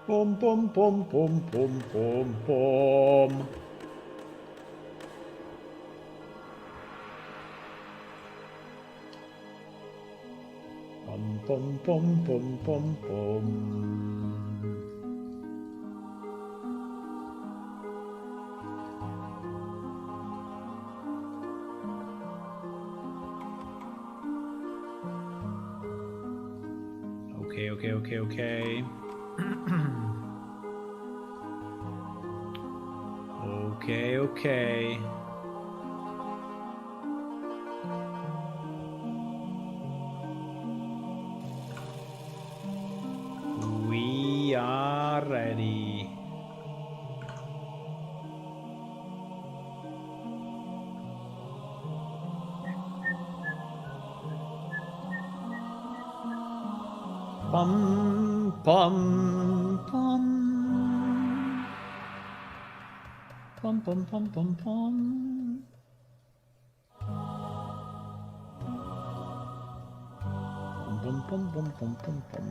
Pom pom pom pom pom pom pom. Pom pom pom pom pom pom. Okay. Okay. We are ready. Pum pum pum. Pum pum pum pum pum. Pum pum pum pum pum pum.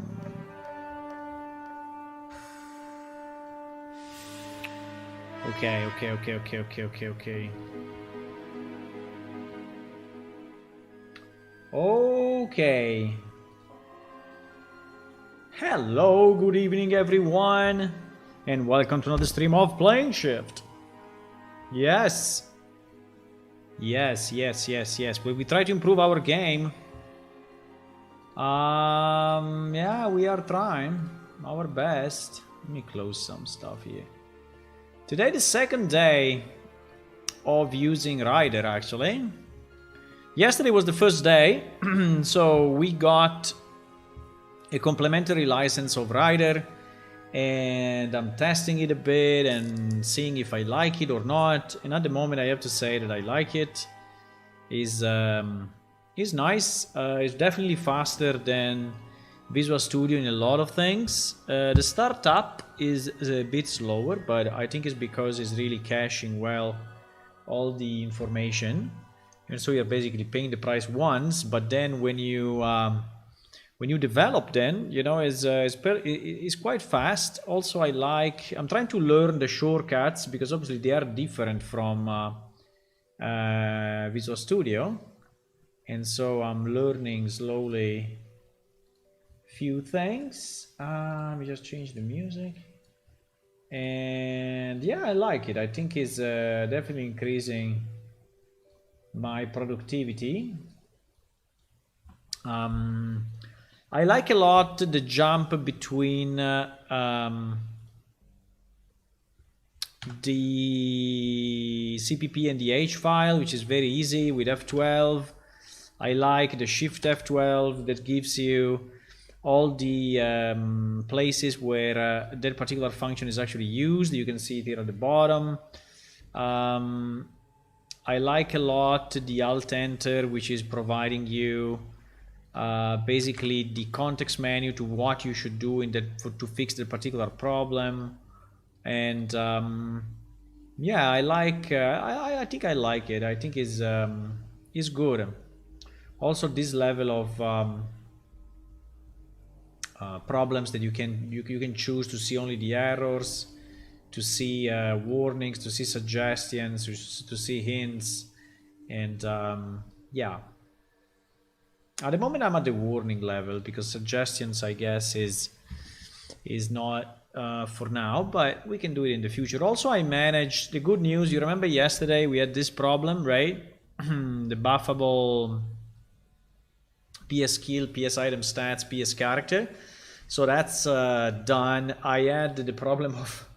Okay. Okay. Hello, good evening everyone, and welcome to another stream of Playing Shift. Yes. But we try to improve our game. Yeah, we are trying our best. Let me close some stuff here. Today the second day of using Rider, actually. Yesterday was the first day, so we got a complimentary license of Rider, and I'm testing it a bit and seeing if I like it or not. And at the moment I have to say that I like it. It's nice. It's definitely faster than Visual Studio in a lot of things. The startup is a bit slower, but I think it's because it's really caching well all the information, and so you're basically paying the price once, but then when you develop, then you know it's quite fast. Also, I'm trying to learn the shortcuts because obviously they are different from Visual Studio, and so I'm learning slowly few things. Let me just change the music, and yeah, I like it. I think it's definitely increasing my productivity. I like a lot the jump between the CPP and the H file, which is very easy with F12. I like the Shift F12 that gives you all the places where that particular function is actually used. You can see it here at the bottom. I like a lot the Alt Enter, which is providing you basically the context menu to what you should do to fix the particular problem. And yeah, I like. I think I like it. I think is good. Also, this level of problems that you can choose to see only the errors, to see warnings, to see suggestions, to see hints, and yeah. At the moment, I'm at the warning level because suggestions, I guess, is not for now, but we can do it in the future. Also, I managed the good news. You remember yesterday we had this problem, right? The buffable PS skill, PS item stats, PS character. So that's done. I had the problem of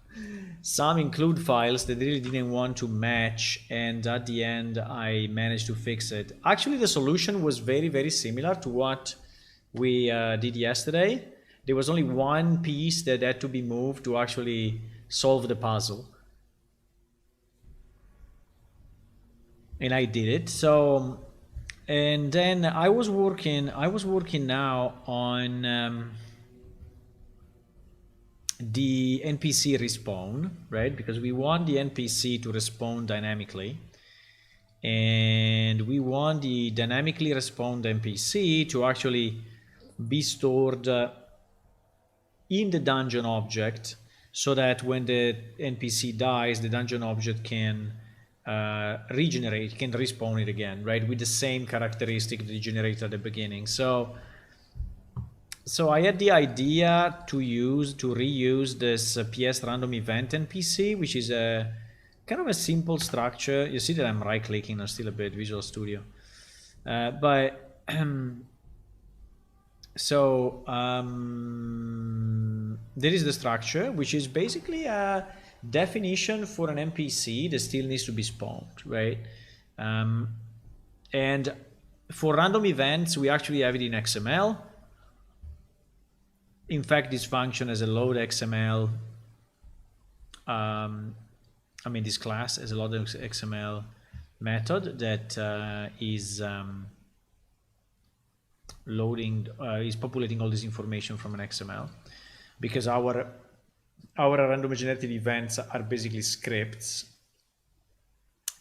some include files that really didn't want to match, and at the end I managed to fix it. Actually, the solution was very, very similar to what we did yesterday. There was only one piece that had to be moved to actually solve the puzzle. and I did it. So, and then I was working now on the NPC respawn, right? Because we want the NPC to respawn dynamically, and we want the dynamically respawned NPC to actually be stored in the dungeon object, so that when the NPC dies, the dungeon object can regenerate, can respawn it again, right? With the same characteristic that it generated at the beginning. So I had the idea to reuse this PS random event NPC, which is a kind of a simple structure. You see that I'm right clicking, I'm still a bit Visual Studio. But so there is the structure, which is basically a definition for an NPC that still needs to be spawned, right? And for random events, we actually have it in XML. In fact, this function has a load XML. I mean, this class has a load XML method that is loading, is populating all this information from an XML, because our random generated events are basically scripts,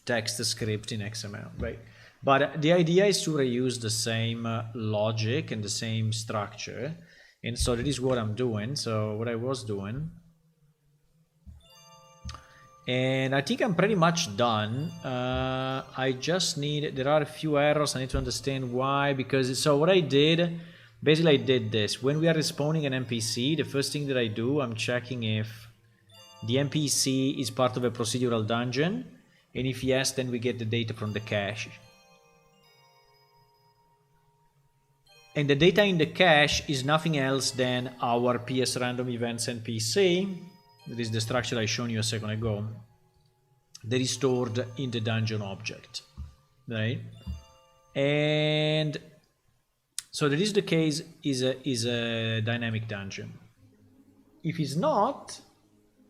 text script in XML, right? But the idea is to reuse the same logic and the same structure. And so that is what I'm doing. So what I was doing, and I think I'm pretty much done. I just need, there are a few errors. I need to understand why, because so what I did, basically I did this. When we are respawning an NPC, the first thing that I do, I'm checking if the NPC is part of a procedural dungeon, and if yes, then we get the data from the cache. And the data in the cache is nothing else than our PS random events NPC. That is the structure I showed you a second ago. That is stored in the dungeon object, right? And so that is the case, is a dynamic dungeon. If it's not,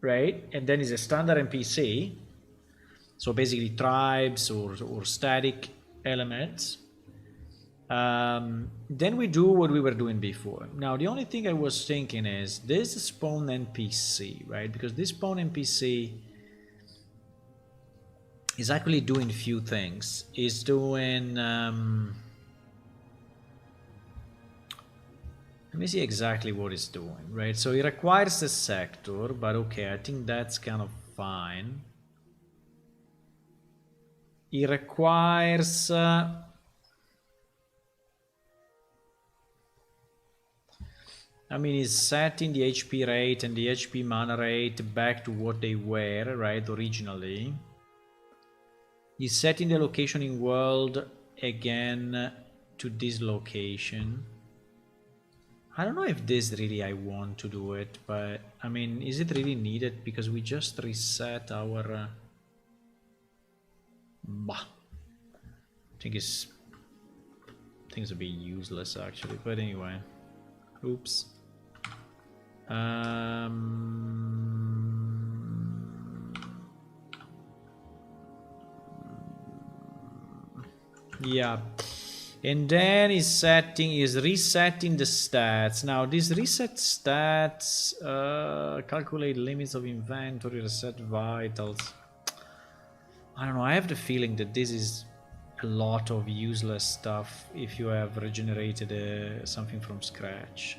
right, and then is a standard NPC, so basically tribes or static elements, then we do what we were doing before. Now, the only thing I was thinking is this spawn NPC, right? Because this spawn NPC is actually doing few things. It's doing, let me see exactly what it's doing, right? So it requires a sector, but okay, I think that's kind of fine. It requires I mean, it's setting the HP rate and the HP mana rate back to what they were, right, originally. It's setting the location in world again to this location. I don't know if this really I want to do it, but I mean, is it really needed? Because we just reset our... Bah. I think it's a bit useless actually, but anyway. Oops. Yeah, and then is resetting the stats. Now this reset stats, calculate limits of inventory, reset vitals. I don't know, I have the feeling that this is a lot of useless stuff if you have regenerated something from scratch.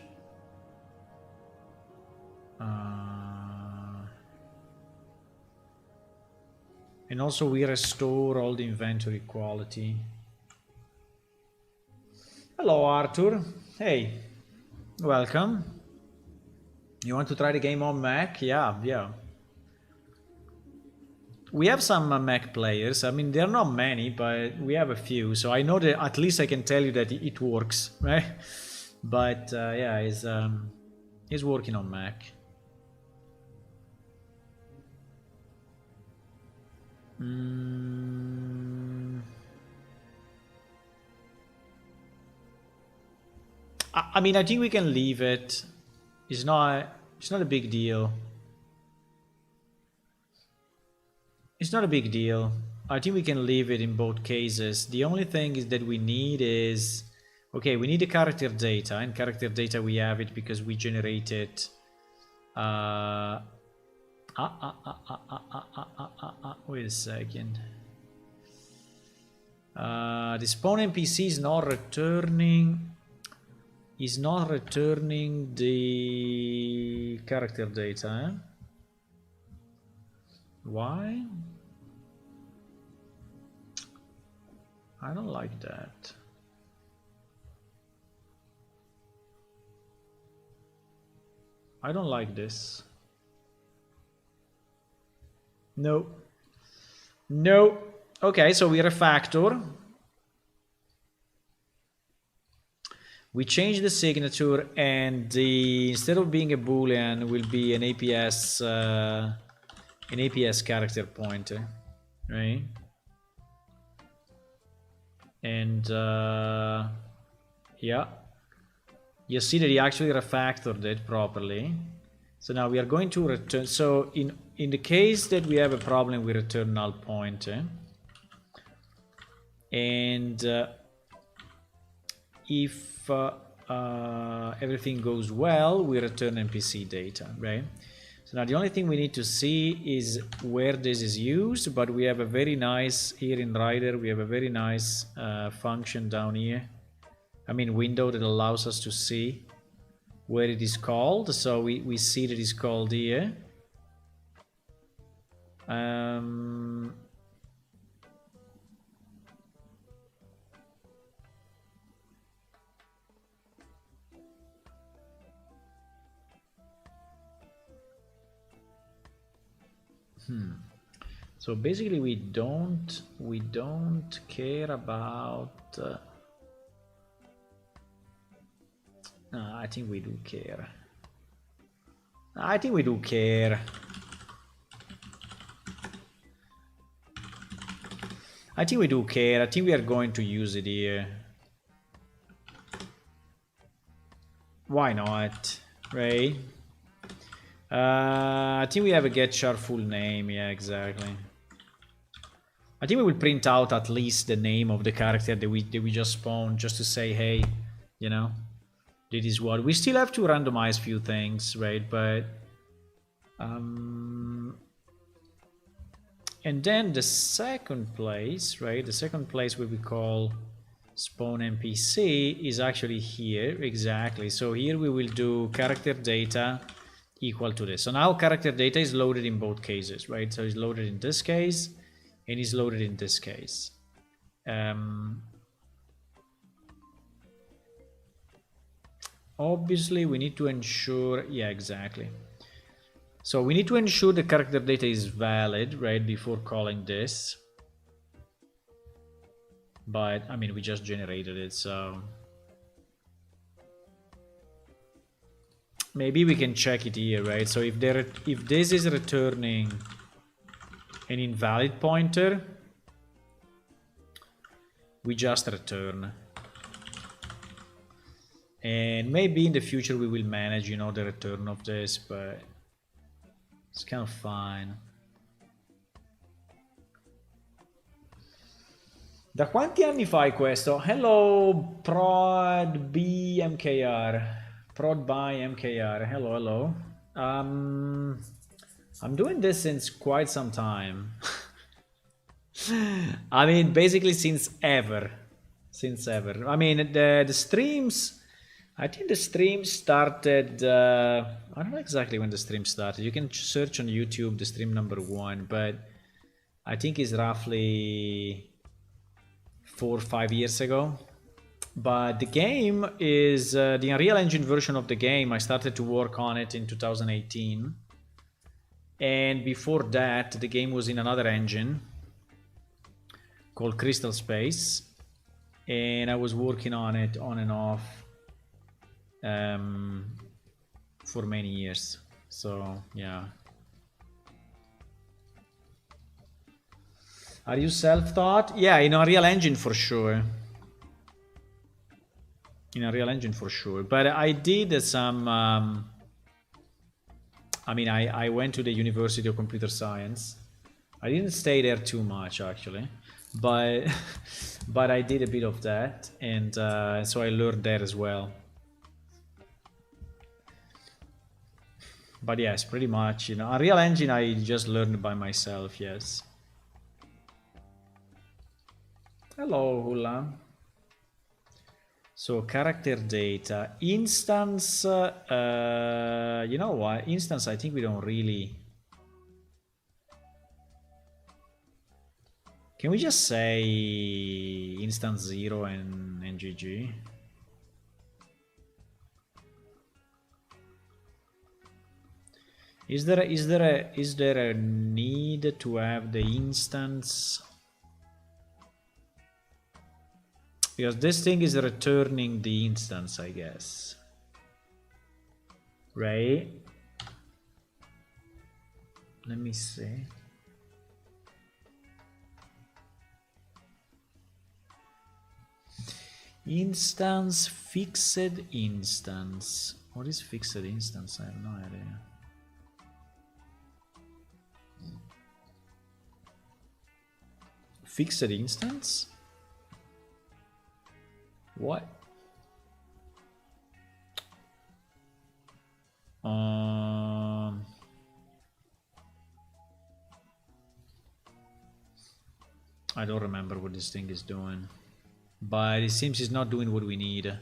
And also we restore all the inventory quality. Hello Arthur, hey, welcome. You want to try the game on Mac? Yeah. We have some Mac players. I mean, there are not many, but we have a few. So I know that at least I can tell you that it works, right? But yeah, it's working on Mac. I mean, I think we can leave it. It's not a big deal. It's not a big deal. I think we can leave it in both cases. The only thing is that we need is, okay, we need the character data, and character data we have it because we generated wait a second. The spawn NPC is not returning the character data, eh? Why? I don't like that. I don't like this. No. No. Okay, so we refactor. We change the signature, and instead of being a boolean will be an APS character pointer, right? And yeah, you see that he actually refactored it properly. So now we are going to return. So in the case that we have a problem, we return null pointer. And if everything goes well, we return NPC data, right? So now the only thing we need to see is where this is used, but we have a very nice, here in Rider, we have a very nice function down here. I mean window that allows us to see where it is called. So we see that it's called here. So basically we don't care about I think we do care. I think we do care. I think we do care. I think we are going to use it here. Why not, right? I think we have a get char full name. Yeah, exactly. I think we will print out at least the name of the character that we just spawned, just to say, hey, you know, this is what we still have to randomize few things, right? But and then the second place, right? The second place where we call spawn NPC is actually here, exactly. So here we will do character data equal to this. So now character data is loaded in both cases, right? So it's loaded in this case and is loaded in this case. Obviously we need to ensure, yeah, exactly. So we need to ensure the character data is valid, right, before calling this. But I mean, we just generated it, so maybe we can check it here, right? So if this is returning an invalid pointer, we just return. And maybe in the future we will manage, you know, the return of this, but it's kind of fine. Da quanti anni fai questo? Hello, Prod BMKR. Prod by MKR. Hello, hello. I'm doing this since quite some time. I mean, basically since ever. Since ever. I mean, the streams, I think the stream started, I don't know exactly when the stream started. You can search on YouTube the stream number 1, but I think it's roughly 4 or 5 years ago. But the game is the Unreal Engine version of the game. I started to work on it in 2018. And before that, the game was in another engine called Crystal Space. And I was working on it on and off for many years. So, yeah. Are you self-taught? Yeah, in Unreal Engine for sure. In Unreal Engine for sure. But I did some... I mean, I went to the University of Computer Science. I didn't stay there too much actually, but but I did a bit of that, and so I learned there as well. But yes, pretty much, you know, Unreal Engine I just learned by myself, yes. Hello, Hula. So character data, instance, you know what, instance I think we don't really... Can we just say instance 0 and GG? Is there a need to have the instance? Because this thing is returning the instance, I guess. Right? Let me see. Instance, fixed instance. What is fixed instance? I have no idea. Fixed instance? What? I don't remember what this thing is doing, but it seems it's not doing what we need.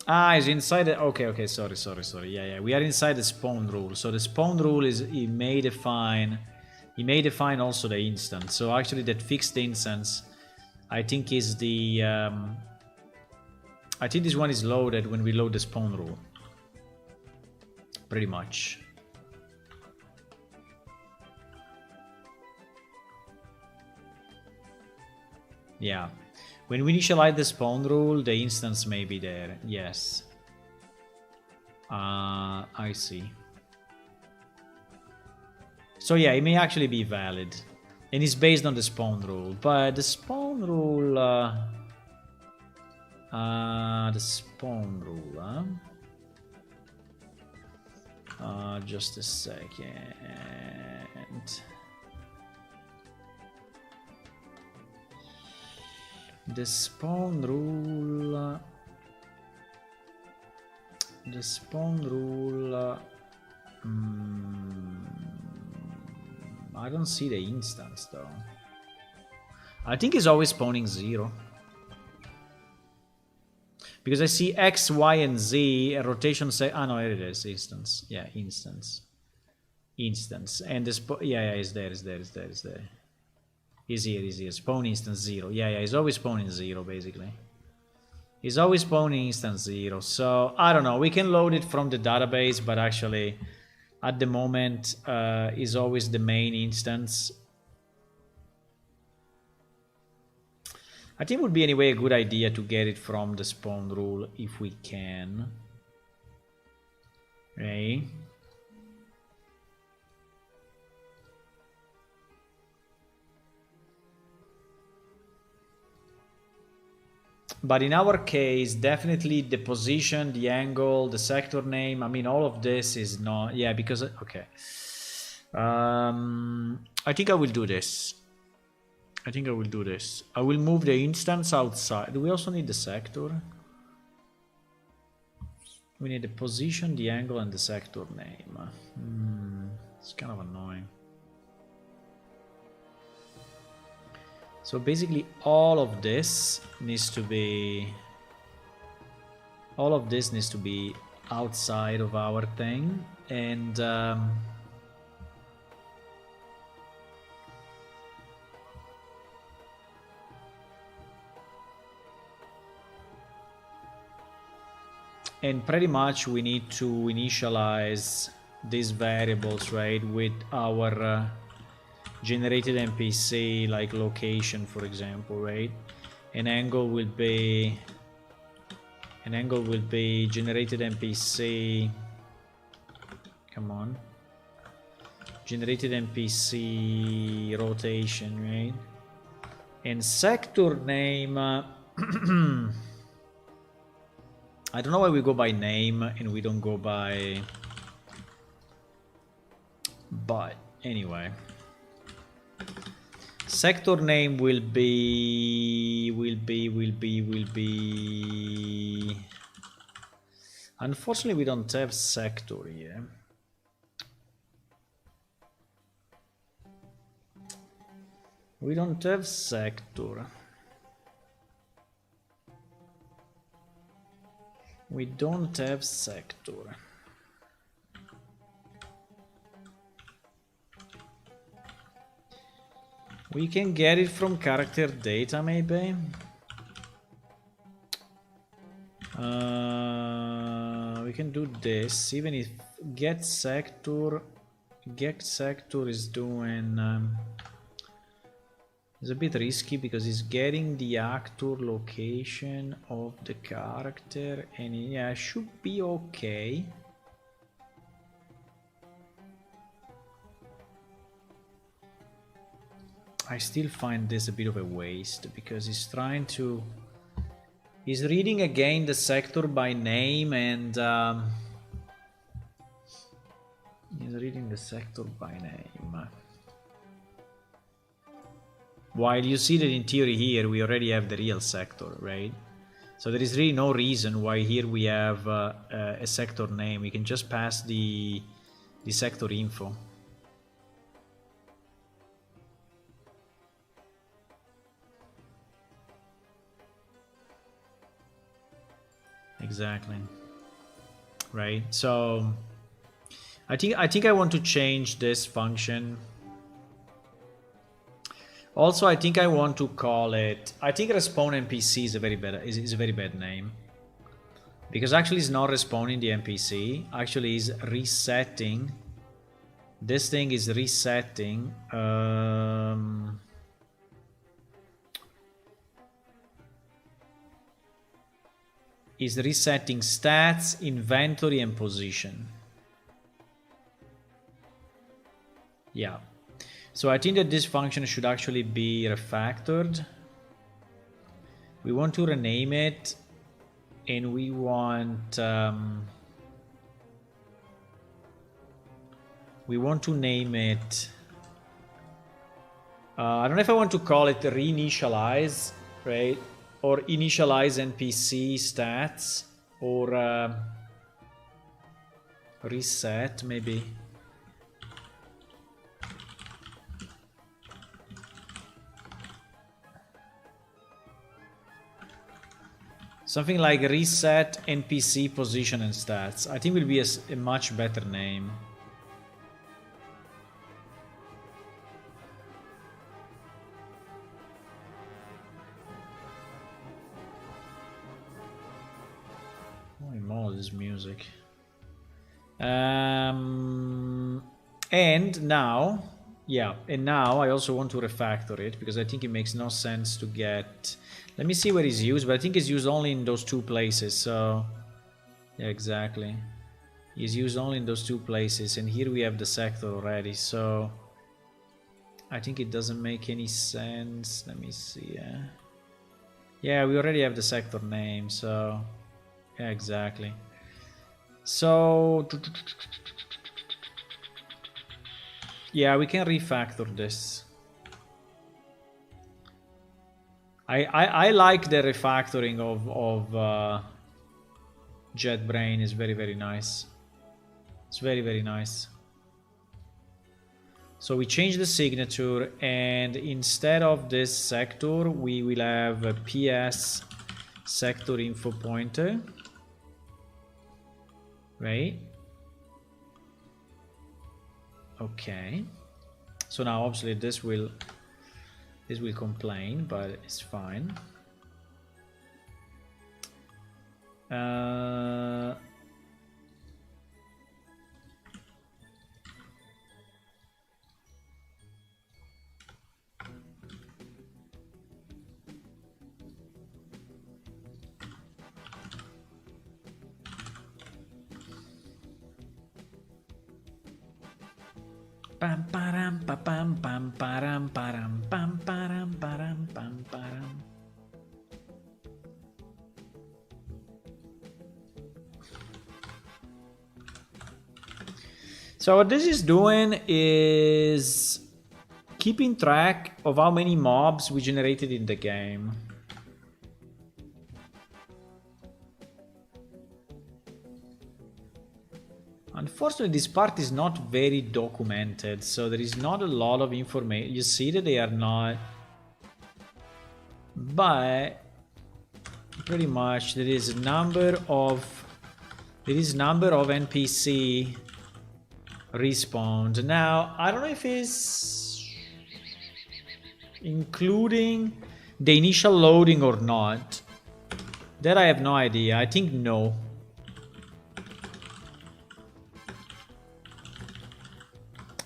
Ah, it's inside the... Okay, sorry. Yeah, we are inside the spawn rule. So the spawn rule is, it may define also the instance. So actually that fixed instance, I think is the... I think this one is loaded when we load the spawn rule. Pretty much. Yeah. When we initialize the spawn rule, the instance may be there. Yes. I see. So yeah, it may actually be valid. And it's based on the spawn rule. But the spawn rule... the spawn rule, huh? Just a second. The spawn rule. The spawn rule. I don't see the instance though. I think it's always spawning 0. Because I see X, Y, and Z, a rotation say... Ah, no, here it is, instance. Yeah, instance. Instance. And the yeah, it's there. Is here. Spawn instance 0. Yeah, it's always spawning 0, basically. It's always spawning instance 0. So, I don't know. We can load it from the database, but actually, at the moment, is always the main instance. I think it would be anyway a good idea to get it from the spawn rule if we can. Right? But in our case, definitely the position, the angle, the sector name, I mean, all of this is not... Yeah, because... Okay. I think I will do this. I will move the instance outside. Do we also need the sector? We need the position, the angle, and the sector name. It's kind of annoying. So basically all of this needs to be... All of this needs to be outside of our thing. And... and pretty much we need to initialize these variables, right, with our generated NPC, like location, for example, right? An angle will be generated NPC. Come on, generated NPC rotation, right? And sector name. I don't know why we go by name and we don't go by... But anyway. Sector name will be... Unfortunately, we don't have sector here. We don't have sector. We don't have sector. We can get it from character data, maybe. We can do this, even if get sector is doing... it's a bit risky because it's getting the actor location of the character, and yeah, should be okay. I still find this a bit of a waste because he's trying to... He's reading again the sector by name and... he's reading the sector by name. While you see that in theory here we already have the real sector, right? So there is really no reason why here we have a sector name. We can just pass the sector info. Exactly. Right. So I think I want to change this function. Also, I think I want to call it... I think respawn NPC is a very bad name. Because actually it's not respawning the NPC. Actually it's resetting. This thing is resetting... is resetting stats, inventory, and position. Yeah. So I think that this function should actually be refactored. We want to rename it, and we want to name it. I don't know if I want to call it reinitialize, right? Or initialize NPC stats, or reset maybe. Something like reset NPC position and stats. I think will be a much better name. Holy moly, this music. And now, yeah, and now I also want to refactor it because I think it makes no sense to get... Let me see where it's used, but I think it's used only in those two places, so... Yeah, exactly. It's used only in those two places, and here we have the sector already, so... I think it doesn't make any sense. Let me see, yeah. Yeah, we already have the sector name, so... Yeah, exactly. So... Yeah, we can refactor this. I like the refactoring of JetBrain. Is very nice. It's very nice. So we change the signature, and instead of this sector we will have a PS sector info pointer, right? Okay, so now obviously this will complain, but it's fine. Pam param pa pam pam param param pam param param pam param. So what this is doing is keeping track of how many mobs we generated in the game. Unfortunately, this part is not very documented, so there is not a lot of information. You see that they are not, but pretty much there is number of NPC respawned. Now I don't know if it's including the initial loading or not. That I have no idea. I think no.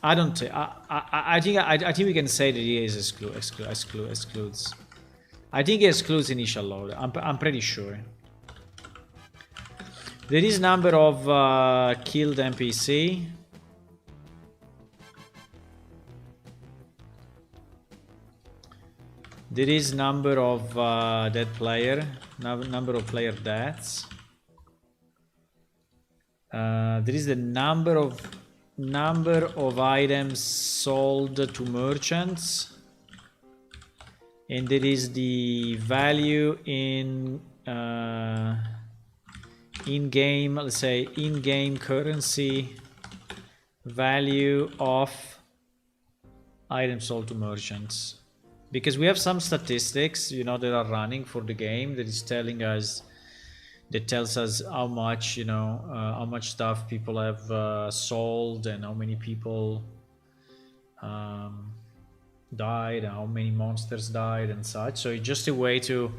I don't. I think we can say that it is excludes. I think it excludes initial load. I'm pretty sure. There is number of killed NPC. There is number of dead player. Number of player deaths. There is the number of items sold to merchants, and there is the value in in-game, let's say in-game currency value of items sold to merchants, because we have some statistics, you know, that are running for the game that is telling us, that tells us how much, you know, how much stuff people have sold and how many people died, how many monsters died and such. So it's just a way to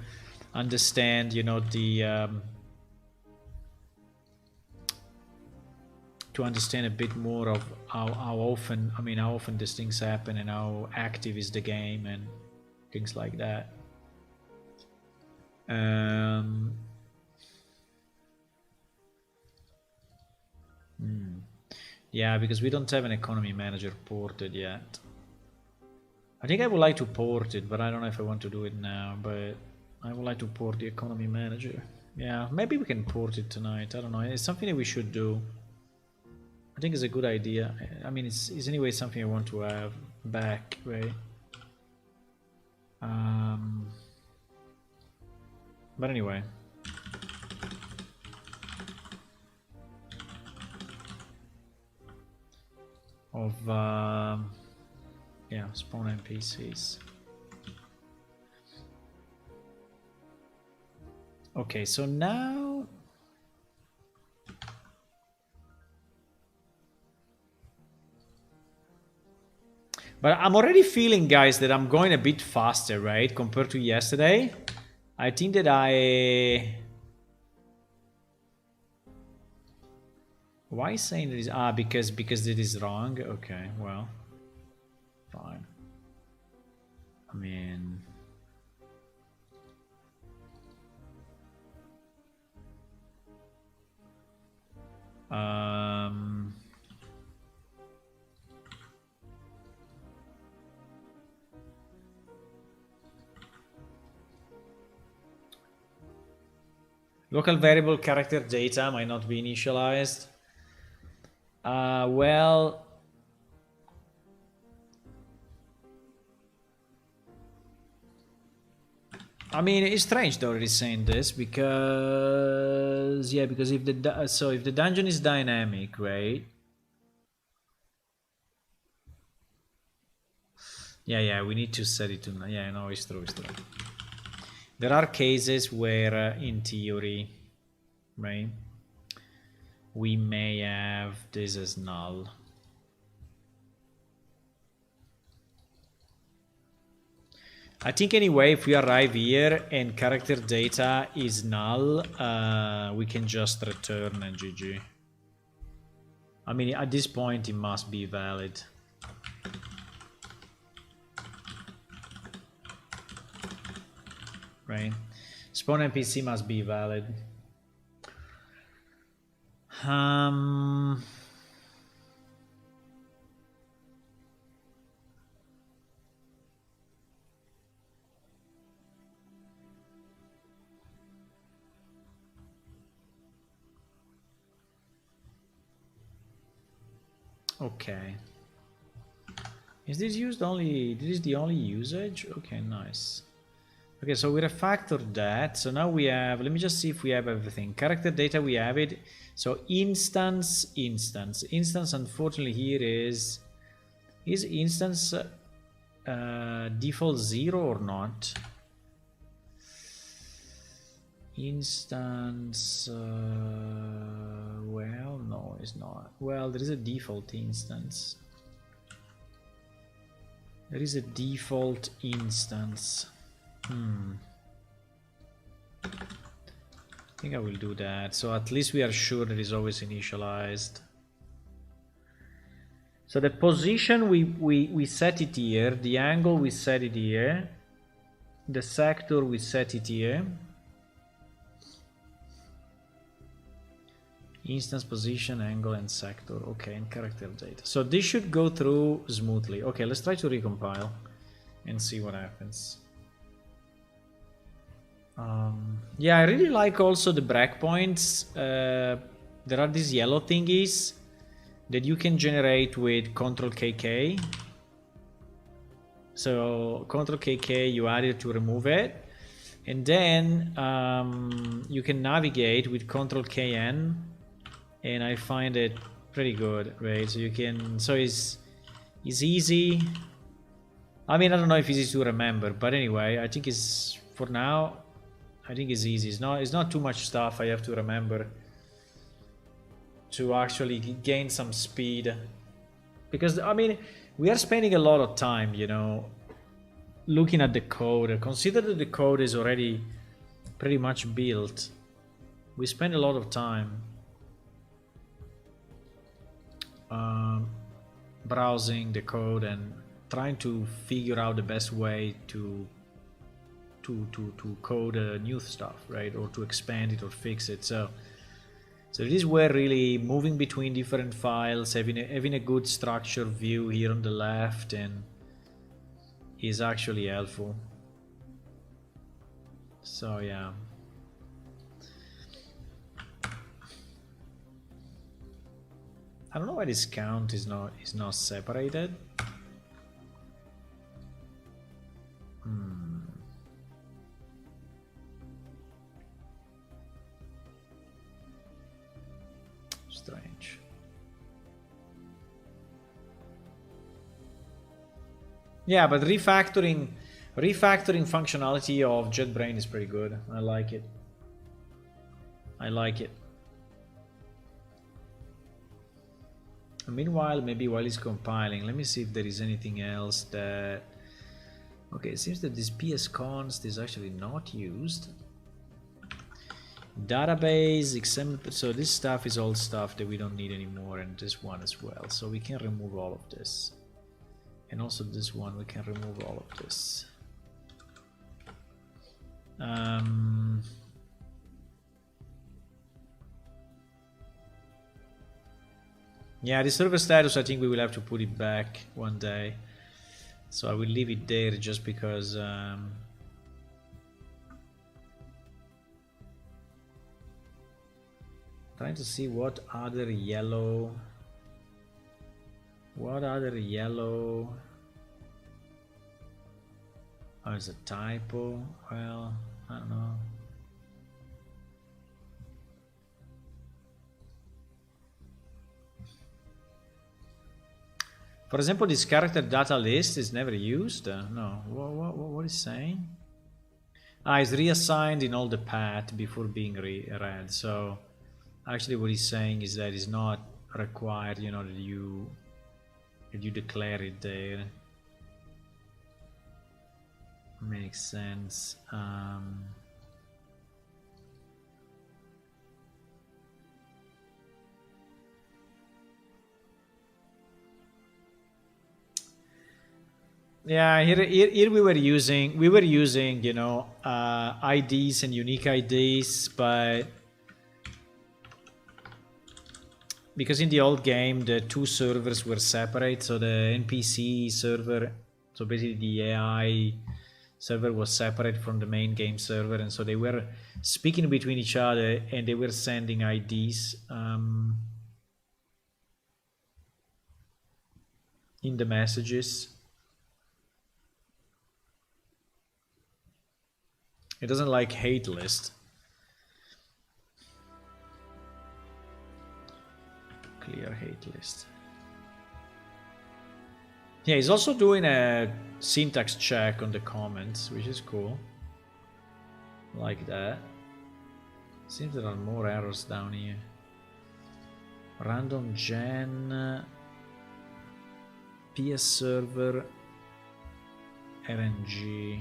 understand, you know, the to understand a bit more of how often, I mean, how often these things happen and how active is the game and things like that. Yeah, because we don't have an economy manager ported yet. I think I would like to port it, but I don't know if I want to do it now, but I would like to port the economy manager. Yeah, maybe we can port it tonight. I don't know. It's something that we should do. I think it's a good idea. I mean, it's anyway something I want to have back, right? But anyway. Of yeah, spawn NPCs. Okay, so now but I'm already feeling, guys, that I'm going a bit faster, right, compared to yesterday. I think that why saying that is because it is wrong? Okay, well, fine. I mean, local variable character data might not be initialized. Well, I mean, it's strange they're already saying this because, yeah, because if the dungeon is dynamic, right? Yeah, we need to set it to, yeah, no, it's true. There are cases where, in theory, right, we may have this as null. I think anyway, if we arrive here and character data is null, we can just return and GG. I mean, at this point, it must be valid. Right? Spawn NPC must be valid. Okay. Is this used only? This is the only usage? Okay, nice. Okay, so we refactored that. So now we have, let me just see if we have everything. Character data, we have it. So instance, unfortunately here is instance default 0 or not? Instance, well, no, it's not. Well, there is a default instance. There is a default instance. I think I will do that. So at least we are sure that it's always initialized. So the position we set it here. The angle we set it here. The sector we set it here. Instance, position, angle, and sector. Okay, and character data. So this should go through smoothly. Okay, let's try to recompile and see what happens. Yeah, I really like also the breakpoints. There are these yellow thingies that you can generate with Ctrl-KK. So Ctrl-KK, you add it to remove it. And then you can navigate with Ctrl-KN. And I find it pretty good, right? So you can, so it's easy. I mean, I don't know if it's easy to remember, but anyway, I think it's, for now, I think it's easy. It's not too much stuff I have to remember to actually gain some speed. Because, I mean, we are spending a lot of time, you know, looking at the code. Consider that the code is already pretty much built. We spend a lot of time browsing the code and trying to figure out the best way to code new stuff, right? Or to expand it or fix it. So this is where really moving between different files, having a good structured view here on the left, and is actually helpful. So yeah. I don't know why this count is not separated. Strange. Yeah, but refactoring functionality of JetBrains is pretty good. I like it. I like it. Meanwhile, maybe while it's compiling, let me see if there is anything else that... Okay, it seems that this psconst is actually not used. Database, XML, so this stuff is all stuff that we don't need anymore, and this one as well. So we can remove all of this. And also this one, we can remove all of this. Yeah, the server status, I think we will have to put it back one day. So I will leave it there just because trying to see what other yellow oh, it's a typo. Well, I don't know. For example, this character data list is never used. No, what is saying? It's reassigned in all the path before being read. So actually what he's saying is that it's not required, you know, that you declare it there. Makes sense. Yeah, here we were using you know IDs and unique IDs, but because in the old game the two servers were separate, so the NPC server, so basically the AI server was separate from the main game server, and so they were speaking between each other and they were sending IDs. in the messages. It doesn't like hate list. Clear hate list. Yeah, he's also doing a syntax check on the comments, which is cool. Like that. Seems there are more errors down here. Random gen, PS server, RNG.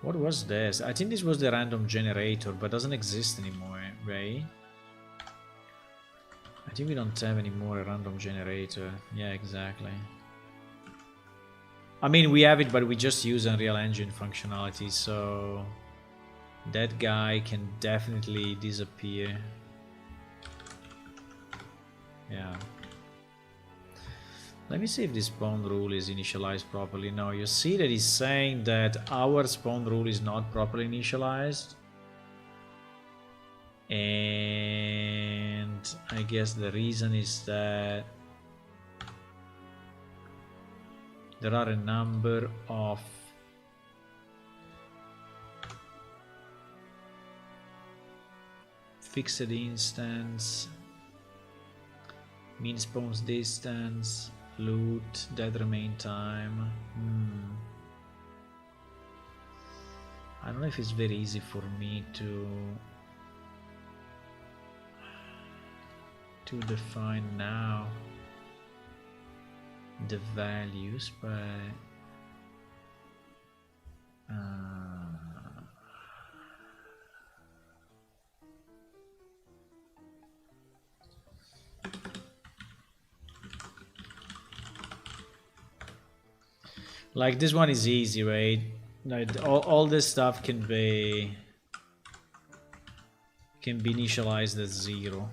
What was this? I think this was the random generator, but doesn't exist anymore, right? I think we don't have any more a random generator. Yeah, exactly. I mean, we have it, but we just use Unreal Engine functionality, so that guy can definitely disappear. Yeah. Let me see if this spawn rule is initialized properly. No, you see that he's saying that our spawn rule is not properly initialized. And I guess the reason is that there are a number of fixed instance, mean spawns distance, loot, dead remain time. I don't know if it's very easy for me to define now the values, but like this one is easy, right? Like all this stuff can be initialized as 0.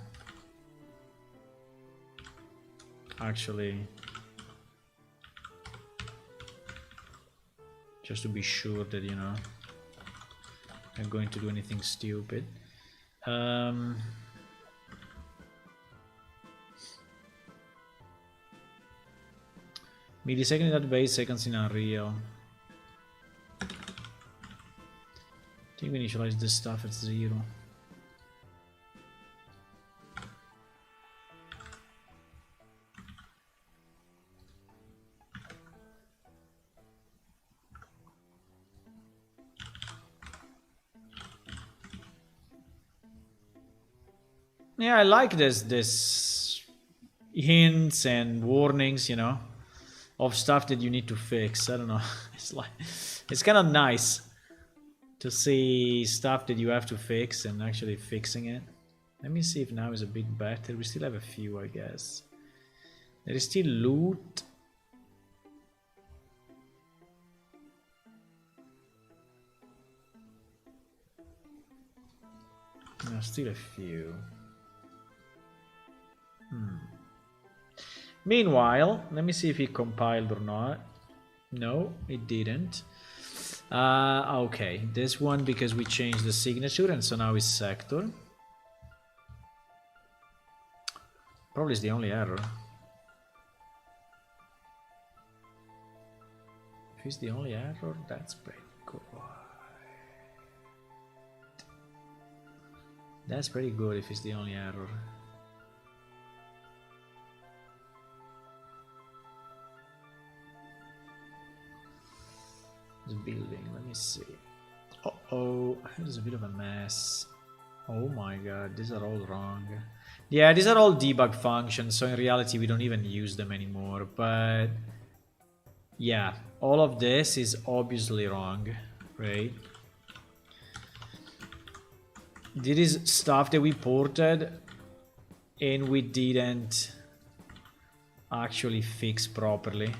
Actually, just to be sure that, you know, I'm going to do anything stupid. Millisecond in database, seconds in Unreal. I think we initialize this stuff at 0. Yeah, I like this hints and warnings, you know, of stuff that you need to fix. I don't know. It's kind of nice to see stuff that you have to fix and actually fixing it. Let me see if now is a bit better. We still have a few, I guess. There is still loot. No, still a few. Meanwhile, let me see if it compiled or not. No, it didn't. Okay, this one because we changed the signature and so now it's sector. Probably is the only error. If it's the only error, that's pretty good. That's pretty good if it's the only error. This building, let me see. Uh-oh, there's a bit of a mess. Oh my god, these are all wrong. Yeah, these are all debug functions, so in reality we don't even use them anymore, but yeah, all of this is obviously wrong, right? This is stuff that we ported and we didn't actually fix properly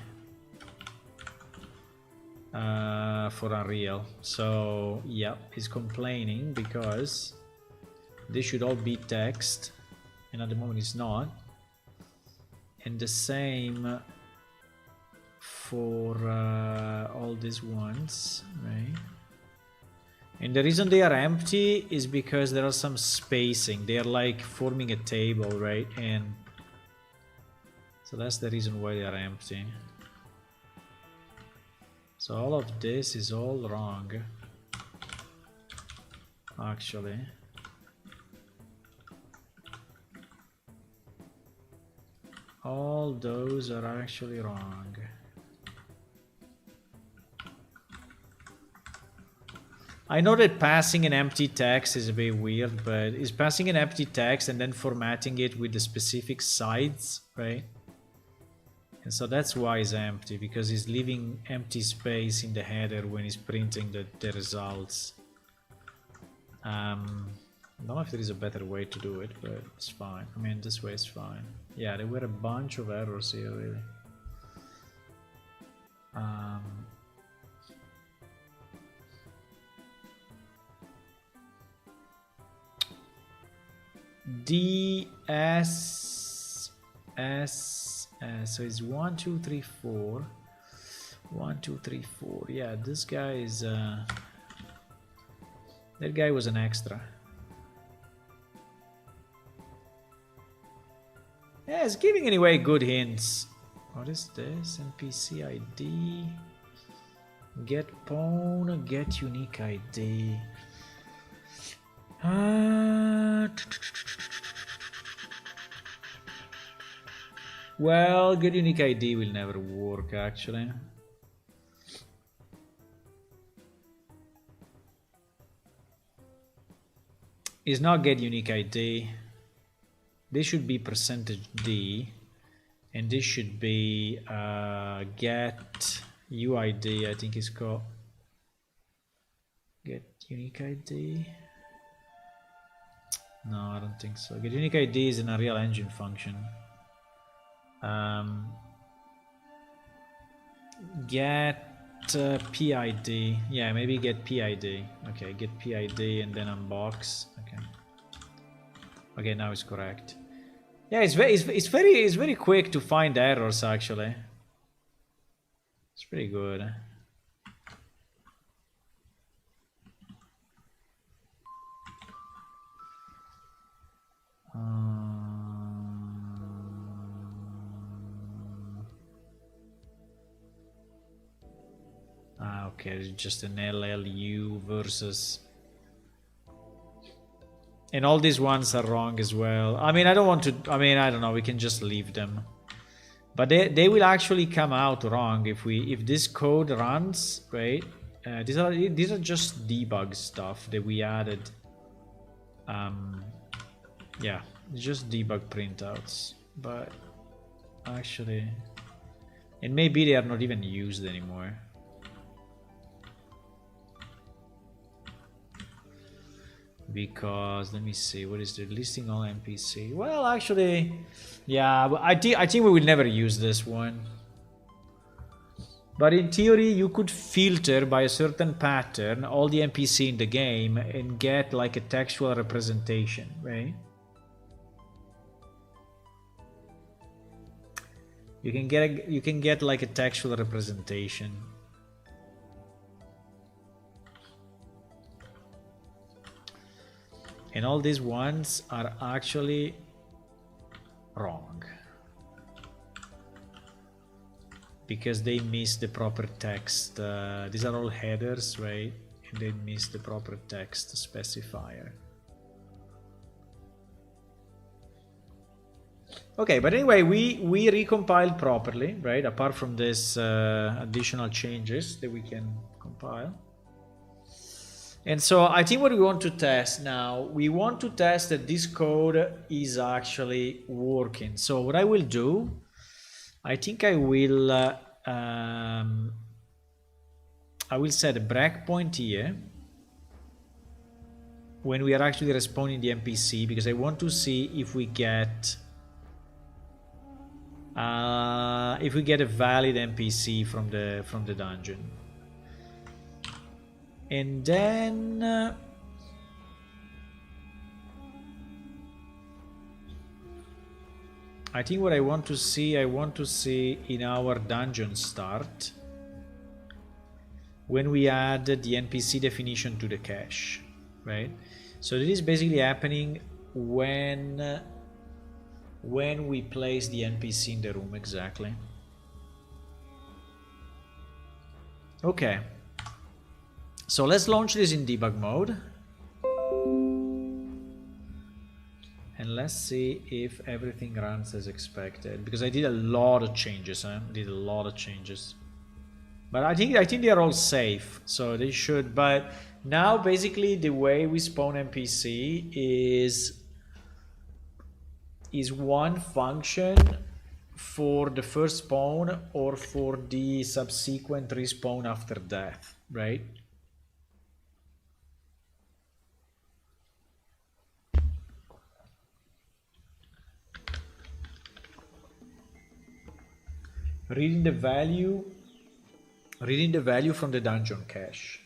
for Unreal. So yeah, he's complaining because this should all be text and at the moment it's not, and the same for all these ones, right? And the reason they are empty is because there are some spacing. They are like forming a table, right? And So that's the reason why they are empty. So all of this is all wrong, actually. All those are actually wrong. I know that passing an empty text is a bit weird, but is passing an empty text and then formatting it with the specific sides, right? And so that's why it's empty, because he's leaving empty space in the header when he's printing the results. I don't know if there is a better way to do it, but it's fine. I mean, this way is fine. Yeah, there were a bunch of errors here, really. So it's 1 2 3 4 1 2 3 4. Yeah, this guy is that guy was an extra. Yeah, it's giving anyway good hints. What is this? NPC ID, get pawn, get unique ID. Well, get unique ID will never work, actually. It's not get unique ID. This should be %D, and this should be get UID. I think it's called get unique ID. No, I don't think so. Get unique ID is in a real engine function. Get PID. Yeah, maybe get PID. Okay, get PID and then unbox. Okay. Okay, now it's correct. Yeah, it's very quick to find errors, actually. It's pretty good. Okay, it's just an LLU versus, and all these ones are wrong as well. I mean, I don't want to, I mean, I don't know, we can just leave them, but they will actually come out wrong if this code runs, right? These are just debug stuff that we added. Yeah, just debug printouts, but actually, and maybe they are not even used anymore. Because let me see, what is the listing all NPC? Well, actually, yeah, but I think we will never use this one. But in theory, you could filter by a certain pattern all the NPC in the game and get like a textual representation, right? You can get like a textual representation. And all these ones are actually wrong, because they miss the proper text. These are all headers, right? And they miss the proper text specifier. Okay, but anyway, we recompiled properly, right? Apart from this additional changes that we can compile. And so I think what we want to test now, we want to test that this code is actually working. So what I will do, I think I will set a breakpoint here when we are actually respawning the NPC, because I want to see if we get a valid NPC from the dungeon. And then I think what I want to see in our dungeon start, when we add the NPC definition to the cache, right? So this is basically happening when when we place the NPC in the room exactly. Okay. So let's launch this in debug mode. And let's see if everything runs as expected. Because I did a lot of changes, But I think they are all safe, so they should. But now basically the way we spawn NPC is one function for the first spawn or for the subsequent respawn after death, right? Reading the value from the dungeon cache.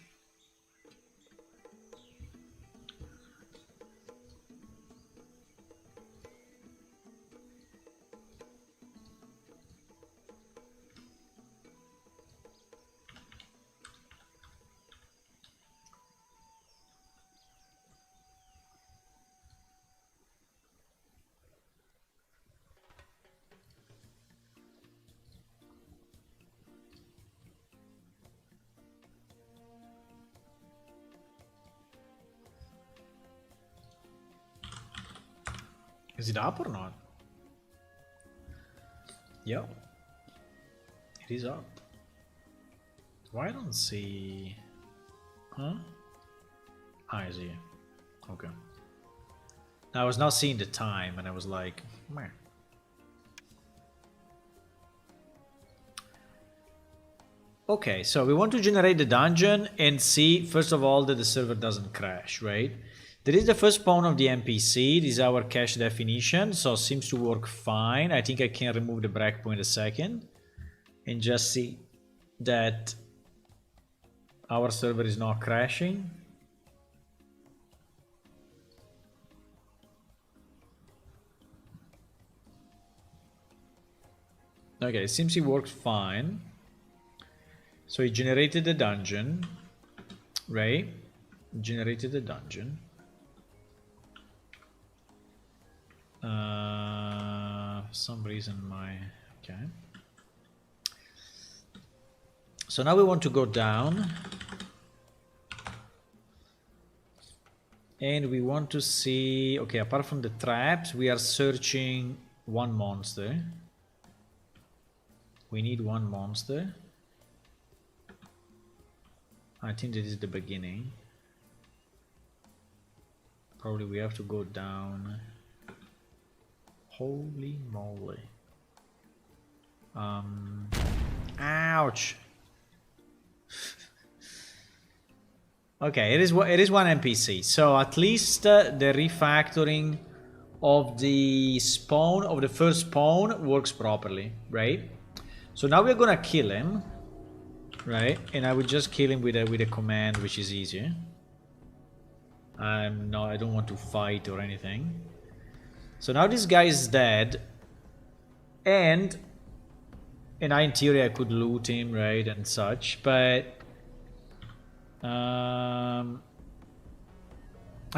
Is it up or not? Yeah, it is up. Why I don't see? Huh? I see. Okay. I was not seeing the time, and I was like, meh. Okay, so we want to generate the dungeon and see first of all that the server doesn't crash, right? There is the first spawn of the NPC. This is our cache definition, so seems to work fine. I think I can remove the breakpoint a second and just see that our server is not crashing. Okay, it seems it works fine. So it generated the dungeon, right? Generated the dungeon. For some reason okay. So now we want to go down and we want to see, okay, apart from the traps, we are searching one monster. We need one monster. I think this is the beginning. Probably we have to go down. Holy moly. Ouch. Okay, it is one NPC. So at least the refactoring of the spawn of the first spawn works properly, right? So now we're gonna kill him, right? And I will just kill him with a command, which is easier. I don't want to fight or anything. So now this guy is dead, and in theory I could loot him, right, and such, but I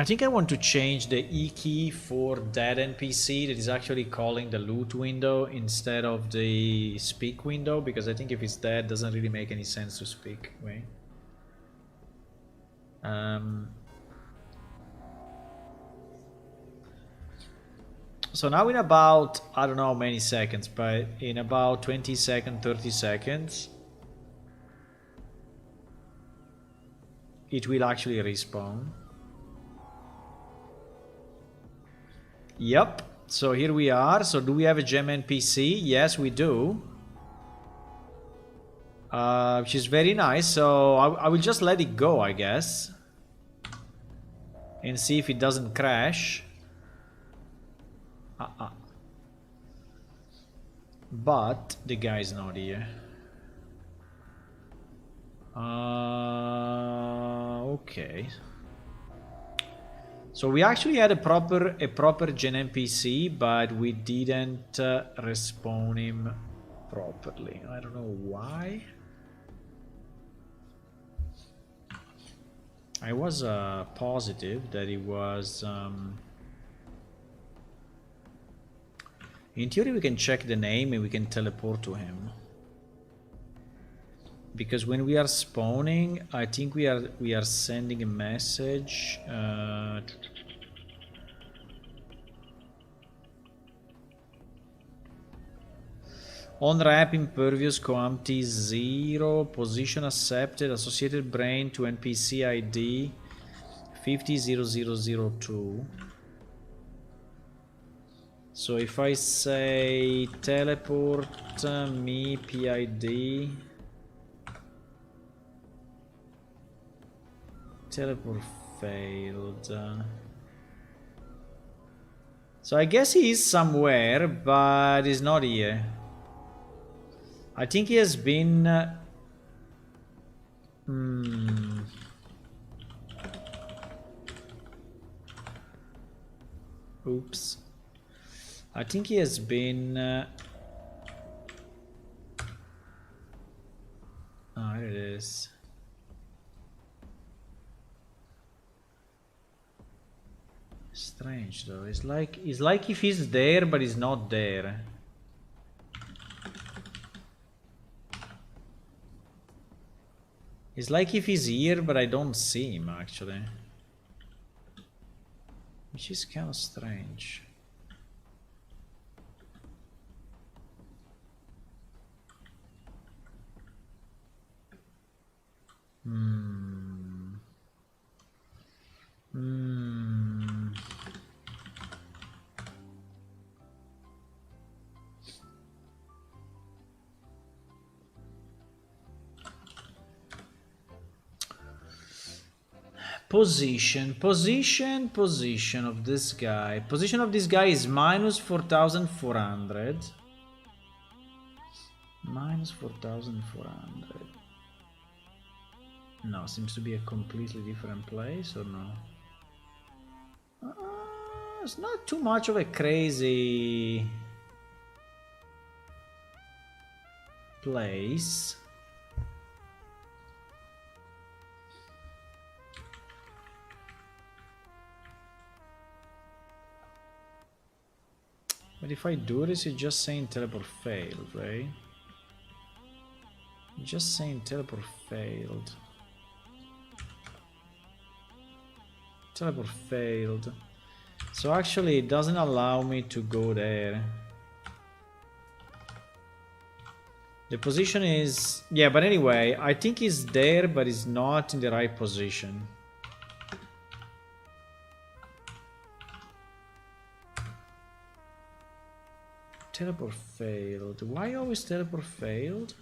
think I want to change the E key for that NPC that is actually calling the loot window instead of the speak window, because I think if it's dead, it doesn't really make any sense to speak, right? So now in about, I don't know how many seconds, but in about 20 seconds, 30 seconds, it will actually respawn. Yep, so here we are. So do we have a gem NPC? Yes, we do. Which is very nice, so I will just let it go, I guess. And see if it doesn't crash. But the guy's not here. Okay. So we actually had a proper gen NPC, but we didn't respawn him properly. I don't know why. I was positive that it was In theory, we can check the name and we can teleport to him. Because when we are spawning, I think we are sending a message. On ramp impervious coamty 0, position accepted, associated brain to NPC ID 500002. So if I say teleport me PID, teleport failed. So I guess he is somewhere, but he's not here. I think he has been... Oops. I think he has been... Oh, here it is. Strange though. It's like if he's there, but he's not there. It's like if he's here, but I don't see him actually. Which is kind of strange. Position of this guy. Position of this guy is minus 4,400. Minus 4,400. No, seems to be a completely different place, or no? It's not too much of a crazy place. But if I do this, it's just saying teleport failed, right? Just saying teleport failed. Teleport failed. So actually it doesn't allow me to go there. The position is... Yeah, but anyway, I think he's there, but he's not in the right position. Teleport failed. Why always teleport failed?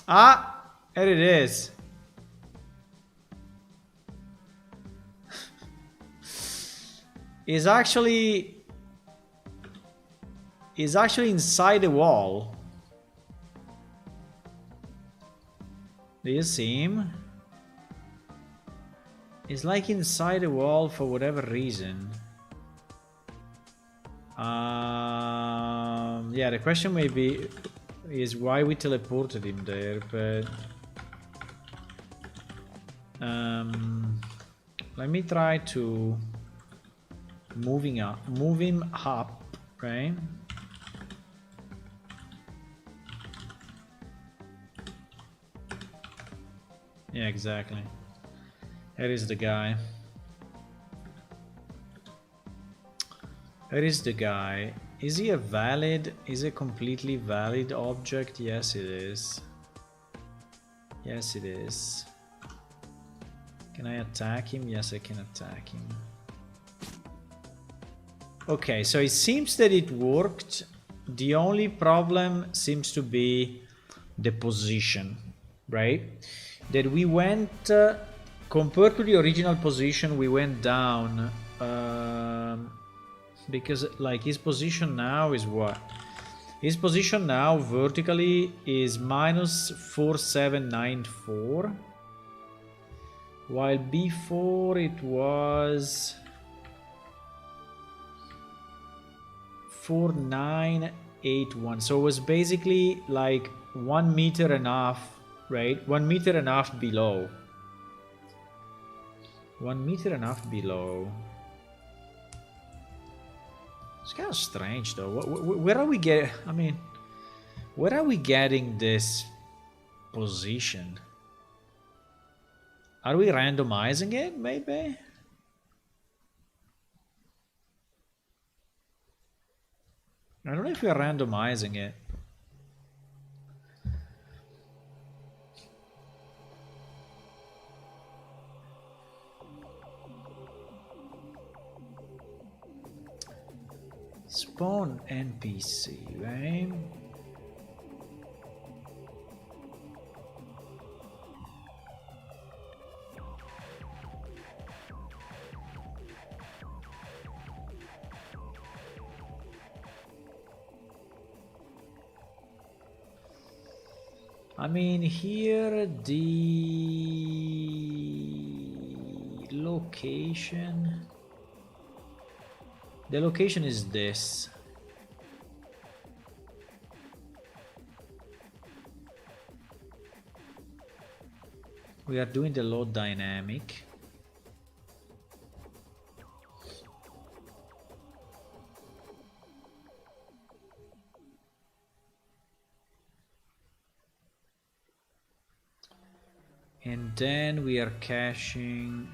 Ah! There it is. Is actually inside the wall. Do you see him? It's like inside the wall for whatever reason. Yeah, the question maybe is why we teleported him there, but let me try to move him up, right? Yeah, exactly. Here is the guy. Here is the guy. Is he a valid? Is a completely valid object? Yes, it is. Yes, it is. Can I attack him? Yes, I can attack him. Okay, so it seems that it worked. The only problem seems to be the position, right? That we went... compared to the original position, we went down because like his position now is what? His position now vertically is minus 4794, while before it was 4981. So it was basically like 1 meter and a half, right? 1 meter and a half below. 1 meter and a half below. It's kind of strange though. Where are we getting? I mean, where are we getting this position? Are we randomizing it, maybe? I don't know if we are randomizing it. Spawn NPC, right? I mean, here the location. The location is this. We are doing the load dynamic. And then we are caching.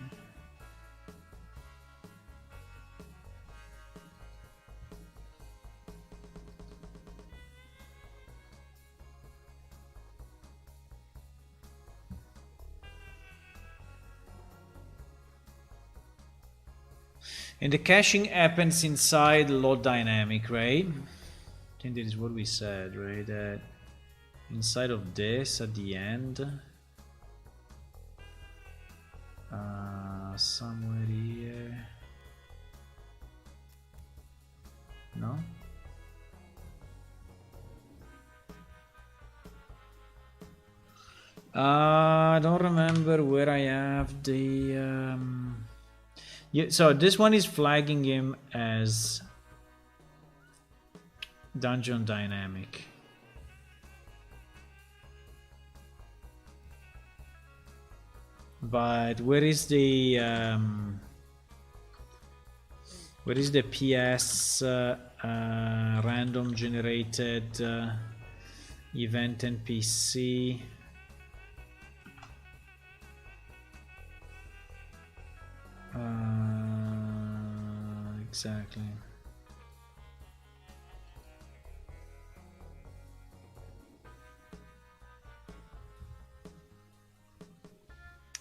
And the caching happens inside load dynamic, right? I think that is what we said, right? That inside of this at the end. Somewhere here. No? I don't remember where I have the yeah, so this one is flagging him as dungeon dynamic. But where is the PS random generated event NPC? Exactly.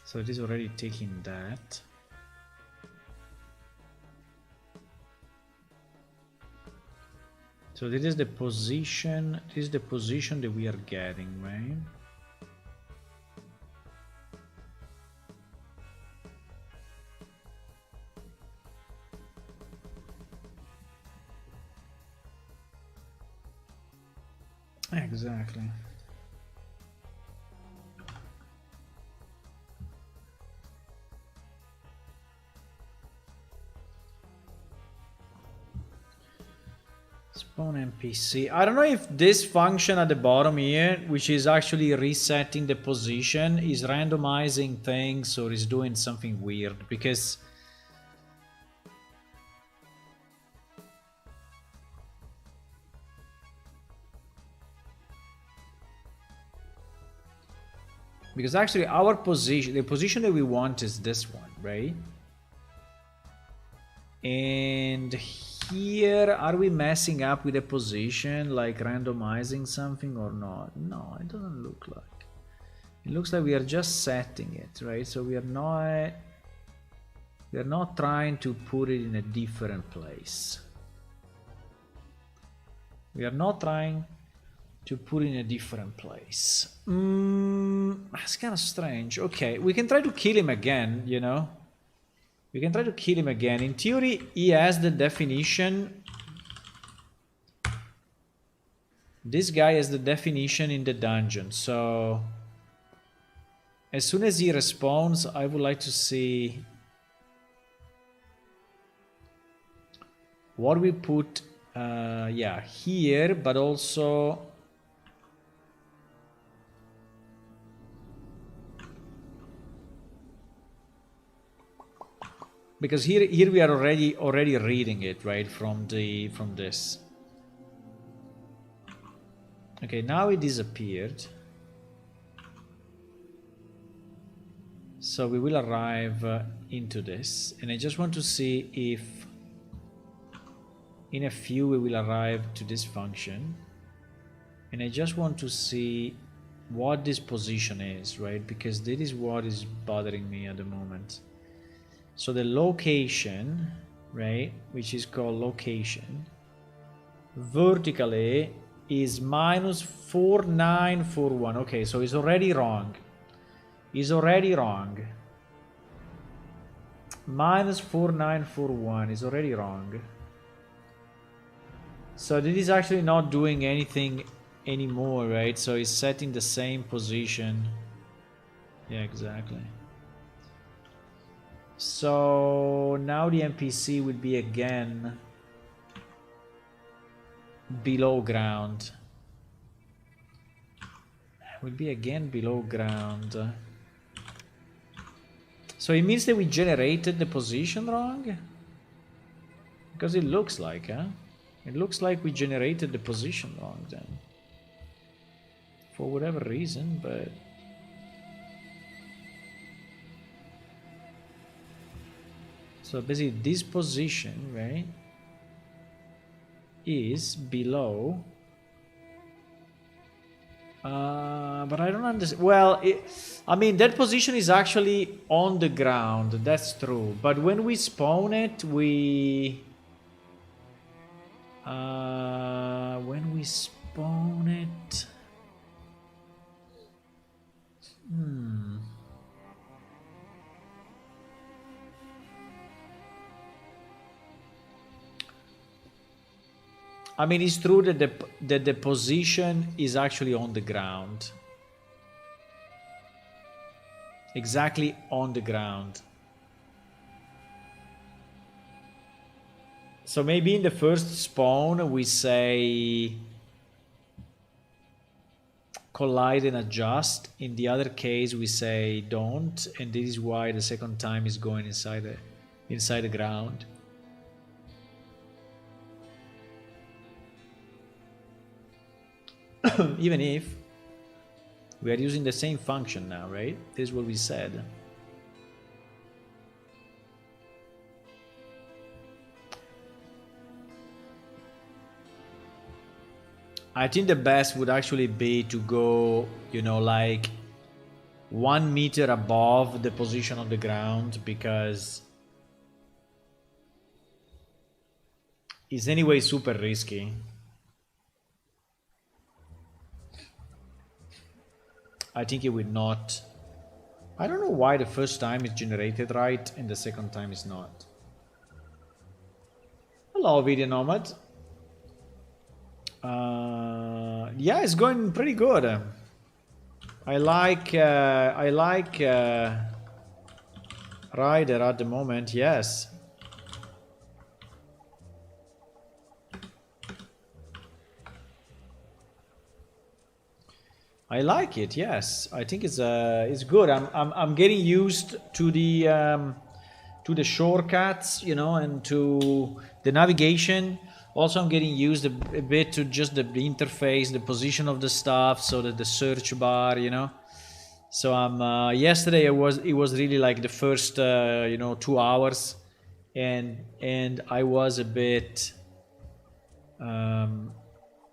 So it is already taking that. So this is the position. This is the position that we are getting, right? Exactly. Spawn NPC. I don't know if this function at the bottom here, which is actually resetting the position, is randomizing things or is doing something weird, because actually our position, the position that we want is this one, right? And here, are we messing up with the position, like randomizing something or not? No, it doesn't look like. It looks like we are just setting it, right? So we are not trying to put it in a different place. We are not trying to put it in a different place. That's kind of strange. Okay, we can try to kill him again, you know? We can try to kill him again. In theory, he has the definition. This guy has the definition in the dungeon. So as soon as he responds, I would like to see what we put, yeah, here, but also because here we are already reading it, right, from this. Okay, now it disappeared. So we will arrive into this, and I just want to see if in a few we will arrive to this function, and I just want to see what this position is, right, because this is what is bothering me at the moment. So the location, right, which is called location, vertically is minus 4941. Okay, so it's already wrong. Is already wrong. Minus 4941 is already wrong. So this is actually not doing anything anymore, right? So it's setting the same position. Yeah, exactly. So now the NPC will be again below ground. Will be again below ground. So it means that we generated the position wrong? Because it looks like, huh? It looks like we generated the position wrong then. For whatever reason, but... So basically this position, right, is below... but I don't understand. Well, I mean, that position is actually on the ground. That's true. But when we spawn it, we... when we spawn it... I mean, it's true that the position is actually on the ground. Exactly on the ground. So maybe in the first spawn we say collide and adjust. In the other case we say don't, and this is why the second time is going inside the ground. Even if we are using the same function now, right? This is what we said. I think the best would actually be to go, you know, like 1 meter above the position on the ground, because it's anyway super risky. I think it would not. I don't know why the first time is generated right and the second time is not. Hello, Video Nomad. Yeah, it's going pretty good. I like Rider at the moment. Yes. I like it. Yes, I think it's good. I'm getting used to the shortcuts, you know, and to the navigation. Also, I'm getting used a bit to just the interface, the position of the stuff, so that the search bar, you know. So I'm yesterday it was really like the first 2 hours, and I was a bit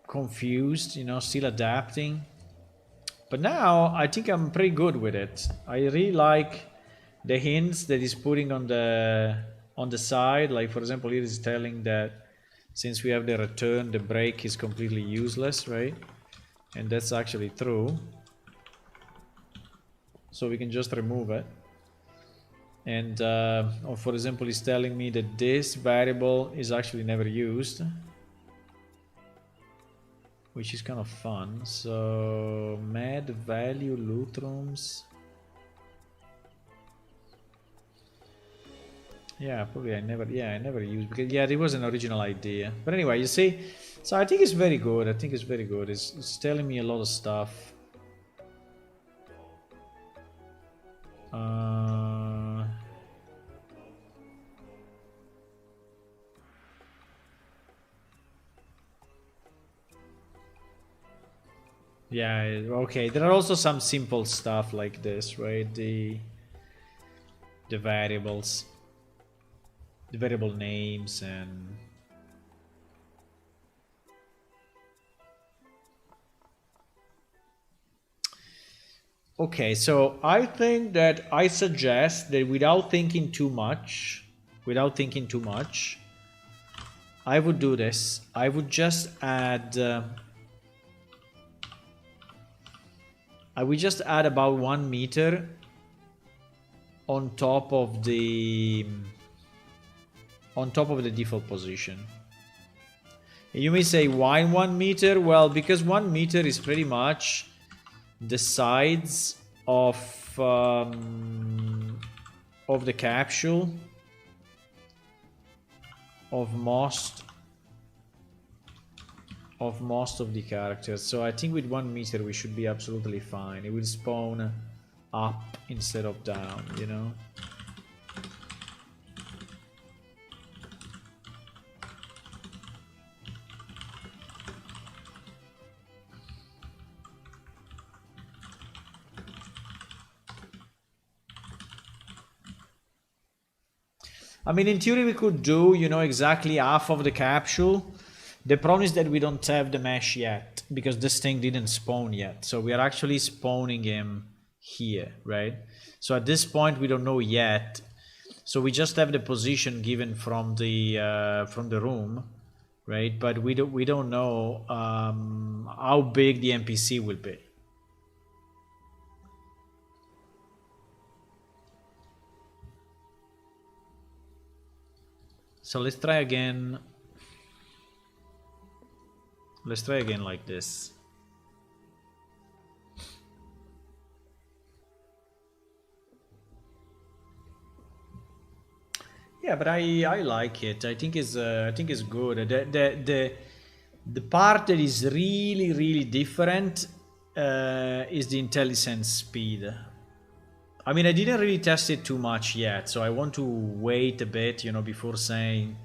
confused, you know, still adapting. But now I think I'm pretty good with it. I really like the hints that he's putting on the side. Like, for example, here is telling that since we have the return, the brake is completely useless, right? And that's actually true. So we can just remove it. And or for example, he's telling me that this variable is actually never used, which is kind of fun. So mad value loot rooms. Yeah, probably I never used, because yeah, it was an original idea. But anyway, you see, so I think it's very good. I think it's very good. It's telling me a lot of stuff. Yeah, okay. There are also some simple stuff like this, right? The variables, the variable names, and okay. So I think that I suggest that without thinking too much, I would do this. I would just add. I will just add about 1 meter on top of the default position. You may say, why 1 meter? Well, because 1 meter is pretty much the sides of the capsule of most of the characters. So I think with 1 meter we should be absolutely fine. It will spawn up instead of down, you know. I mean, in theory we could do, you know, exactly half of the capsule. The problem is that we don't have the mesh yet because this thing didn't spawn yet. So we are actually spawning him here, right? So at this point we don't know yet. So we just have the position given from the room, right? But we don't know how big the NPC will be. So let's try again. Let's try again like this. Yeah, but I like it. I think it's good. The part that is really different is the IntelliSense speed. I mean, I didn't really test it too much yet, so I want to wait a bit, you know, before saying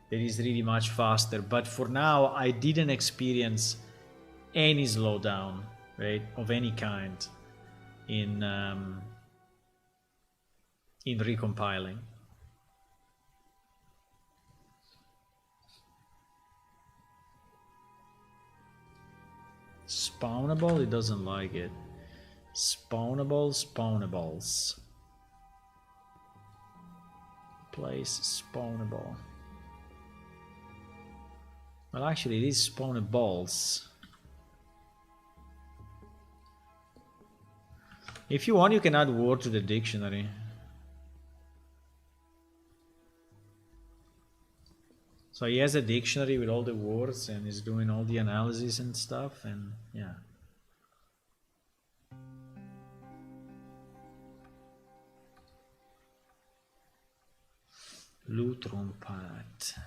that it's really much faster. But for now, I didn't experience any slowdown, right, of any kind in recompiling. Spawnable, it doesn't like it. Spawnables. Place spawnable. Well, actually, it is spawnables. If you want, you can add word to the dictionary. So he has a dictionary with all the words and is doing all the analysis and stuff, and yeah. Lutron path.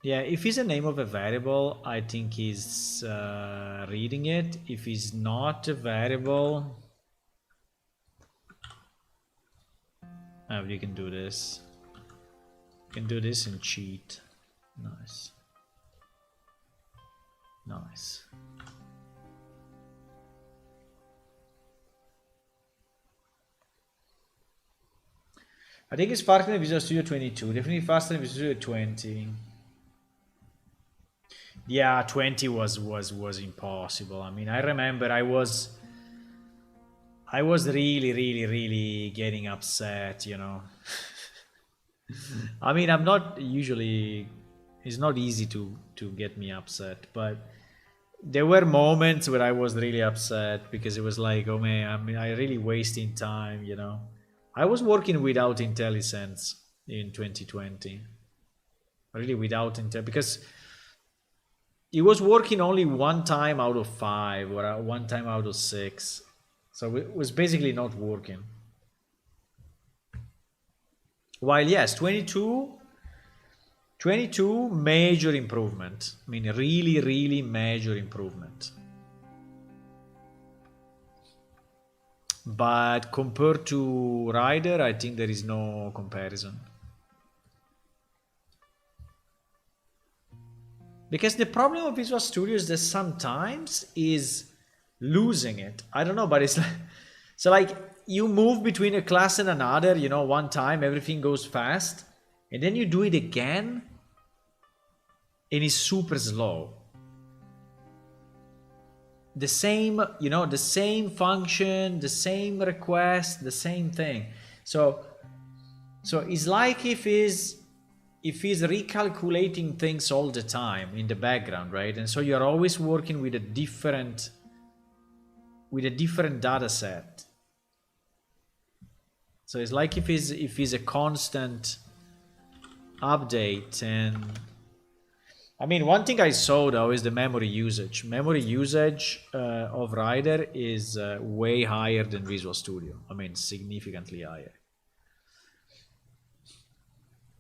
Yeah, if it's a name of a variable, I think he's reading it. If it's not a variable, you can do this. You can do this and cheat. Nice. Nice. I think it's faster than Visual Studio 22. Definitely faster than Visual Studio 20. Yeah, 20 was impossible. I mean, I remember I was really getting upset, you know. I mean, I'm not usually, it's not easy to get me upset, but there were moments where I was really upset because it was like, oh man, I mean, I really wasting time, you know. I was working without IntelliSense in 2020. Really without Intel, because it was working only 1 time out of 5 or 1 time out of 6. So it was basically not working. While yes, 22 major improvement. I mean, really major improvement. But compared to Rider, I think there is no comparison. Because the problem with Visual Studio is that sometimes is losing it. I don't know, but it's like, so like you move between a class and another, you know, one time, everything goes fast, and then you do it again, and it's super slow. The same, you know, the same function, the same request, the same thing. So it's like if he's recalculating things all the time in the background, right? And so you're always working with a different data set. So it's like if he's a constant update. And I mean, one thing I saw though is the memory usage. Memory usage of Rider is way higher than Visual Studio. I mean, significantly higher.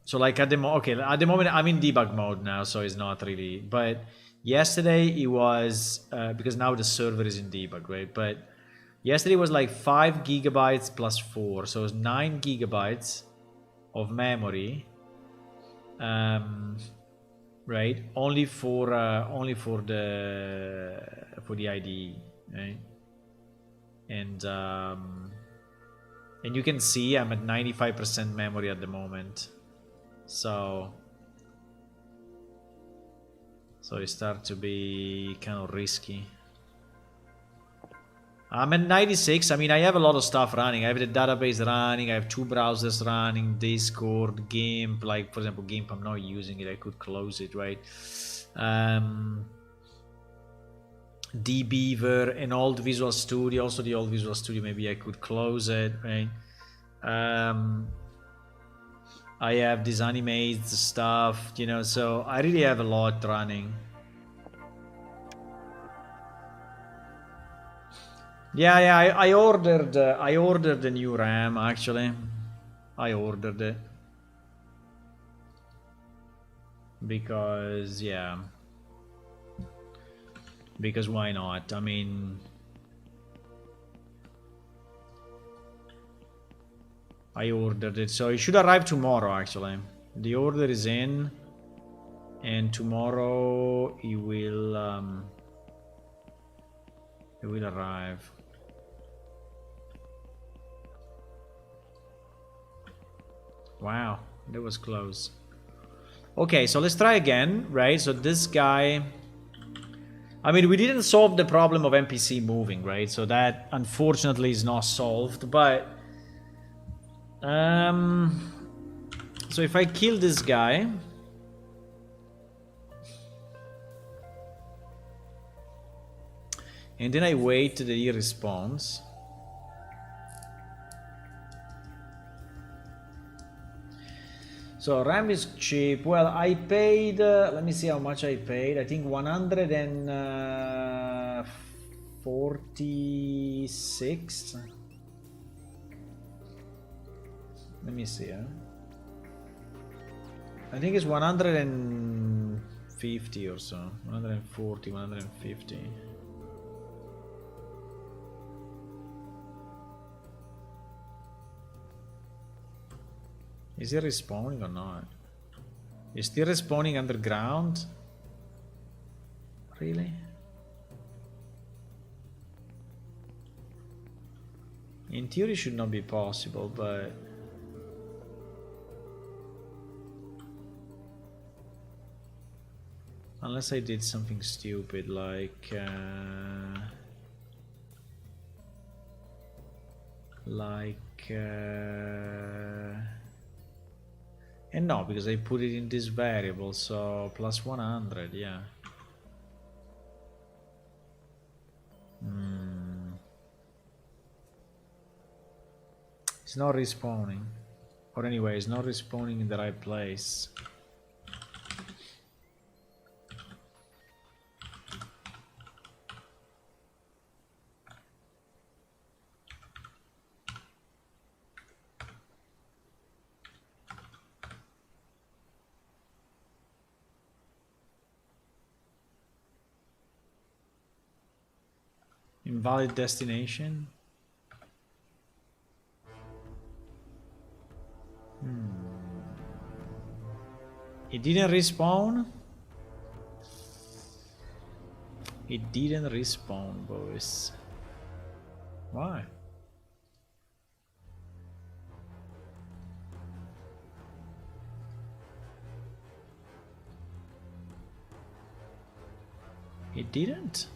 So like at the moment I'm in debug mode now, so it's not really. But yesterday it was because now the server is in debug, right? But yesterday was like 5 gigabytes plus 4, so it's 9 gigabytes of memory, right? Only for the IDE, right? And you can see I'm at 95% memory at the moment. So it starts to be kind of risky. I'm at 96. I mean, I have a lot of stuff running. I have the database running. I have 2 browsers running, Discord, GIMP. Like, for example, GIMP, I'm not using it. I could close it, right? dbeaver and old Visual Studio. Also, the old Visual Studio, maybe I could close it, right? I have this animated stuff, you know, so I really have a lot running. Yeah, I ordered the new RAM actually. I ordered it because because why not? I mean, I ordered it, so it should arrive tomorrow actually. The order is in, and tomorrow it will arrive. Wow, that was close. Okay, so let's try again, right? So this guy, I mean, we didn't solve the problem of NPC moving, right? So that unfortunately is not solved, but so if I kill this guy, and then I wait that he responds. So RAM is cheap. Well, I paid, let me see how much I paid. I think 146. Let me see. I think it's 150 or so. 140, 150. Is he respawning or not? Is still respawning underground? Really? In theory should not be possible, but unless I did something stupid like and no, because I put it in this variable, so plus 100, yeah. It's not respawning. Or anyway, it's not respawning in the right place. Invalid destination. It didn't respawn. It didn't respawn, boys. Why? It didn't.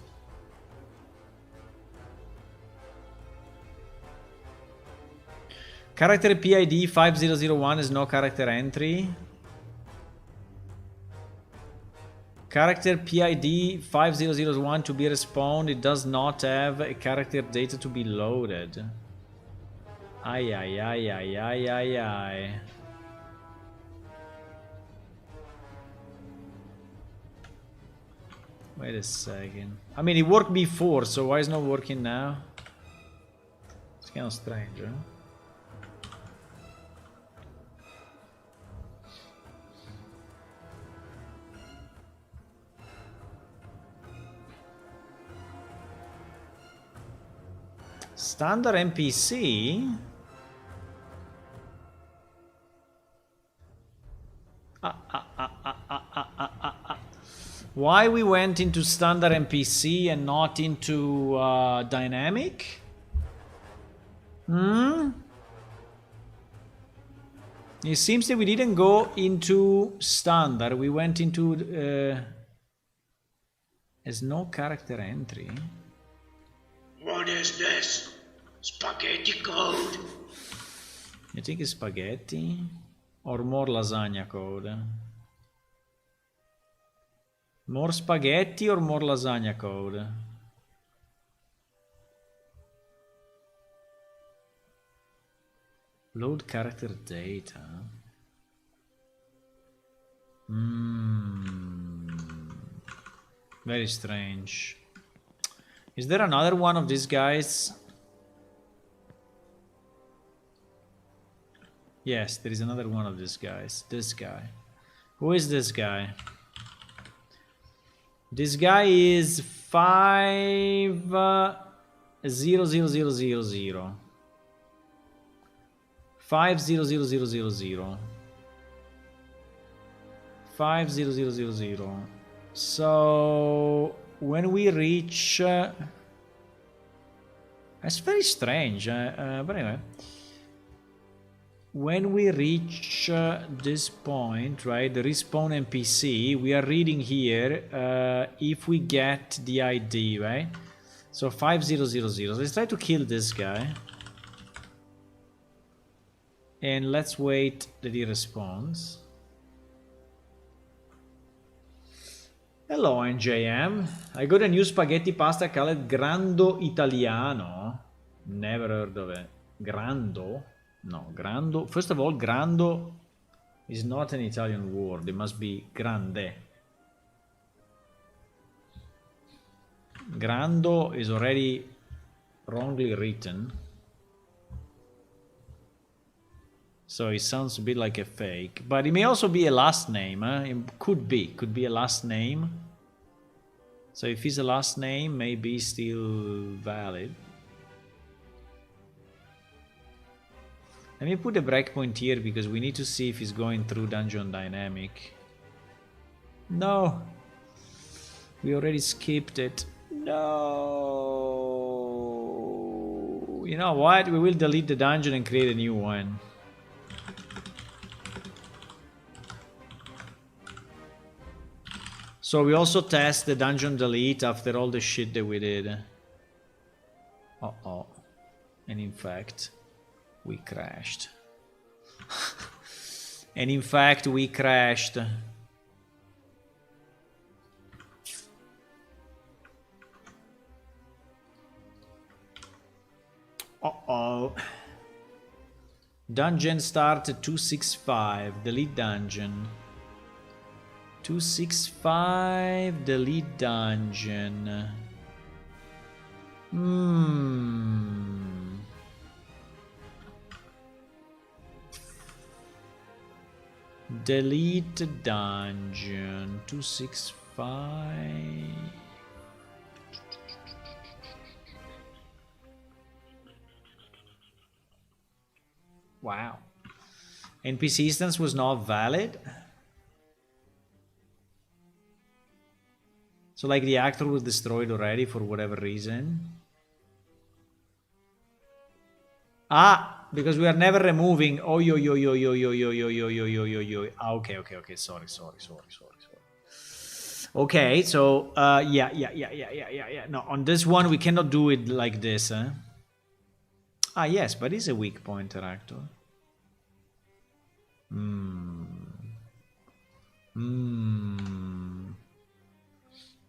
Character PID 5001 is no character entry. Character PID 5001 to be respawned. It does not have a character data to be loaded. Ay, ay, ay, ay, ay, ay, ay. Wait a second. I mean, it worked before, so why is it not working now? It's kind of strange, huh? Standard NPC? Why we went into standard NPC and not into dynamic? It seems that we didn't go into standard. We went into as no character entry. What is this? Spaghetti code? You think it's spaghetti? Or more lasagna code? More spaghetti or more lasagna code? Load character data. Very strange. Is there another one of these guys? Yes, there is another one of these guys. This guy. Who is this guy? This guy is 50000. 50000. 50000. So when we reach that's very strange, but anyway, when we reach this point, right, the respawn NPC, we are reading here if we get the ID, right? So 5000. Let's try to kill this guy. And let's wait that he responds. Hello, NJM. I got a new spaghetti pasta called Grando Italiano. Never heard of it. Grando? No, Grando. First of all, Grando is not an Italian word. It must be Grande. Grando is already wrongly written. So it sounds a bit like a fake. But it may also be a last name. It could be a last name. So if it's a last name, maybe still valid. Let me put a breakpoint here because we need to see if he's going through dungeon dynamic. No. We already skipped it. No. You know what? We will delete the dungeon and create a new one. So we also test the dungeon delete after all the shit that we did. Uh-oh. And in fact, we crashed. And in fact, we crashed. Uh-oh. Dungeon start 265. Delete dungeon. 265, delete dungeon. Delete dungeon. 265. Wow. NPC instance was not valid. So like the actor was destroyed already for whatever reason. Ah, because we are never removing. Oh, yo, yo, yo, yo, yo, yo, yo, yo, yo, yo, yo, yo. Ah, okay. Sorry. Okay, so yeah. No, on this one we cannot do it like this, huh? Ah, yes, but it's a weak pointer actor.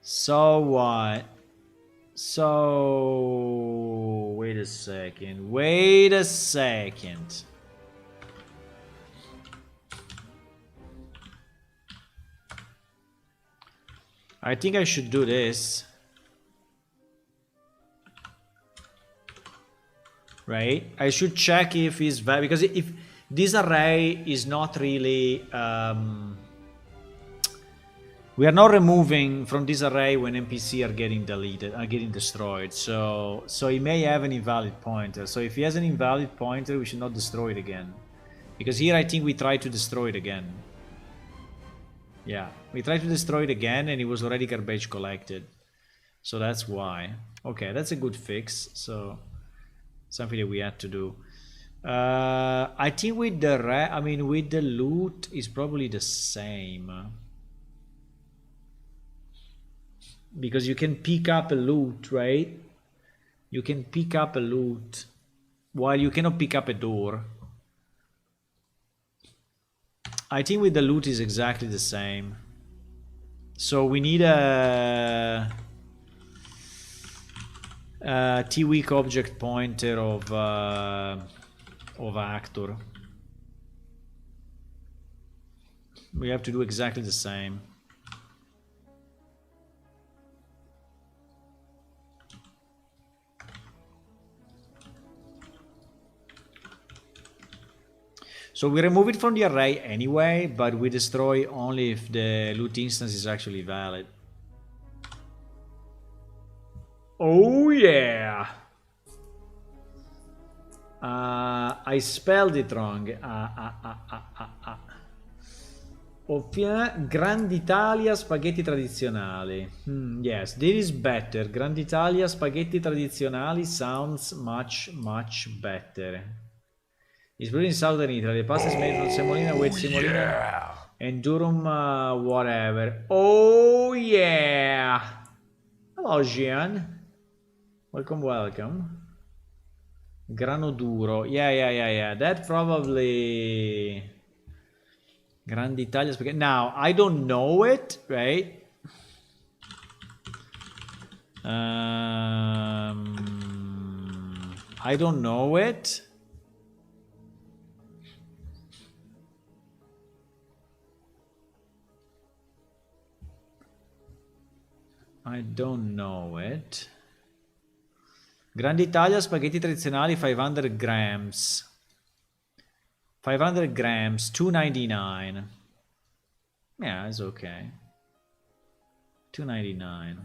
So what? So wait a second. I think I should do this. Right? I should check if it's valid, because if this array is not really we are not removing from this array when NPC are getting deleted, are getting destroyed. So he may have an invalid pointer. So if he has an invalid pointer, we should not destroy it again. Because here I think we tried to destroy it again. Yeah, we tried to destroy it again and it was already garbage collected. So that's why. Okay, that's a good fix. So something that we had to do. I think with the with the loot is probably the same. Because you can pick up a loot, right? You can pick up a loot while you cannot pick up a door. I think with the loot is exactly the same. So we need a T-weak object pointer of actor. We have to do exactly the same. So we remove it from the array anyway, but we destroy only if the loot instance is actually valid. Oh yeah! I spelled it wrong. Grand Italia spaghetti tradizionali. Yes, this is better. Grand Italia spaghetti tradizionali sounds much better. It's brewed in southern Italy. The pasta is made from semolina with semolina and durum whatever. Oh yeah! Hello, Gian. Welcome. Grano duro. Yeah. That probably Grand Italia spaghetti. Now I don't know it, right? I don't know it. I don't know it. Grand Italia spaghetti tradizionali 500 grams. 500 grams, $2.99. Yeah, it's okay. $2.99.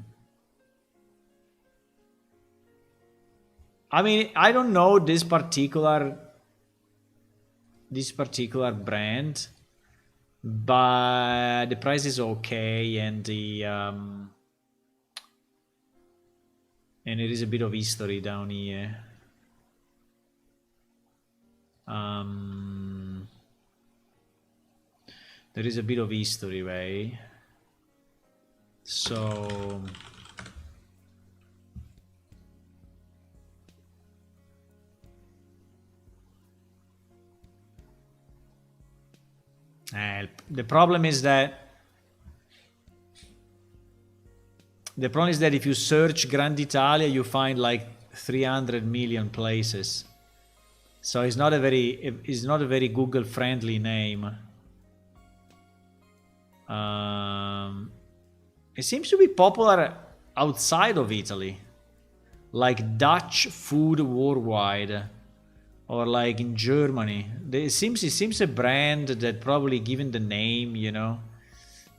I mean, I don't know this particular brand, but the price is okay, and the and there is a bit of history down here. There is a bit of history, right? So the problem is that if you search Grand Italia, you find like 300 million places. So it's not a very Google friendly name. It seems to be popular outside of Italy, like Dutch food worldwide, or like in Germany. It seems a brand that, probably given the name, you know,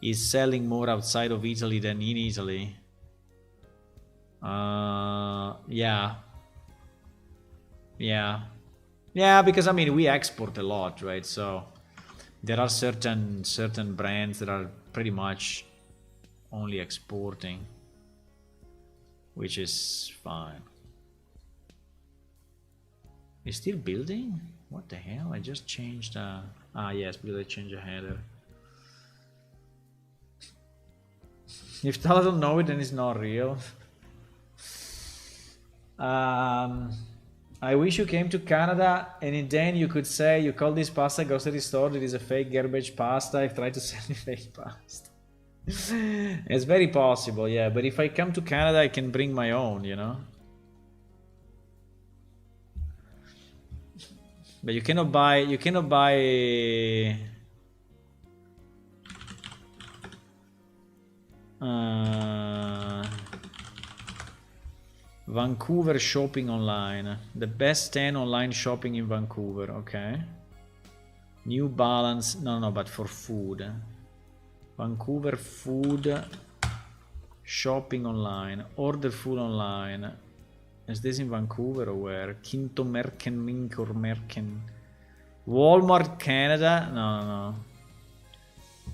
is selling more outside of Italy than in Italy. Yeah, because I mean we export a lot, right? So there are certain brands that are pretty much only exporting. which is fine. It's still building? What the hell? I just changed yes, because I changed a header. If Tala don't know it, then it's not real. I wish you came to Canada and then you could say you call this pasta grocery store, it is a fake garbage pasta. I've tried to sell you fake pasta. It's very possible, yeah, but if I come to Canada I can bring my own, you know. But you cannot buy Vancouver shopping online. The best 10 online shopping in Vancouver. Okay. New Balance. No, but for food. Vancouver food shopping online. Order food online. Is this in Vancouver or where? Quinto Merken, Mink or Merken? Walmart Canada? No.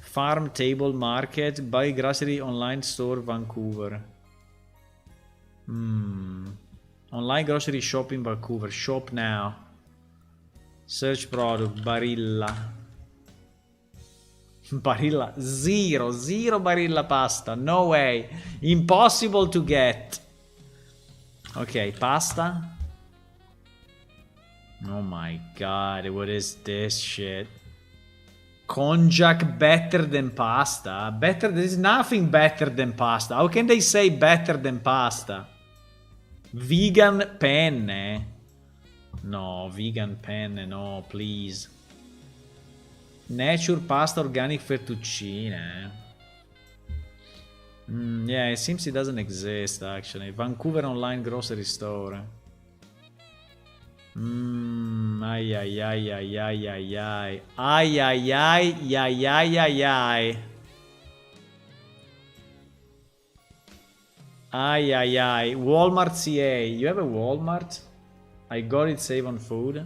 Farm Table Market. Buy grocery online store Vancouver. Online grocery shop in Vancouver. Shop now. Search product. Barilla. Barilla. Zero Barilla pasta. No way. Impossible to get. Okay, pasta. Oh my god, what is this shit? Konjac better than pasta? There's nothing better than pasta. How can they say better than pasta? Vegan penne? No, vegan penne, no, please. Nature pasta organic fettuccine. Yeah, it seems it doesn't exist actually. Vancouver online grocery store. Ay. Walmart CA. You have a Walmart? I got it, save on food.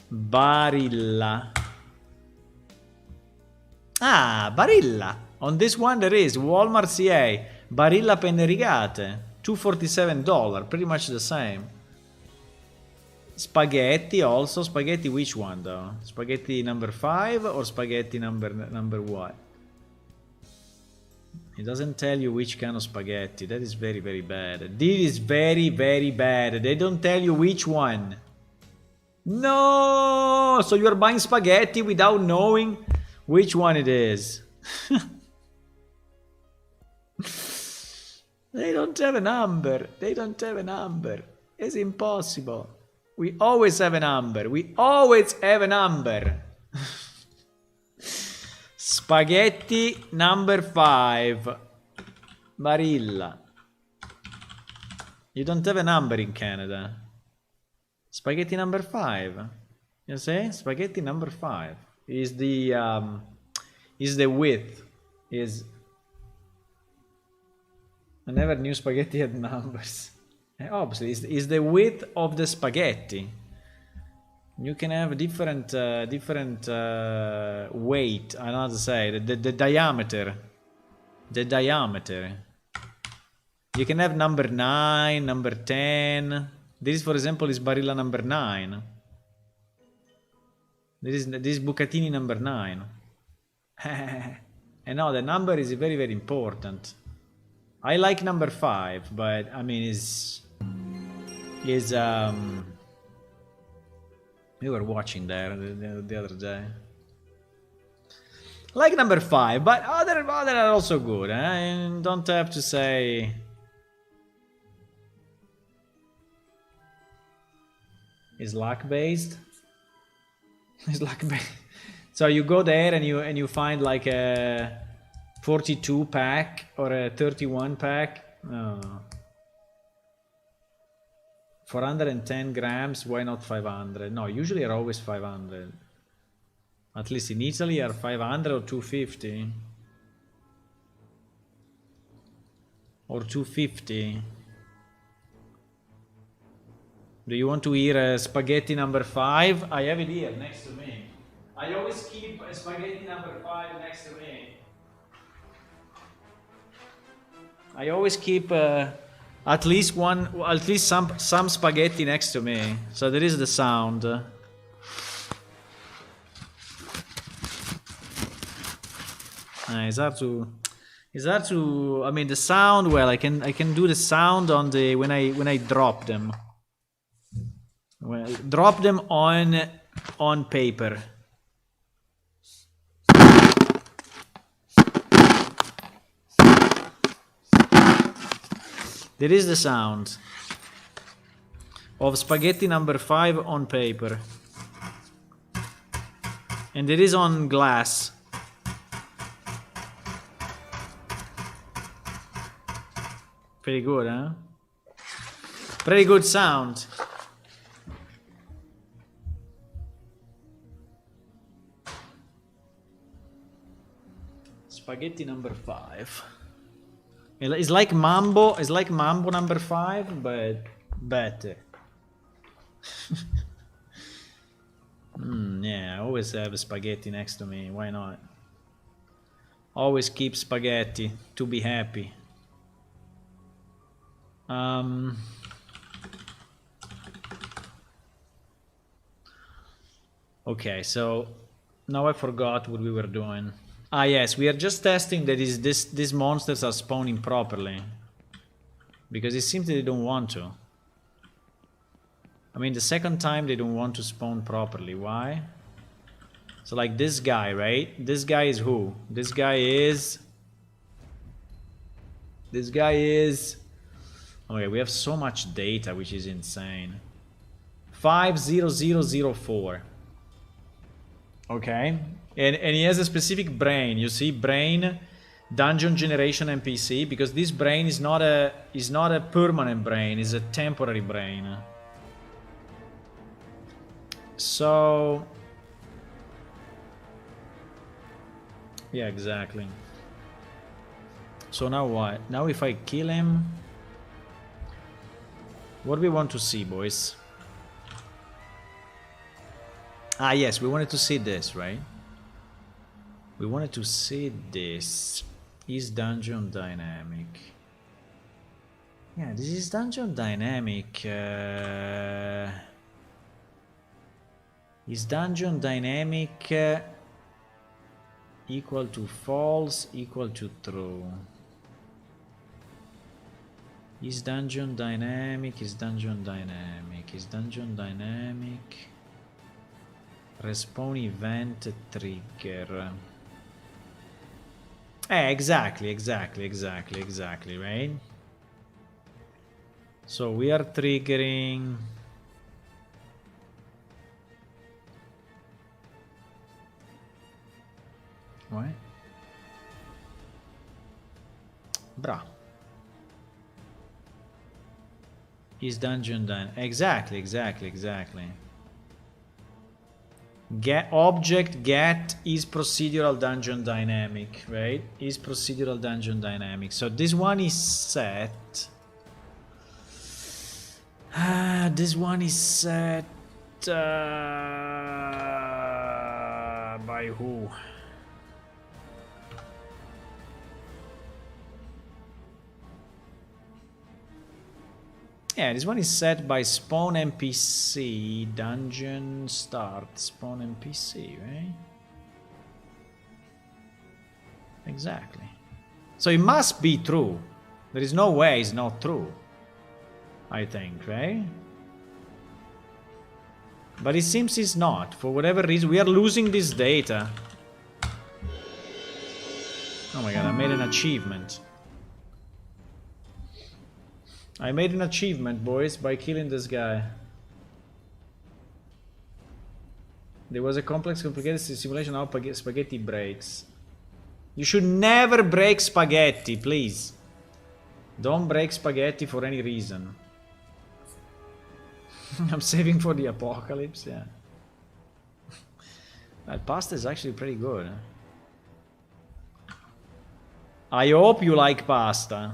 Barilla. Barilla. On this one there is Walmart CA. Barilla penne rigate. $247. Pretty much the same. Spaghetti also. Spaghetti which one though? Spaghetti number 5 or spaghetti number what? It doesn't tell you which kind of spaghetti. That is very, very bad. This is very, very bad. They don't tell you which one. No! So you're buying spaghetti without knowing which one it is. They don't have a number. They don't have a number. It's impossible. We always have a number. We always have a number. Spaghetti number 5. Barilla. You don't have a number in Canada. Spaghetti number 5. You see? Spaghetti number 5 is the width. I never knew spaghetti had numbers. Obviously, is the width of the spaghetti. You can have different weight. I don't know how to say the diameter. The diameter. You can have number 9, number 10. This, for example, is Barilla number 9. This is Bucatini number 9. And no, the number is very, very important. I like number 5, but I mean we were watching there the other day. Like number 5, but other are also good. And don't have to say. Is luck based? Is luck based? So you go there and you find like a 42 pack or a 31 pack. No. 410 grams, why not 500? No, usually are always 500. At least in Italy are 500 or 250. Or 250. Do you want to hear spaghetti number 5? I have it here next to me. I always keep spaghetti number 5 next to me. I always keep at least some spaghetti next to me, so there is the sound. It's hard to. It's hard to. I mean, the sound. Well, I can do the sound on the when I drop them. Well, drop them on paper. There is the sound of spaghetti number 5 on paper. And it is on glass. Pretty good, huh? Pretty good sound. Spaghetti number 5. It's like Mambo. It's like Mambo number 5, but better. Yeah, I always have spaghetti next to me. Why not? Always keep spaghetti to be happy. Okay, so now I forgot what we were doing. Ah, yes, we are just testing that these monsters are spawning properly. Because it seems that they don't want to. I mean, the second time they don't want to spawn properly. Why? So like this guy, right? This guy is who? This guy is... Okay, we have so much data, which is insane. 50004. Okay. And he has a specific brain. You see, brain, dungeon generation NPC, because this brain is not a permanent brain, it's a temporary brain. So yeah, exactly. So now what? Now if I kill him, what do we want to see, boys? Ah, yes, we wanted to see this, right? We wanted to see this. Is dungeon dynamic? Yeah, this is dungeon dynamic. Is dungeon dynamic equal to false, equal to true? Is dungeon dynamic? Is dungeon dynamic? Is dungeon dynamic? Respawn event trigger. Exactly, right? So we are triggering... What? Bra. Is dungeon done? Exactly. Object get is procedural dungeon dynamic, right? Is procedural dungeon dynamic. So this one is set. This one is set by who? Yeah, this one is set by spawn NPC, dungeon start, spawn NPC, right? Exactly. So it must be true. There is no way it's not true, I think, right? But it seems it's not. For whatever reason, we are losing this data. Oh my god, I made an achievement. I made an achievement, boys, by killing this guy. There was a complex, complicated simulation of how spaghetti breaks. You should never break spaghetti, please. Don't break spaghetti for any reason. I'm saving for the apocalypse, yeah. That pasta is actually pretty good. Huh? I hope you like pasta.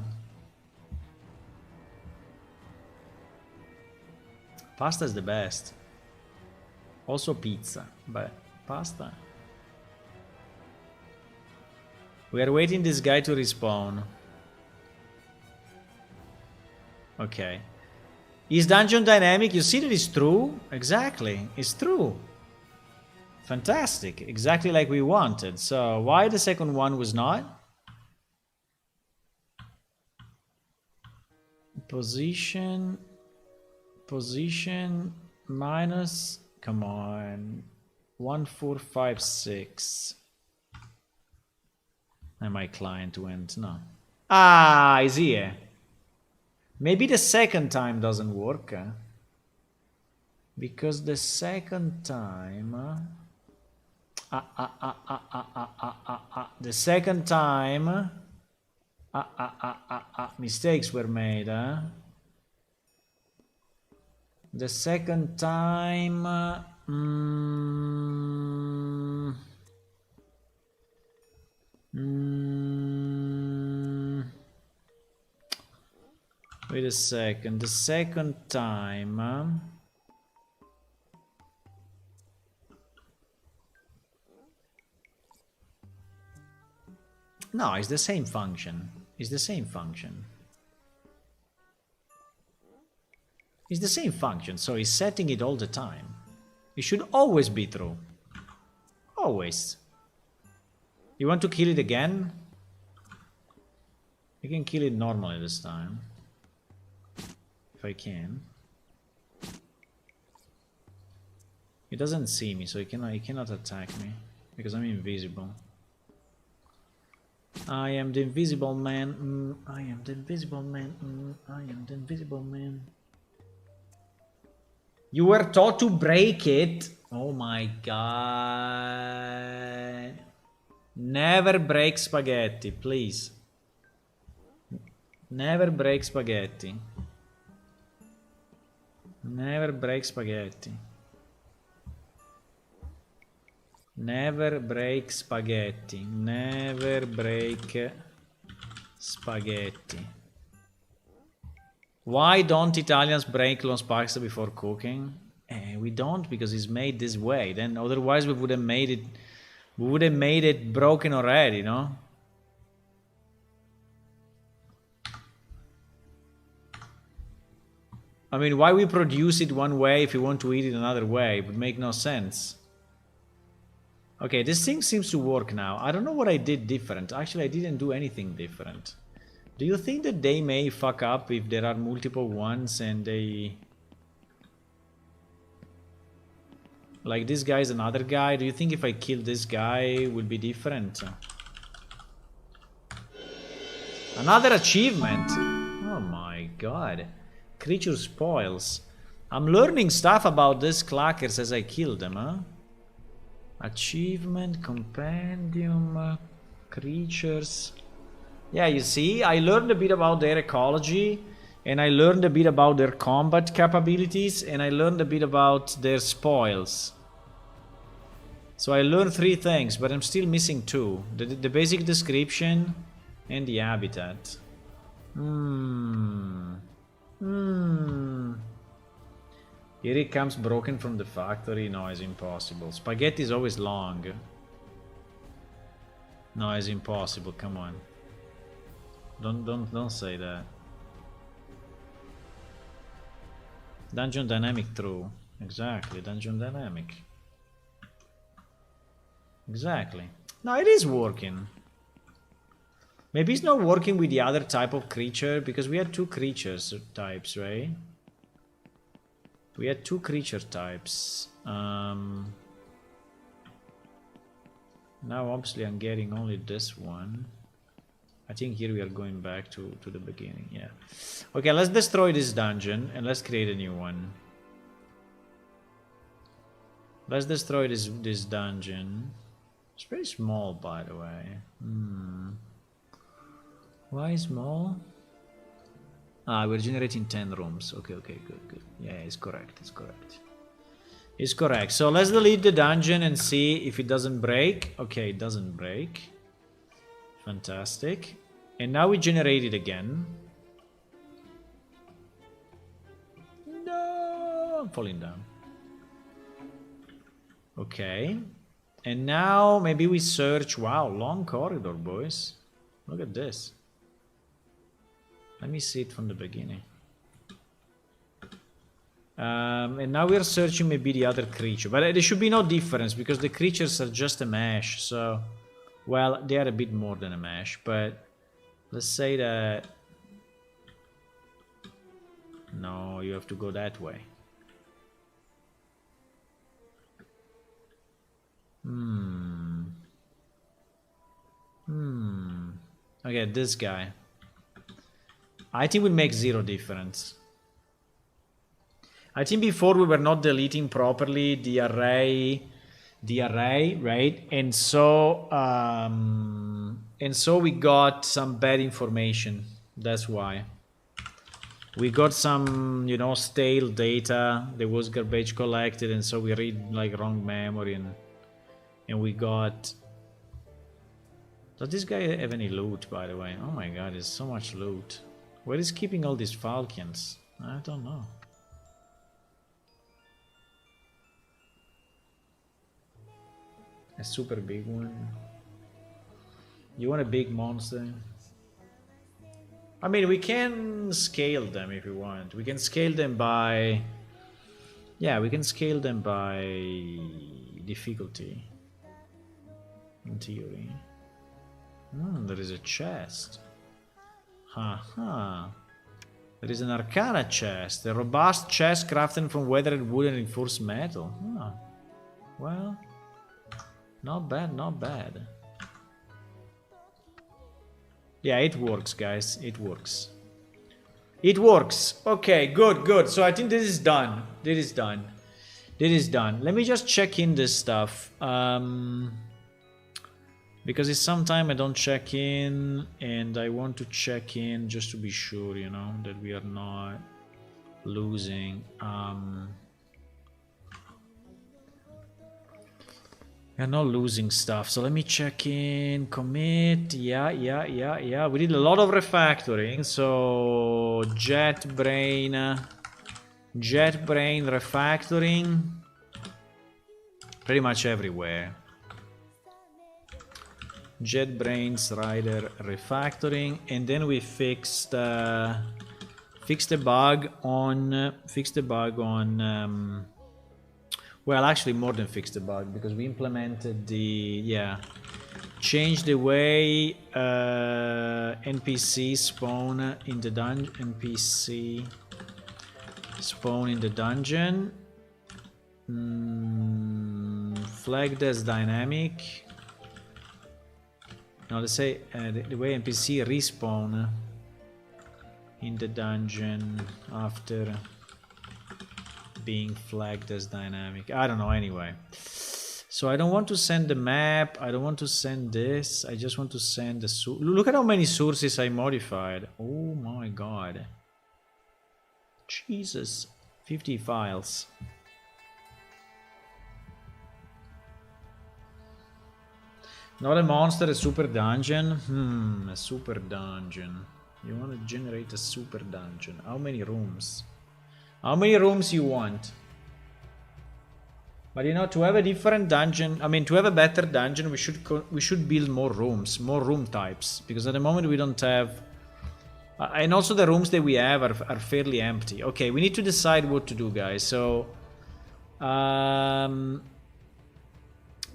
Pasta is the best. Also pizza, but pasta. We are waiting this guy to respawn. Okay. Is dungeon dynamic? You see that it's true? Exactly. It's true. Fantastic. Exactly like we wanted. So why the second one was not? Position minus, come on, 1456. And my client went, no. Ah, is here. Maybe the second time doesn't work. Because the second time... the second time... mistakes were made, The second time... wait a second. The second time... no, it's the same function. It's the same function. It's the same function, so he's setting it all the time. It should always be true. Always. You want to kill it again? I can kill it normally this time. If I can. It doesn't see me, so it cannot attack me. Because I'm invisible. I am the invisible man. I am the invisible man. I am the invisible man. You were taught to break it. Oh my god. Never break spaghetti, please. Never break spaghetti. Never break spaghetti. Never break spaghetti. Never break spaghetti. Why don't Italians break long pasta before cooking? We don't, because it's made this way. Then otherwise we would have made it. We would have made it broken already, no? I mean, why we produce it one way if we want to eat it another way? It would make no sense. Okay, this thing seems to work now. I don't know what I did different. Actually, I didn't do anything different. Do you think that they may fuck up if there are multiple ones and they... like this guy is another guy? Do you think if I kill this guy it will be different? Another achievement! Oh my god. Creature spoils. I'm learning stuff about these clackers as I kill them, huh? Achievement, compendium, creatures. Yeah, you see, I learned a bit about their ecology, and I learned a bit about their combat capabilities, and I learned a bit about their spoils. So I learned 3 things, but I'm still missing 2. The basic description and the habitat. Here it comes broken from the factory. No, it's impossible. Spaghetti is always long. No, it's impossible. Come on. Don't say that. Dungeon dynamic true. Exactly, dungeon dynamic. Exactly. No, it is working. Maybe it's not working with the other type of creature, because we had 2 creatures types, right? We had 2 creature types. Now obviously I'm getting only this one. I think here we are going back to the beginning, yeah. Okay, let's destroy this dungeon and let's create a new one. Let's destroy this dungeon. It's very small, by the way. Why small? Ah, we're generating 10 rooms. Okay, good. Yeah, it's correct, it's correct. It's correct. So let's delete the dungeon and see if it doesn't break. Okay, it doesn't break. Fantastic. And now we generate it again. No, I'm falling down. Okay. And now maybe we search. Wow, long corridor, boys. Look at this. Let me see it from the beginning. And now we're searching maybe the other creature. But there should be no difference because the creatures are just a mesh. So, well, they are a bit more than a mesh. But let's say that... No, you have to go that way. Okay, this guy. I think will make zero difference. I think before we were not deleting properly the array, right? And so we got some bad information. That's why. We got some, you know, stale data. There was garbage collected, and so we read like wrong memory, and we got... Does this guy have any loot, by the way? Oh my god, there's so much loot. Where is keeping all these falcons? I don't know. A super big one. You want a big monster? I mean, we can scale them if we want. We can scale them by... Yeah, we can scale them by difficulty. In theory. There is a chest. There is an Arcana chest. A robust chest crafted from weathered wood and reinforced metal. Well, not bad, not bad. Yeah, it works, guys. It works. It works. Okay, good, good. So I think this is done. This is done. This is done. Let me just check in this stuff. Because it's sometime I don't check in, and I want to check in just to be sure, you know, that we are not losing. We are not losing stuff. So let me check in. Commit. Yeah. We did a lot of refactoring. So JetBrain refactoring. Pretty much everywhere. JetBrains Rider refactoring, and then we fixed the bug on well, actually more than fixed the bug, because we implemented changed the way NPC spawn in the dungeon. Flagged as dynamic. Now let's say the way NPC respawn in the dungeon after being flagged as dynamic. I don't know, anyway. So I don't want to send the map. I don't want to send this. I just want to send the look at how many sources I modified. Oh my god. Jesus. 50 files. Not a monster, a super dungeon. A super dungeon. You want to generate a super dungeon. How many rooms? How many rooms you want? But you know, to have a different dungeon, I mean, to have a better dungeon, we should build more rooms, more room types, because at the moment we don't have, and also the rooms that we have are fairly empty. Okay, we need to decide what to do, guys. So,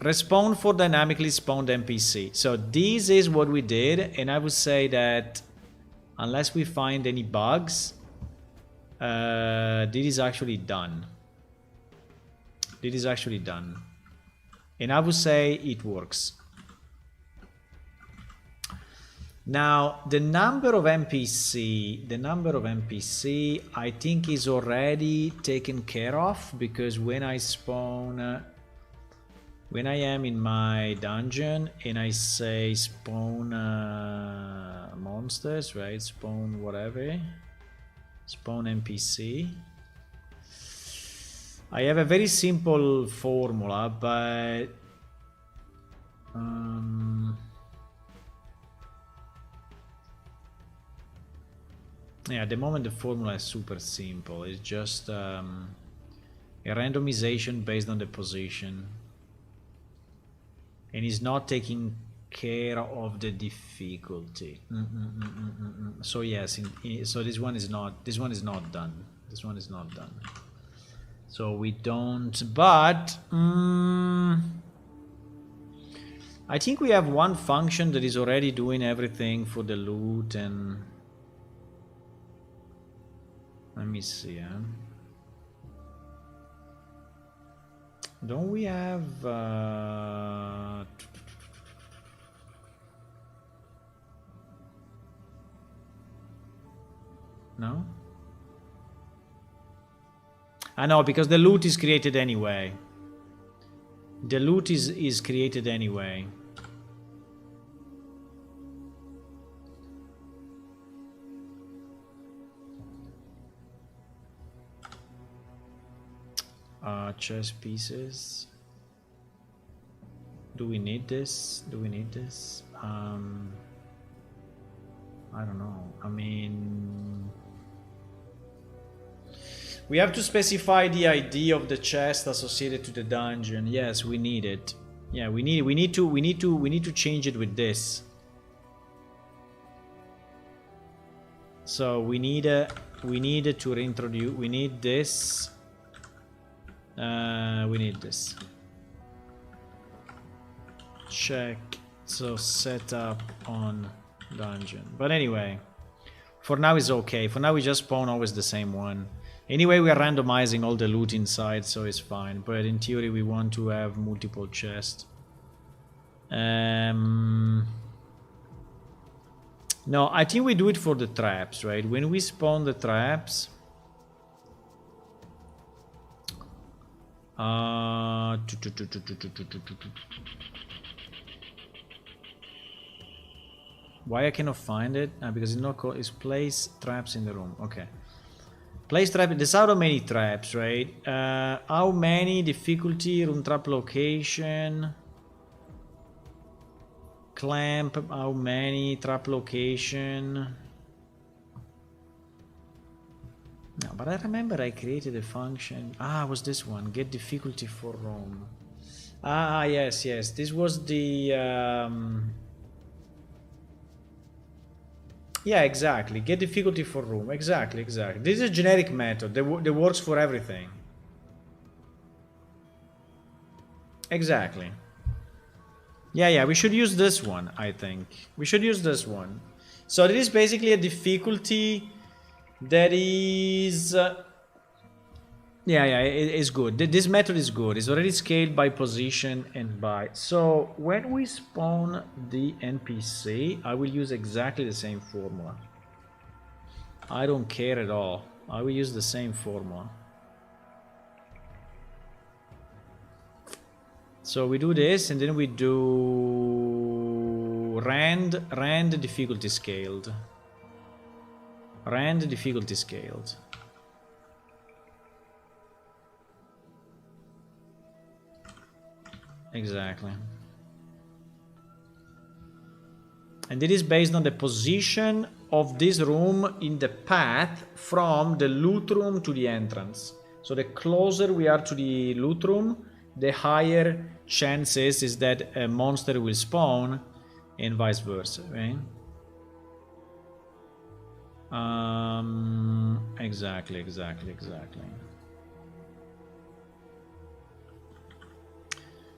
respawn for dynamically spawned NPC. So this is what we did, and I would say that unless we find any bugs, this is actually done. This is actually done. And I would say it works. Now, the number of NPC, I think is already taken care of, because when I spawn, when I am in my dungeon and I say spawn monsters, right? Spawn whatever, spawn NPC. I have a very simple formula, but yeah, at the moment the formula is super simple. It's just a randomization based on the position, and it's not taking care of the difficulty. So yes, so this one is not done. This one is not done. So we don't, but I think we have one function that is already doing everything for the loot, and let me see. Don't we have no? I know, because the loot is created anyway. The loot is created anyway. Chess pieces. Do we need this? Do we need this? I don't know. I mean, we have to specify the ID of the chest associated to the dungeon. Yes, we need it. Yeah, we need to change it with this. So we need to reintroduce. We need this. We need this. Check. So set up on dungeon. But anyway, for now it's okay. For now we just spawn always the same one. Anyway, we are randomizing all the loot inside, so it's fine. But in theory, we want to have multiple chests. No, I think we do it for the traps, right? When we spawn the traps. Why I cannot find it? Because it's not called. It's place traps in the room. Okay. Place trap. There's how many traps, right? How many difficulty? Room trap location. Clamp. How many trap location? No, but I remember I created a function. Was this one? Get difficulty for room. Yes. This was the. Yeah, exactly. Get difficulty for room. Exactly. This is a generic method that works for everything. Exactly. Yeah, we should use this one, I think. We should use this one. So this is basically a difficulty that is... it's good. This method is good. It's already scaled by position and by... So when we spawn the NPC, I will use exactly the same formula. I don't care at all. I will use the same formula. So we do this, and then we do rand difficulty scaled. Rand difficulty scaled. Exactly. And it is based on the position of this room in the path from the loot room to the entrance. So the closer we are to the loot room, the higher chances is that a monster will spawn, and vice versa, right? Exactly.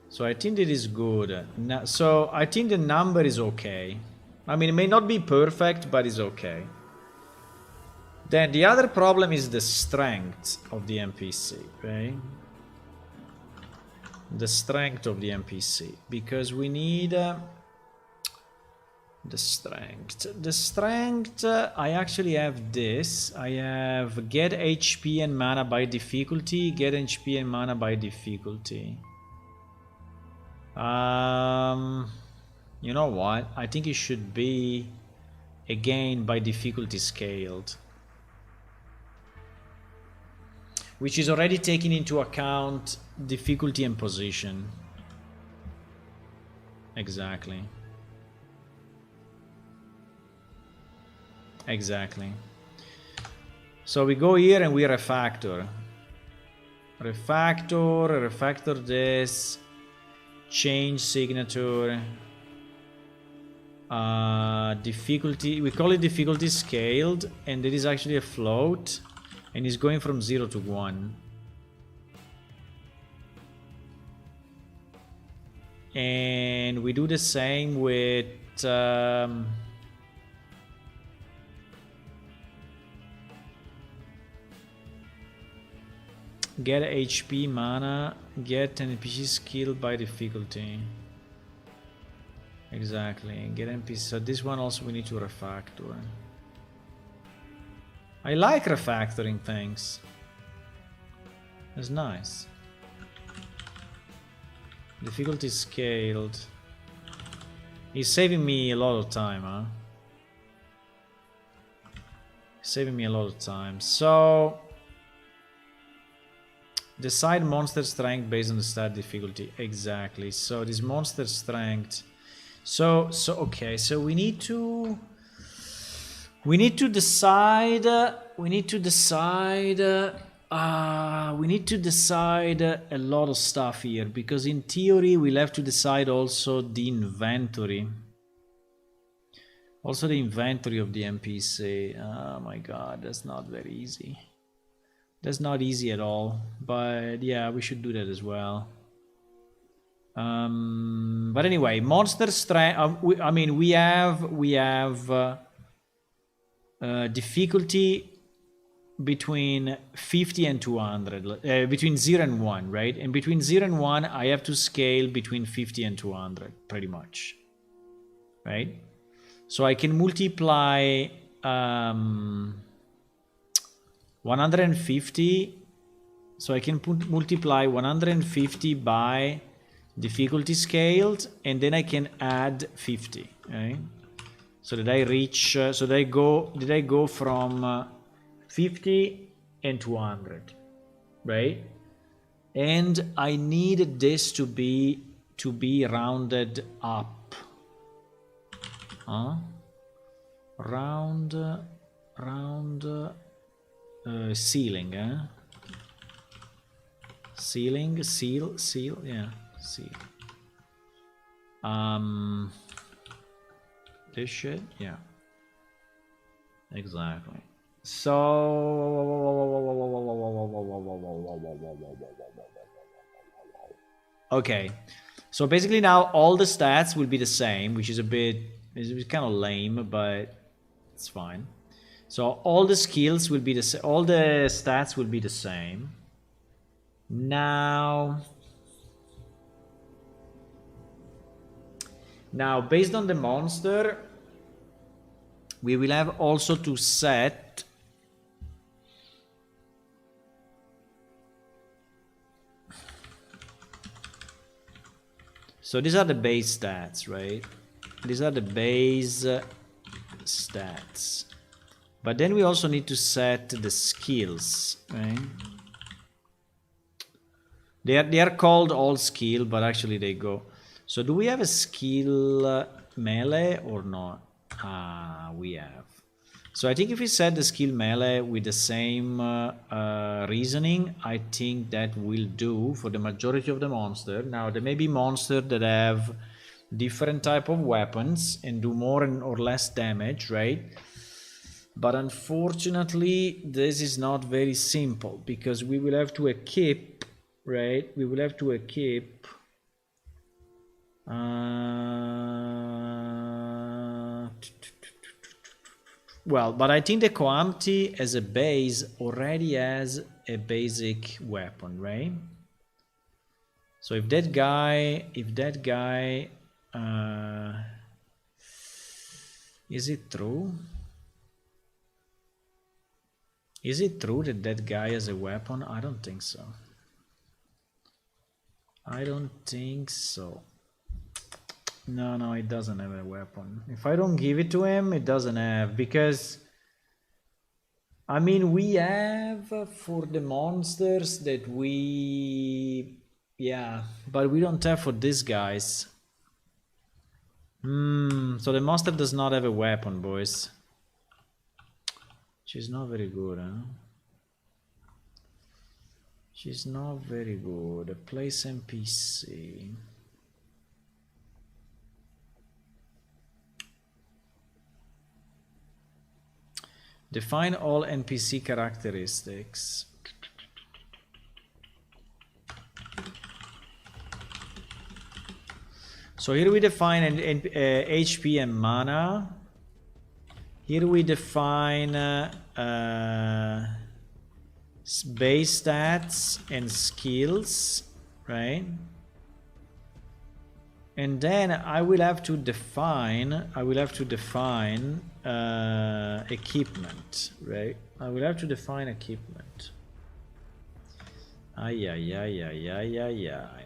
So I think it is good. So I think the number is okay. I mean, it may not be perfect, but it's okay. Then the other problem is the strength of the NPC, right? The strength of the NPC, because we need the strength. The strength, I actually have this. I have get HP and mana by difficulty, get HP and mana by difficulty. You know what? I think it should be again by difficulty scaled, which is already taking into account difficulty and position. Exactly. So we go here and we refactor this, change signature, difficulty, we call it difficulty scaled, and it is actually a float, and it's going from 0 to 1. And we do the same with get HP, mana, get NPC skill by difficulty. Exactly, get NPC. So this one also we need to refactor. I like refactoring things. It's nice. Difficulty scaled. He's saving me a lot of time, huh? Saving me a lot of time. So decide monster strength based on the stat difficulty. Exactly. So this monster strength. So okay. So we need to decide. We need to decide a lot of stuff here, because in theory we'll have to decide also the inventory. Also the inventory of the NPC. Oh my god, that's not very easy. That's not easy at all. But yeah, we should do that as well. But anyway, monster strength. I mean, we have difficulty between 50 and 200, between 0 and 1, right? And between 0 and 1 I have to scale between 50 and 200 pretty much, right? So I can multiply 150, so I can multiply 150 by difficulty scaled, and then I can add 50, right? So that I reach, so that I go from 50 and 200, right? And I need this to be rounded up, huh? Round ceiling, eh? Ceiling, seal, yeah, seal. This shit, yeah, exactly. So okay, so basically now all the stats will be the same, which is a bit, it's kind of lame, but it's fine. So all the skills will be the same, all the stats will be the same. Now based on the monster, we will have also to set so these are the base stats, right? These are the base stats. But then we also need to set the skills, right? They are called all skill, but actually they go. So do we have a skill melee or not? We have. So I think if we set the skill melee with the same reasoning, I think that will do for the majority of the monster. Now there may be monsters that have different type of weapons and do more or less damage, right? But unfortunately this is not very simple, because we will have to equip, right? We will have to equip well, but I think the Coamti as a base already has a basic weapon, right? So if that guy is it true? Is it true that that guy has a weapon? I don't think so. I don't think so. No, it doesn't have a weapon. If I don't give it to him, it doesn't have, because I mean, we have for the monsters that we, yeah, but we don't have for these guys. So the monster does not have a weapon, boys. She's not very good, huh? She's not very good. Place NPC. Define all NPC characteristics. So here we define an HP and mana. Here we define base stats and skills, right? And then I will have to define equipment, right? I will have to define equipment. Ay, ay, ay, ay, ay, ay, ay.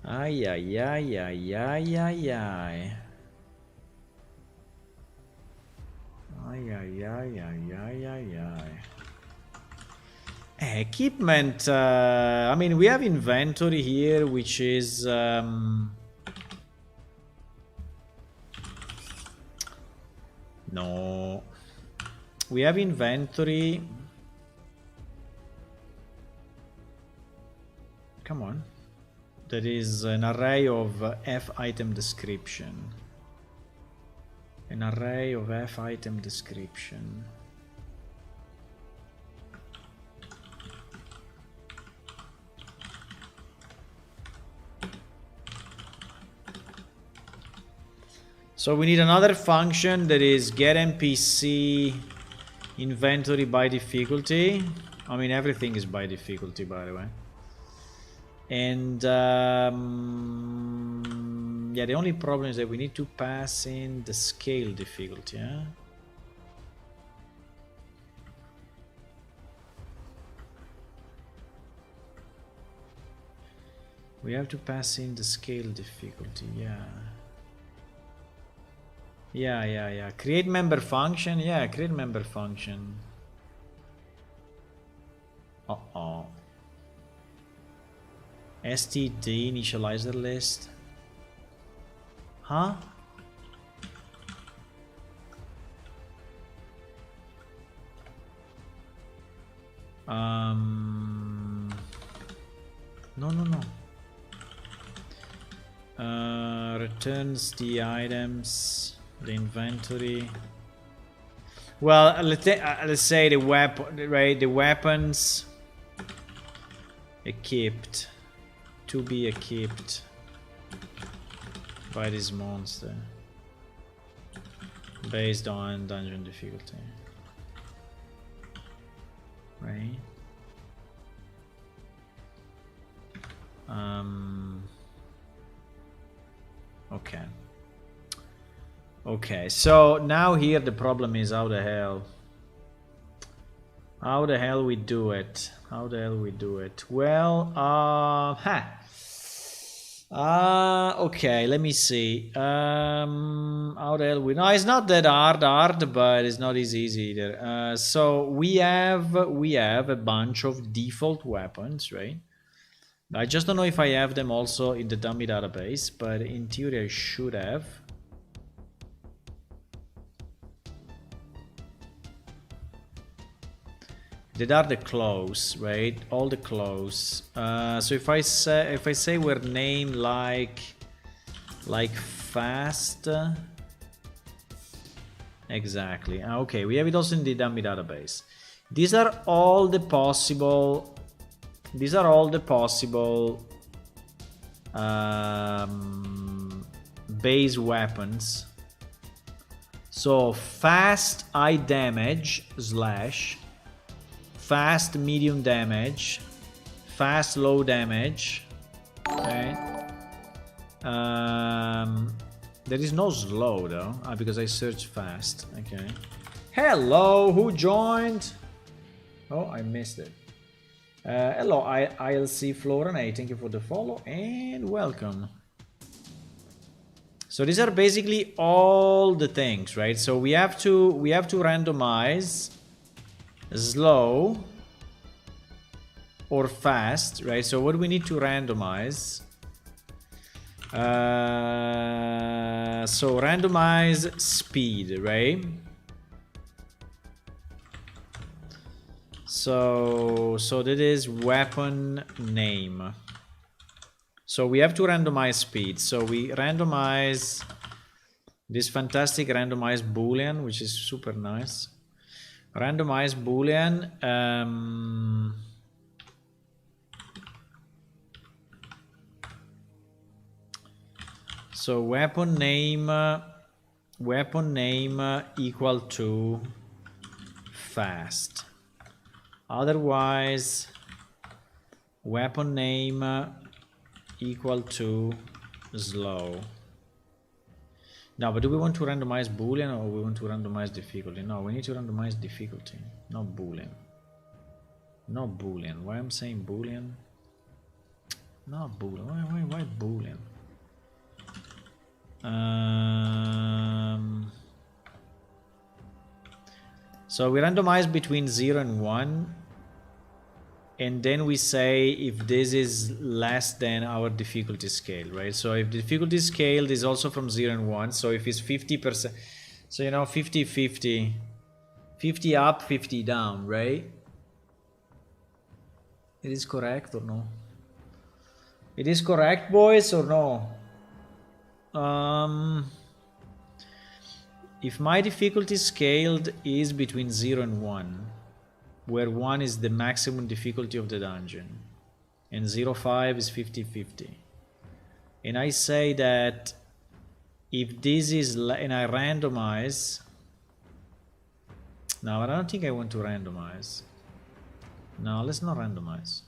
Ay, ay, ay, ay, ay, ay, ay. Ay, ay, ay, ay, ay, ay, ay. Equipment, I mean, we have inventory here, which is... no. We have inventory. Come on. That is an array of F item description. An array of F item description. So we need another function that is get NPC inventory by difficulty. I mean, everything is by difficulty, by the way. And yeah, the only problem is that we need to pass in the scale difficulty, huh? We have to pass in the scale difficulty, yeah. Yeah. Create member function. Yeah, create member function. Uh-oh. STD initializer list. Huh? No. Returns the items. The inventory. Well, let's say the weapon, right? The weapons equipped, to be equipped by this monster, based on dungeon difficulty, right? Okay. Okay, so now here the problem is how the hell we do it? How the hell we do it? Well, okay, let me see. How the hell we... No, it's not that hard, but it's not easy either. So we have a bunch of default weapons, right? I just don't know if I have them also in the dummy database, but in theory I should have. That are the clothes, right? All the clothes. So if I say we're named like fast, exactly. Okay, we have it also in the dummy database. These are all the possible. These are all the possible base weapons. So fast high damage / fast medium damage, fast low damage. Okay. There is no slow though, because I searched fast. Okay. Hello, who joined? Oh, I missed it. Hello, ILC Floran, thank you for the follow and welcome. So these are basically all the things, right? So we have to randomize slow or fast, right? So what do we need to randomize? So randomize speed, right? So that is weapon name. So we have to randomize speed. So we randomize this fantastic randomized boolean, which is super nice. Randomize boolean. So weapon name equal to fast. Otherwise, weapon name equal to slow. Now, but do we want to randomize Boolean or we want to randomize difficulty? No, we need to randomize difficulty, not Boolean. Not Boolean. Why I'm saying Boolean? Not Boolean. Why Boolean? So we randomize between 0 and 1. And then we say if this is less than our difficulty scale, right? So if the difficulty scale is also from 0 and 1, so if it's 50%, so you know, 50-50, 50 up, 50 down, right? It is correct or no? It is correct, boys, or no? If my difficulty scaled is between 0 and 1, where 1 is the maximum difficulty of the dungeon and 0.5 is 50-50, and I say that if this is and I randomize. No, I don't think I want to randomize. No, let's not randomize.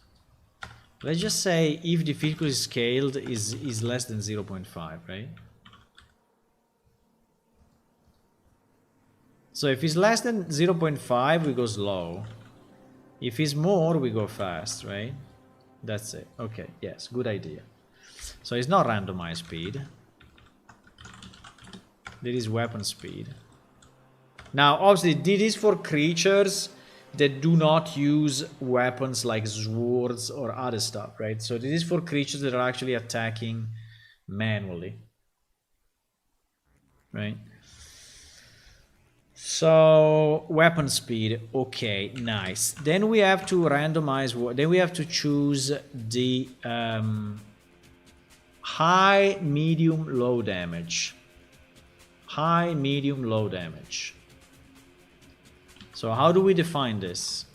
Let's just say if difficulty scaled is less than 0.5, right? So if it's less than 0.5, we go slow. If it's more, we go fast, right? That's it. Okay, yes, good idea. So it's not randomized speed. There is weapon speed. Now, obviously, this is for creatures that do not use weapons like swords or other stuff, right? So this is for creatures that are actually attacking manually, right? So weapon speed, okay, nice. Then we have to randomize. Then we have to choose the high, medium, low damage. High, medium, low damage. So how do we define this?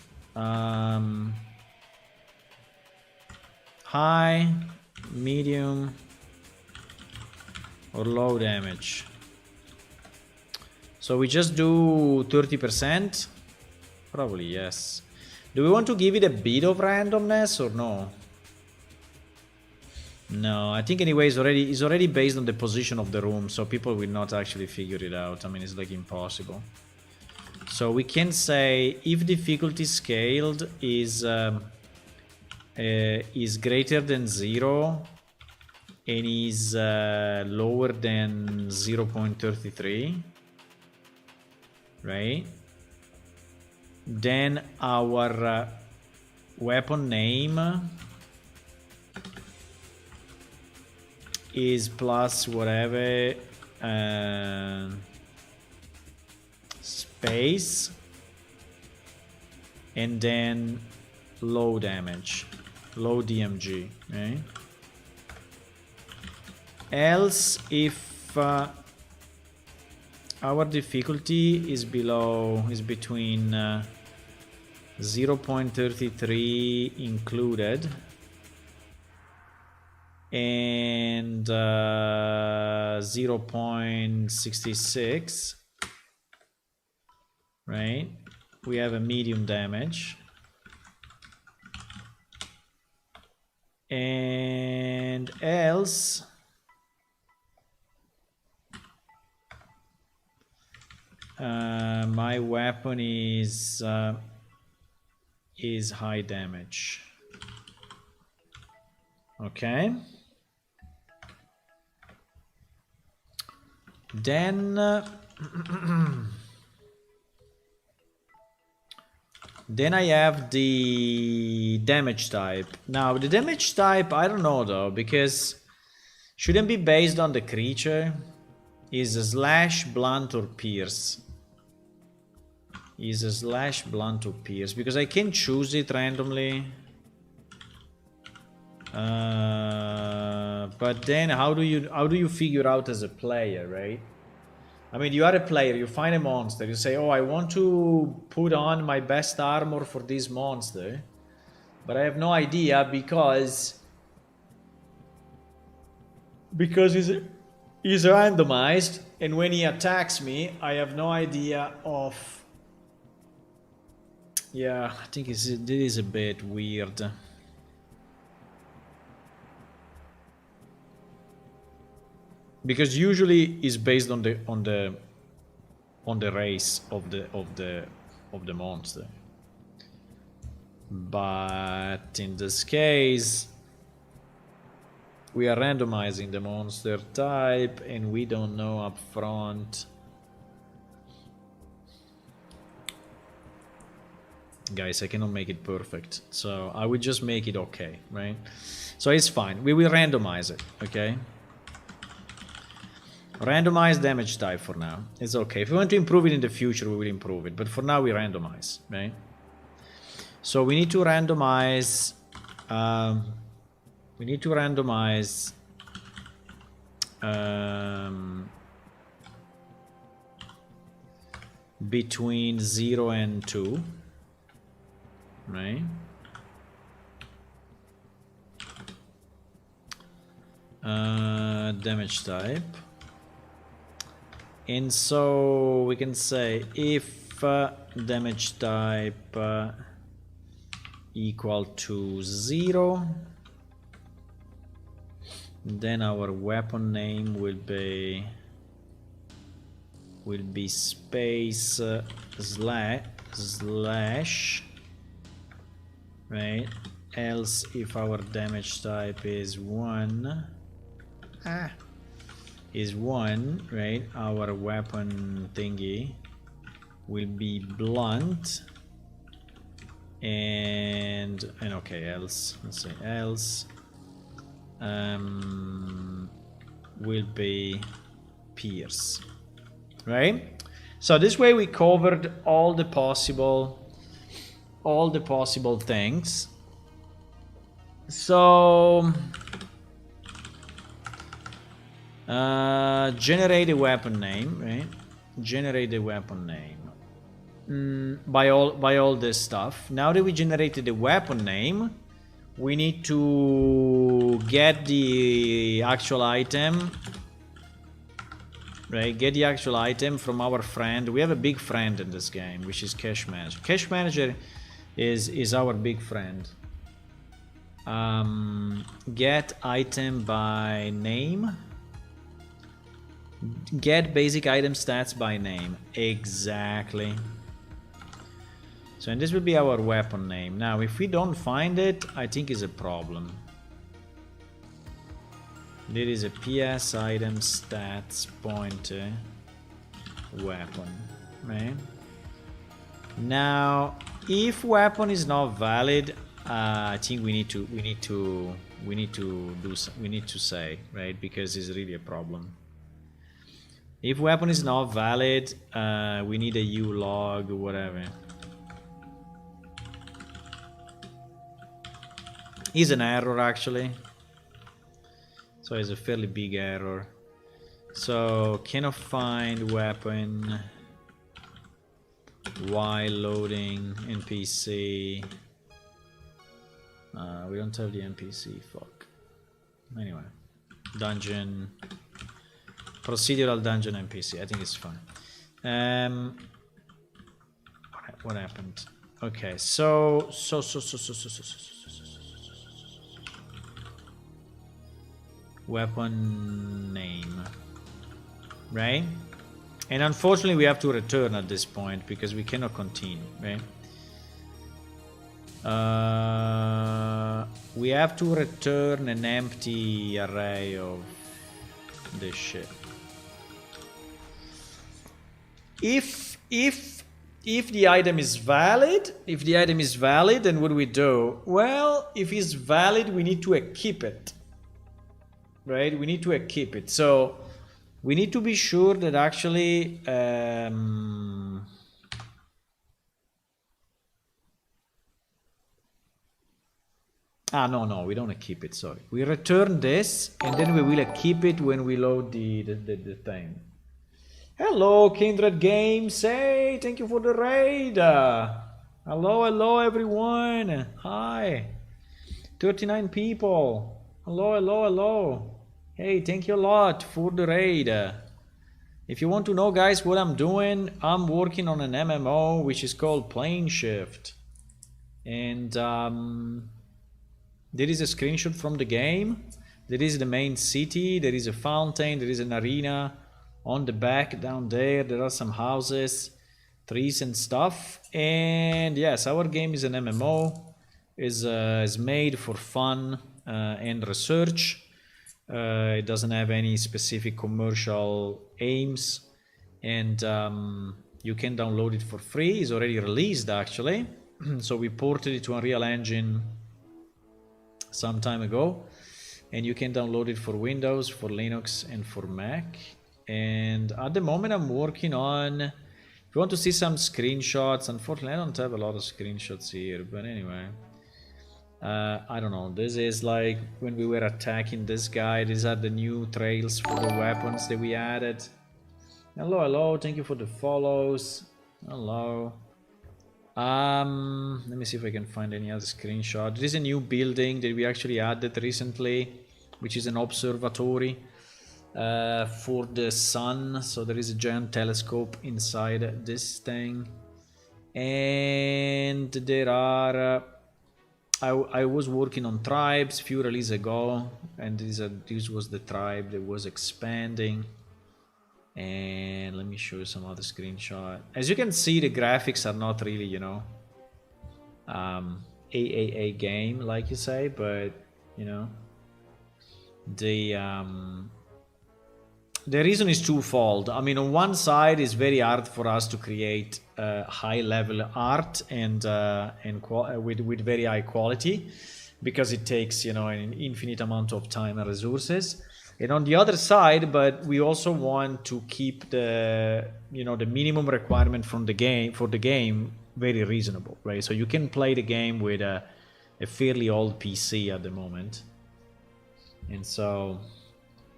High, medium, or low damage. So we just do 30%? Probably yes. Do we want to give it a bit of randomness or no? No, I think anyway it's already based on the position of the room, so people will not actually figure it out. I mean, it's like impossible. So we can say if difficulty scaled is greater than 0 and is lower than 0.33, right? Then our weapon name is plus whatever space and then low damage, low DMG, right? Else, if our difficulty is between 0.33 included and 0.66, right? We have a medium damage. And else my weapon is high damage. Okay. Then then I have the damage type. Now the damage type, I don't know though, because shouldn't be based on the creature. Is a slash, blunt, or pierce. Is a slash, blunt, or pierce, because I can choose it randomly. But then how do you figure out as a player, right? I mean, you are a player, you find a monster, you say, oh, I want to put on my best armor for this monster, but I have no idea because is randomized, and when he attacks me, I have no idea of... Yeah, I think this is a bit weird. Because usually it's based on the race of the monster. But in this case, we are randomizing the monster type and we don't know up front. Guys, I cannot make it perfect, so I will just make it okay, right? So it's fine. We will randomize it, okay? Randomize damage type for now. It's okay. If we want to improve it in the future, we will improve it. But for now, we randomize, right? So we need to randomize... we need to randomize... between 0 and 2. Right? Damage type. And so we can say if damage type equal to 0, then our weapon name will be space slash, right? Else if our damage type is 1, right? Our weapon thingy will be blunt, and okay, else, let's say else will be pierce, right? So this way we covered all the possible things. So generate a weapon name, right? Generate a weapon name by all this stuff. Now that we generated the weapon name, we need to get the actual item, right? Get the actual item from our friend. We have a big friend in this game, which is Cash Manager. Cash Manager is our big friend. Get item by name. Get basic item stats by name. Exactly. So, and this will be our weapon name. Now, if we don't find it, I think is a problem. There is a PS item stats pointer weapon, right? Now, if weapon is not valid, I think we need to say, right? Because it's really a problem. If weapon is not valid, we need a U log or whatever. Is an error actually. So it's a fairly big error. So cannot find weapon while loading NPC. We don't have the NPC, fuck. Anyway, dungeon, procedural dungeon NPC. I think it's fine. What happened? Okay, so weapon name, right? And unfortunately we have to return at this point because we cannot continue, right? We have to return an empty array of this shit. If the item is valid, then what do we do? Well, if it's valid, we need to equip it. Right? We need to equip it. So we need to be sure that actually no, we don't equip it, sorry. We return this and then we will equip it when we load the thing. Hello, Kindred Games. Hey, thank you for the raid. Hello everyone. Hi. 39 people. Hello. Hey, thank you a lot for the raid. If you want to know, guys, what I'm doing, I'm working on an MMO which is called Plane Shift. And there is a screenshot from the game. There is the main city, there is a fountain, there is an arena. On the back down there are some houses, trees and stuff. And yes, our game is an MMO, is made for fun and research. It doesn't have any specific commercial aims, and you can download it for free. It's already released actually. So we ported it to Unreal Engine some time ago, and you can download it for Windows, for Linux, and for Mac. And at the moment I'm working on, if you want to see some screenshots, unfortunately I don't have a lot of screenshots here, but anyway, I don't know, this is like when we were attacking this guy. These are the new trails for the weapons that we added. Hello, hello, thank you for the follows. Hello. Let me see if I can find any other screenshot. There is a new building that we actually added recently, which is an observatory for the sun. So there is a giant telescope inside this thing. And there are I was working on tribes few releases ago, and this was the tribe that was expanding. And let me show you some other screenshot. As you can see, the graphics are not really, you know, AAA game like you say, but you know, the reason is twofold. I mean, on one side, it's very hard for us to create high-level art and with very high quality, because it takes, you know, an infinite amount of time and resources. And on the other side, but we also want to keep the, you know, the minimum requirement from the game very reasonable, right? So you can play the game with a fairly old PC at the moment, and so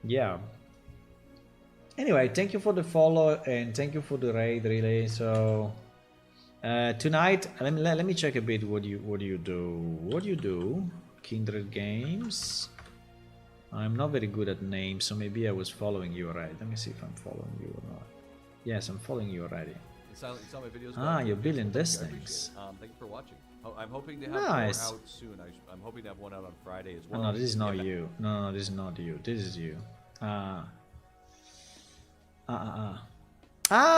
yeah. Anyway, thank you for the follow and thank you for the raid, really. So tonight, let me check a bit. What do you do? Kindred Games. I'm not very good at names, so maybe I was following you already. Let me see if I'm following you or not. Yes, I'm following you already. You saw my videos. Ah, you're building these things. Thank you for watching. I'm hoping to have more out soon. I'm hoping to have one out on Friday as well. No, this is not you. No, this is not you. This is you.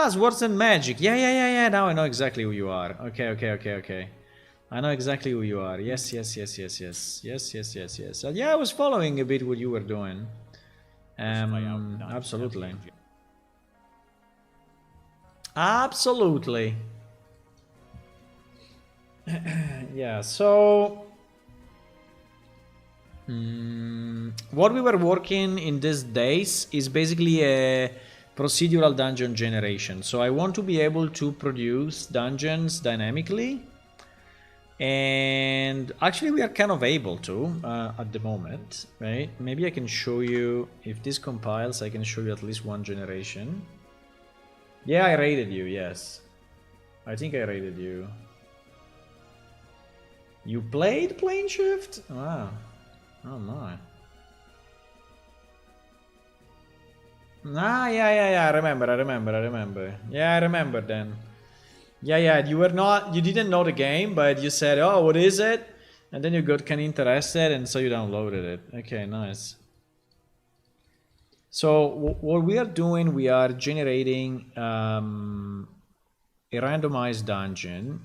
Swords and Magic. Yeah. Now I know exactly who you are. Okay. I know exactly who you are. Yes. Yeah, I was following a bit what you were doing. Absolutely. Absolutely. Yeah, so what we were working in these days is basically a procedural dungeon generation. So I want to be able to produce dungeons dynamically, and actually we are kind of able to at the moment, right? Maybe I can show you, if this compiles, I can show you at least one generation. Yeah, I rated you, yes. I think I rated you. You played Plane Shift? Wow. Oh my. Ah, yeah, I remember. Yeah, I remember then. Yeah, you didn't know the game, but you said, oh, what is it? And then you got kind of interested, and so you downloaded it. Okay, nice. So what we are doing, we are generating a randomized dungeon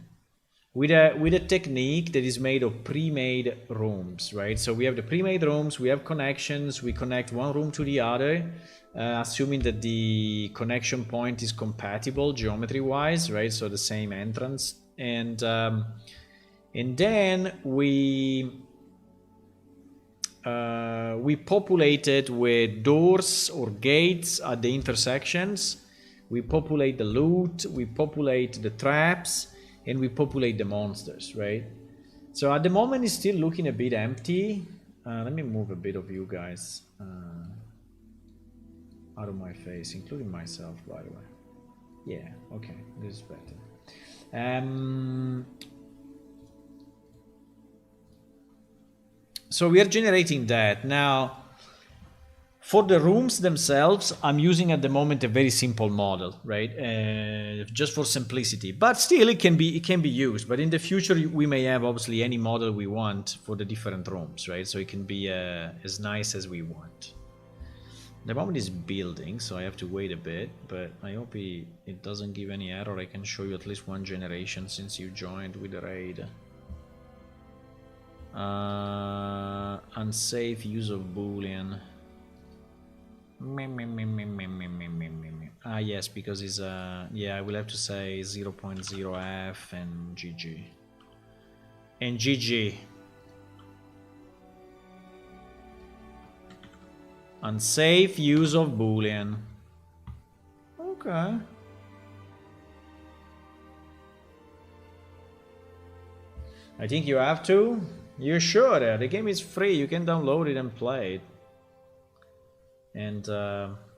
with a technique that is made of pre-made rooms, right? So we have the pre-made rooms, we have connections, we connect one room to the other, assuming that the connection point is compatible geometry-wise, right? So the same entrance, and then we populate it with doors or gates at the intersections. We populate the loot, we populate the traps, and we populate the monsters, right? So at the moment it's still looking a bit empty. Let me move a bit of you guys out of my face, including myself, by the way. Yeah, okay, this is better. So we are generating that. Now, For the rooms themselves, I'm using at the moment a very simple model, right? Just for simplicity. But still, it can be used. But in the future, we may have obviously any model we want for the different rooms, right? So it can be as nice as we want. The moment is building, so I have to wait a bit. But I hope it doesn't give any error. I can show you at least one generation since you joined with the raid. Unsafe use of Boolean. Ah yes, because it's yeah, I will have to say 0.0f and GG. And GG. Unsafe use of Boolean. Okay. I think you have to. You're sure? The game is free. You can download it and play it. And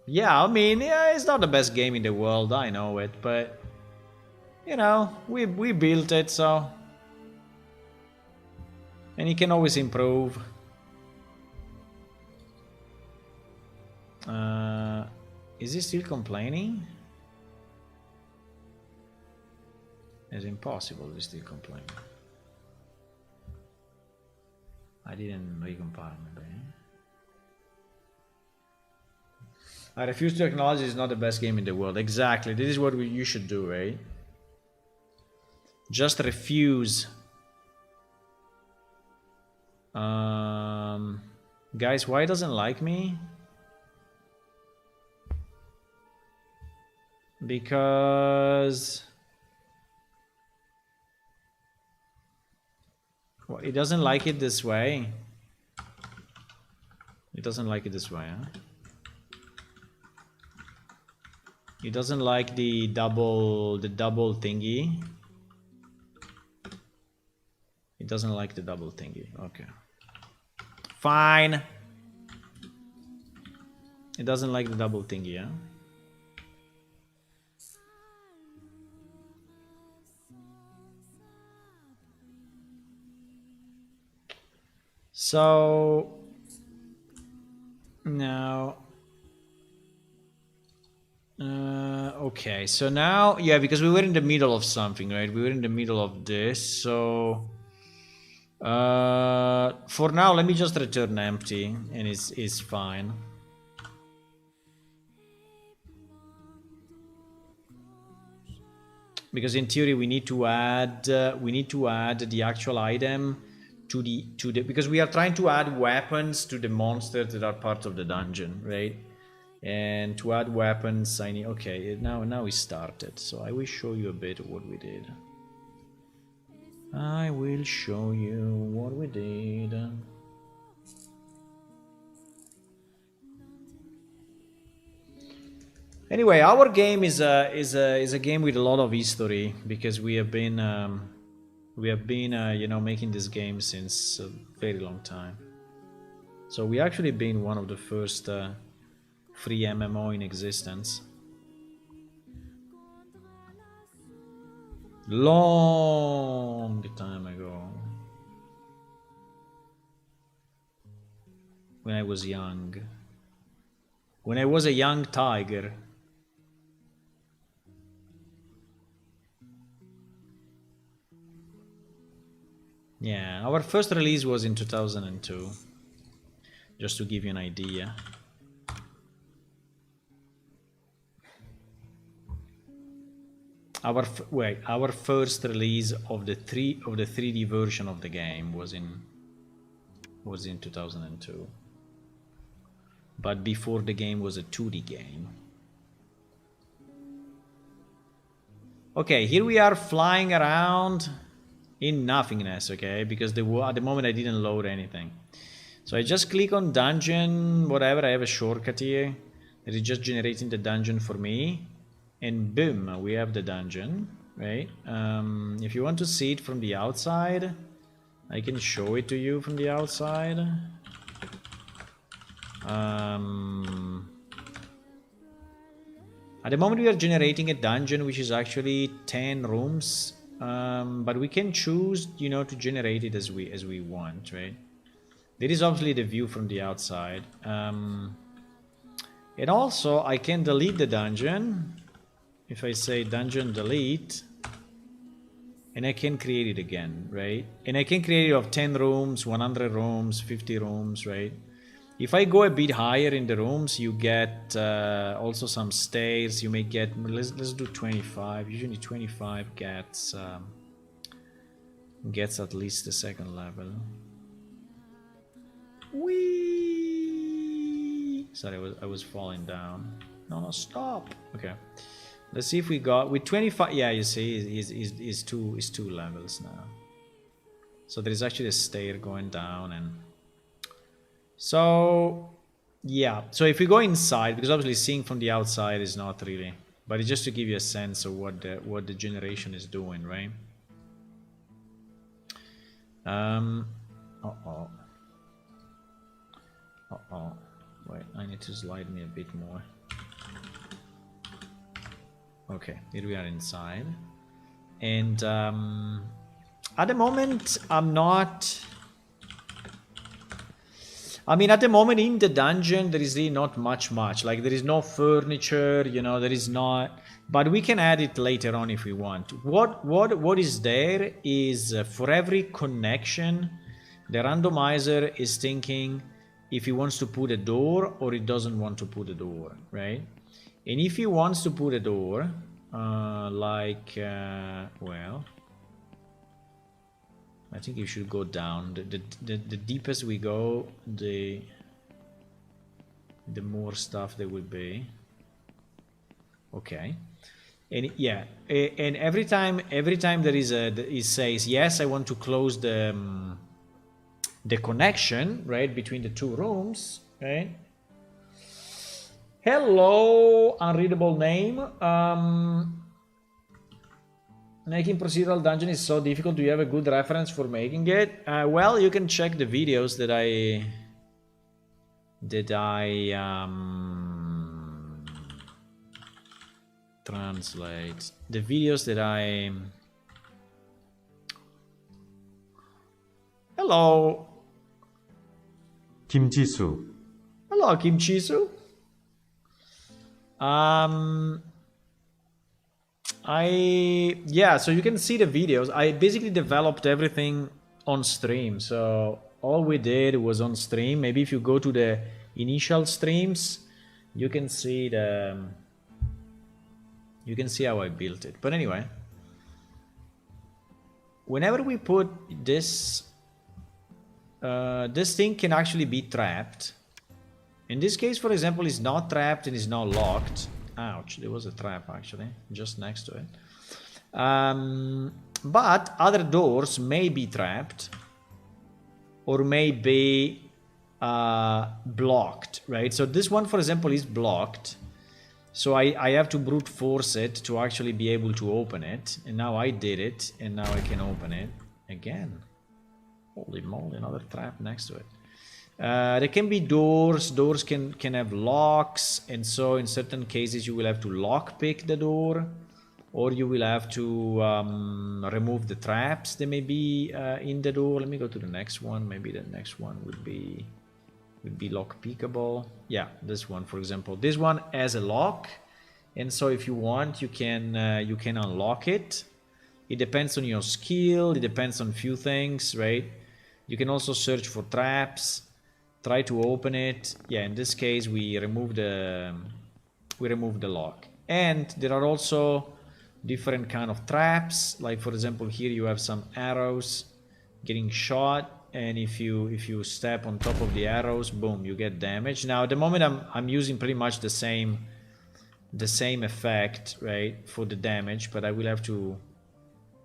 yeah, I mean, yeah, it's not the best game in the world, I know it, but you know, we built it, so, and you can always improve. Is he still complaining? It's impossible he's still complaining. I didn't recompile maybe. I refuse to acknowledge it's not the best game in the world. Exactly. This is what you should do, right? Just refuse. Guys, why doesn't like me? Because... well, it doesn't like it this way. It doesn't like it this way, huh? It doesn't like the double thingy. It doesn't like the double thingy. Okay. Fine. It doesn't like the double thingy, yeah? So now okay, so now, yeah, because we were in the middle of something, right? We were in the middle of this, so for now, let me just return empty, and it's fine. Because in theory, we need to add the actual item to the because we are trying to add weapons to the monsters that are part of the dungeon, right? And to add weapons, I need... okay, now we started. So I will show you a bit of what we did. I will show you what we did. Anyway, our game is a game with a lot of history because we have been you know, making this game since a very long time. So we actually been one of the first free MMO in existence. Long time ago. When I was young. When I was a young tiger. Yeah, our first release was in 2002. Just to give you an idea. Our first release of the 3D version of the game was in 2002. But before the game was a 2D game. Okay, here we are flying around in nothingness, okay? Because at the moment I didn't load anything. So I just click on dungeon, whatever, I have a shortcut here. That is just generating the dungeon for me. And boom, we have the dungeon, right? If you want to see it from the outside, I can show it to you from the outside. At the moment we are generating a dungeon which is actually 10 rooms, but we can choose, you know, to generate it as we want, right? There is obviously the view from the outside. And also I can delete the dungeon if I say dungeon delete, and I can create it again, right? And I can create it of 10 rooms, 100 rooms, 50 rooms, right? If I go a bit higher in the rooms, you get also some stairs. You may get, let's do 25. Usually 25 gets at least the second level. Whee! Sorry, I was falling down. No, stop. Okay. Let's see if we got with 25. Yeah, you see, is two levels now. So there is actually a stair going down, and so yeah. So if we go inside, because obviously seeing from the outside is not really, but it's just to give you a sense of what the generation is doing, right? Wait, I need to slide me a bit more. Okay, here we are inside, and at the moment I'm not. I mean, at the moment in the dungeon there is really not much. Like there is no furniture, you know, there is not. But we can add it later on if we want. What is there is for every connection, the randomizer is thinking if he wants to put a door or he doesn't want to put a door, right? And if he wants to put a door, well, I think you should go down. The deepest we go, the more stuff there will be. Okay, and yeah, and every time there is it says yes, I want to close the connection, right, between the two rooms, right? Hello, unreadable name. Making procedural dungeon is so difficult. Do you have a good reference for making it? Well, you can check the videos that I translate. The videos that I... Hello. Kim Jisoo. Hello, Kim Jisoo. So you can see the videos. I basically developed everything on stream. So all we did was on stream. Maybe if you go to the initial streams, you can see how I built it. But anyway, whenever we put this, this thing can actually be trapped. In this case, for example, it's not trapped and it's not locked. Ouch, there was a trap actually, just next to it. But other doors may be trapped or may be blocked, right? So this one, for example, is blocked. So I have to brute force it to actually be able to open it. And now I did it, and now I can open it again. Holy moly, another trap next to it. There can be doors can have locks, and so in certain cases you will have to lock pick the door, or you will have to remove the traps that may be in the door. Let me go to the next one. Maybe the next one would be lock pickable. Yeah, this one, for example. This one has a lock, and so if you want, you can unlock it. It depends on your skill. It depends on few things, right? You can also search for traps. Try to open it. Yeah, in this case we remove the lock. And there are also different kind of traps. Like for example, here you have some arrows getting shot, and if you step on top of the arrows, boom, you get damage. Now at the moment I'm using pretty much the same effect, right, for the damage, but I will have to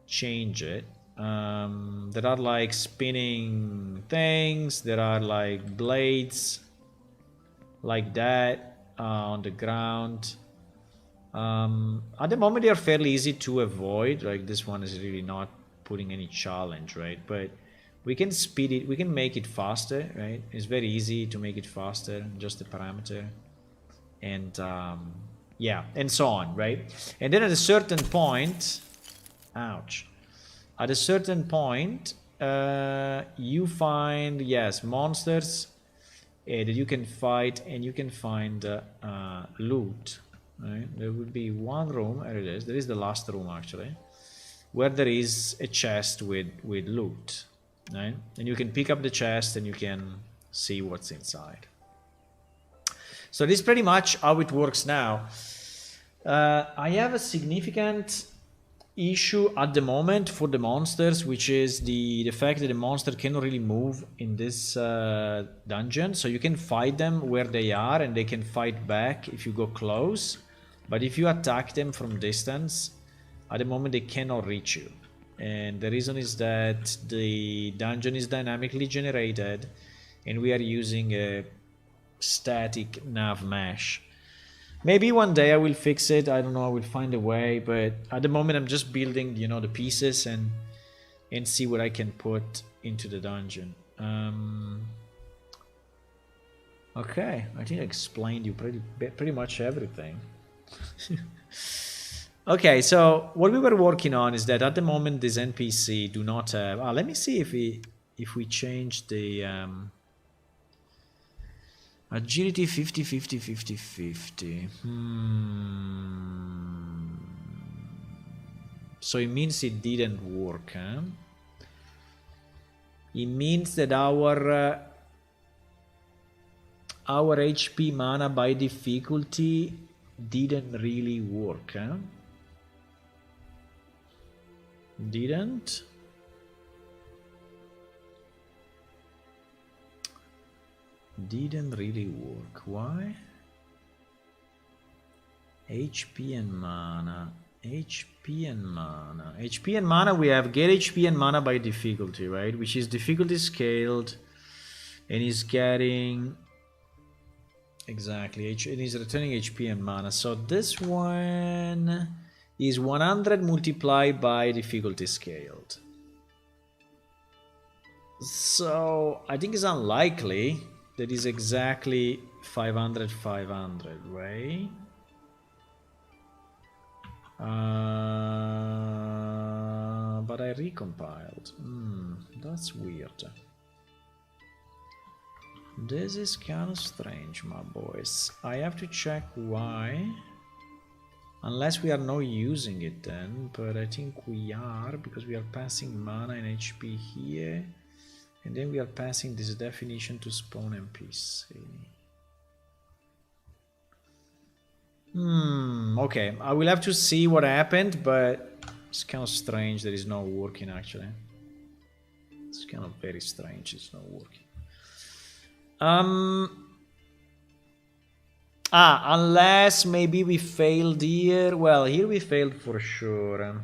change it. There are like spinning things, there are like blades like that on the ground. At the moment they are fairly easy to avoid. Like this one is really not putting any challenge, right? But we can speed it, we can make it faster, right? It's very easy to make it faster, just a parameter. And yeah, and so on, right? And then at a certain point, ouch. At a certain point, you find, yes, monsters, that you can fight and you can find loot. Right? There will be one room. There it is. There is the last room actually, where there is a chest with loot. Right? And you can pick up the chest and you can see what's inside. So this is pretty much how it works now. I have a significant issue at the moment for the monsters, which is the fact that the monster cannot really move in this dungeon. So you can fight them where they are and they can fight back if you go close. But if you attack them from distance, at the moment they cannot reach you. And the reason is that the dungeon is dynamically generated and we are using a static nav mesh. Maybe one day I will fix it. I don't know. I will find a way. But at the moment, I'm just building, you know, the pieces and see what I can put into the dungeon. Okay, I think I explained you pretty much everything. Okay, so what we were working on is that at the moment this NPC do not have. Let me see if we change the agility 50, 50, 50, 50. So it means it didn't work, huh? It means that our HP mana by difficulty didn't really work, huh? Didn't really work. Why? HP and mana. HP and mana. HP and mana, we have get HP and mana by difficulty, right? Which is difficulty scaled and is getting exactly it is returning HP and mana. So this one is 100 multiplied by difficulty scaled. So I think it's unlikely that is exactly 500, 500, right? But I recompiled. That's weird. This is kind of strange, my boys. I have to check why. Unless we are not using it then, but I think we are, because we are passing mana and HP here. And then we are passing this definition to spawn NPC. Okay, I will have to see what happened, but it's kind of strange that it's not working actually. It's kind of very strange it's not working. Unless maybe we failed here. Well, here we failed for sure.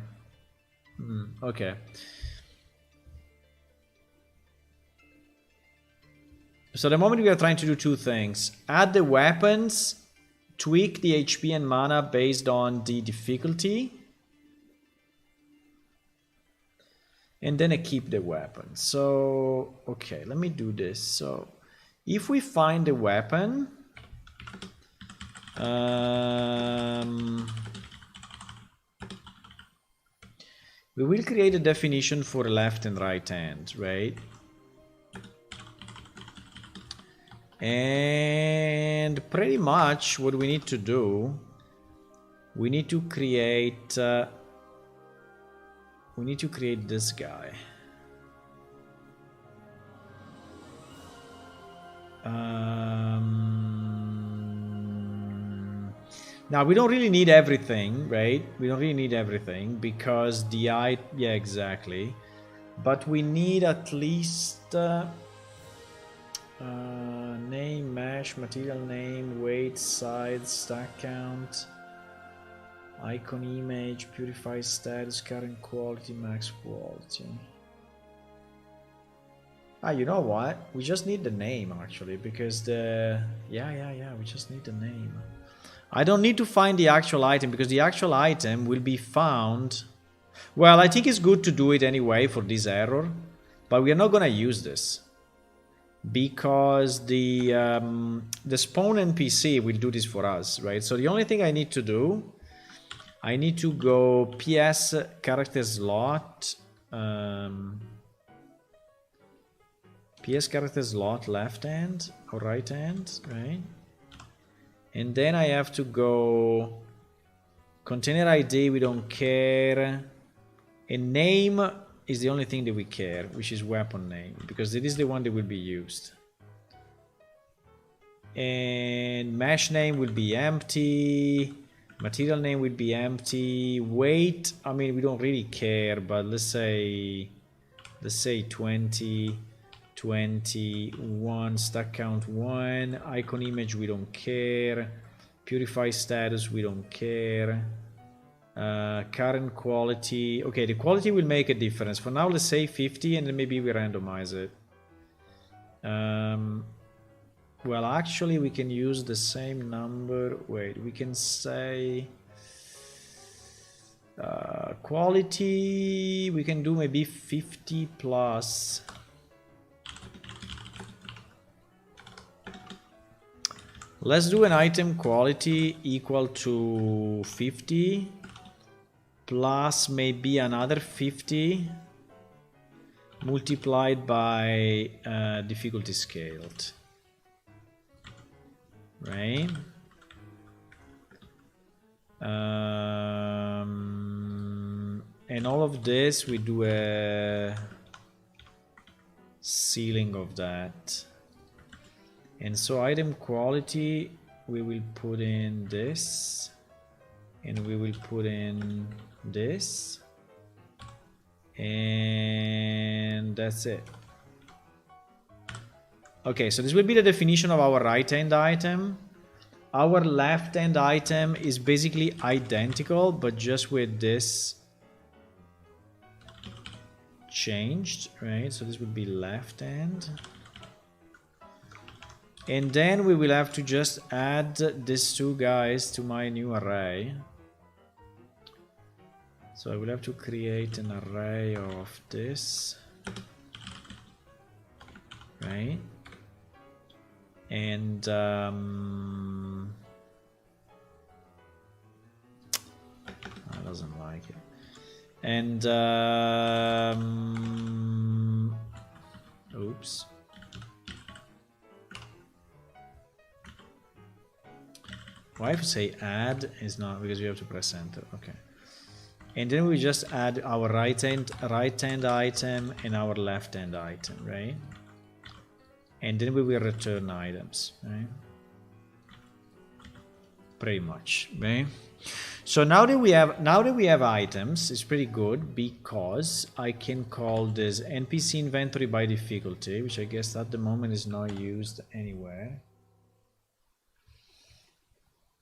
Okay. So the moment we are trying to do two things. Add the weapons, tweak the HP and mana based on the difficulty. And then keep the weapon. So, okay, let me do this. So, if we find a weapon... we will create a definition for left and right hand, right? And pretty much what we need to do, we need to create this guy. Now we don't really need everything, right? We don't really need everything because the yeah, exactly. But we need at least name, mesh, material name, weight, size, stack count, icon image, purify status, current quality, max quality. You know what? We just need the name actually, because the we just need the name. I don't need to find the actual item because the actual item will be found. Well, I think it's good to do it anyway for this error, but we are not gonna use this because the spawn NPC will do this for us, right? So the only thing I need to do, I need to go PS character slot, PS character slot left hand or right hand, right? And then I have to go container ID, we don't care. And name is the only thing that we care, which is weapon name, because it is the one that will be used. And mesh name will be empty. Material name will be empty. Weight, I mean, we don't really care, but let's say 20, 21, stack count 1. Icon image, we don't care. Purify status, we don't care. Current quality, okay, the quality will make a difference. For now, let's say 50, and then maybe we randomize it. Well, actually, we can use the same number. Wait, we can say quality. We can do maybe 50 plus. Let's do an item quality equal to 50 plus maybe another 50 multiplied by difficulty scaled. Right? And all of this, we do a ceiling of that. And so item quality, we will put in this, and we will put in this, and that's it. Okay, so this will be the definition of our right-hand item. Our left-hand item is basically identical, but just with this changed, right? So this would be left-hand. And then we will have to just add these two guys to my new array. So I will have to create an array of this, right? And I doesn't like it. And oops. Why if you say add is not, because you have to press enter. Okay. And then we just add our right hand item and our left hand item, right? And then we will return items, right? Pretty much, right? So now that we have items, it's pretty good because I can call this NPC inventory by difficulty, which I guess at the moment is not used anywhere.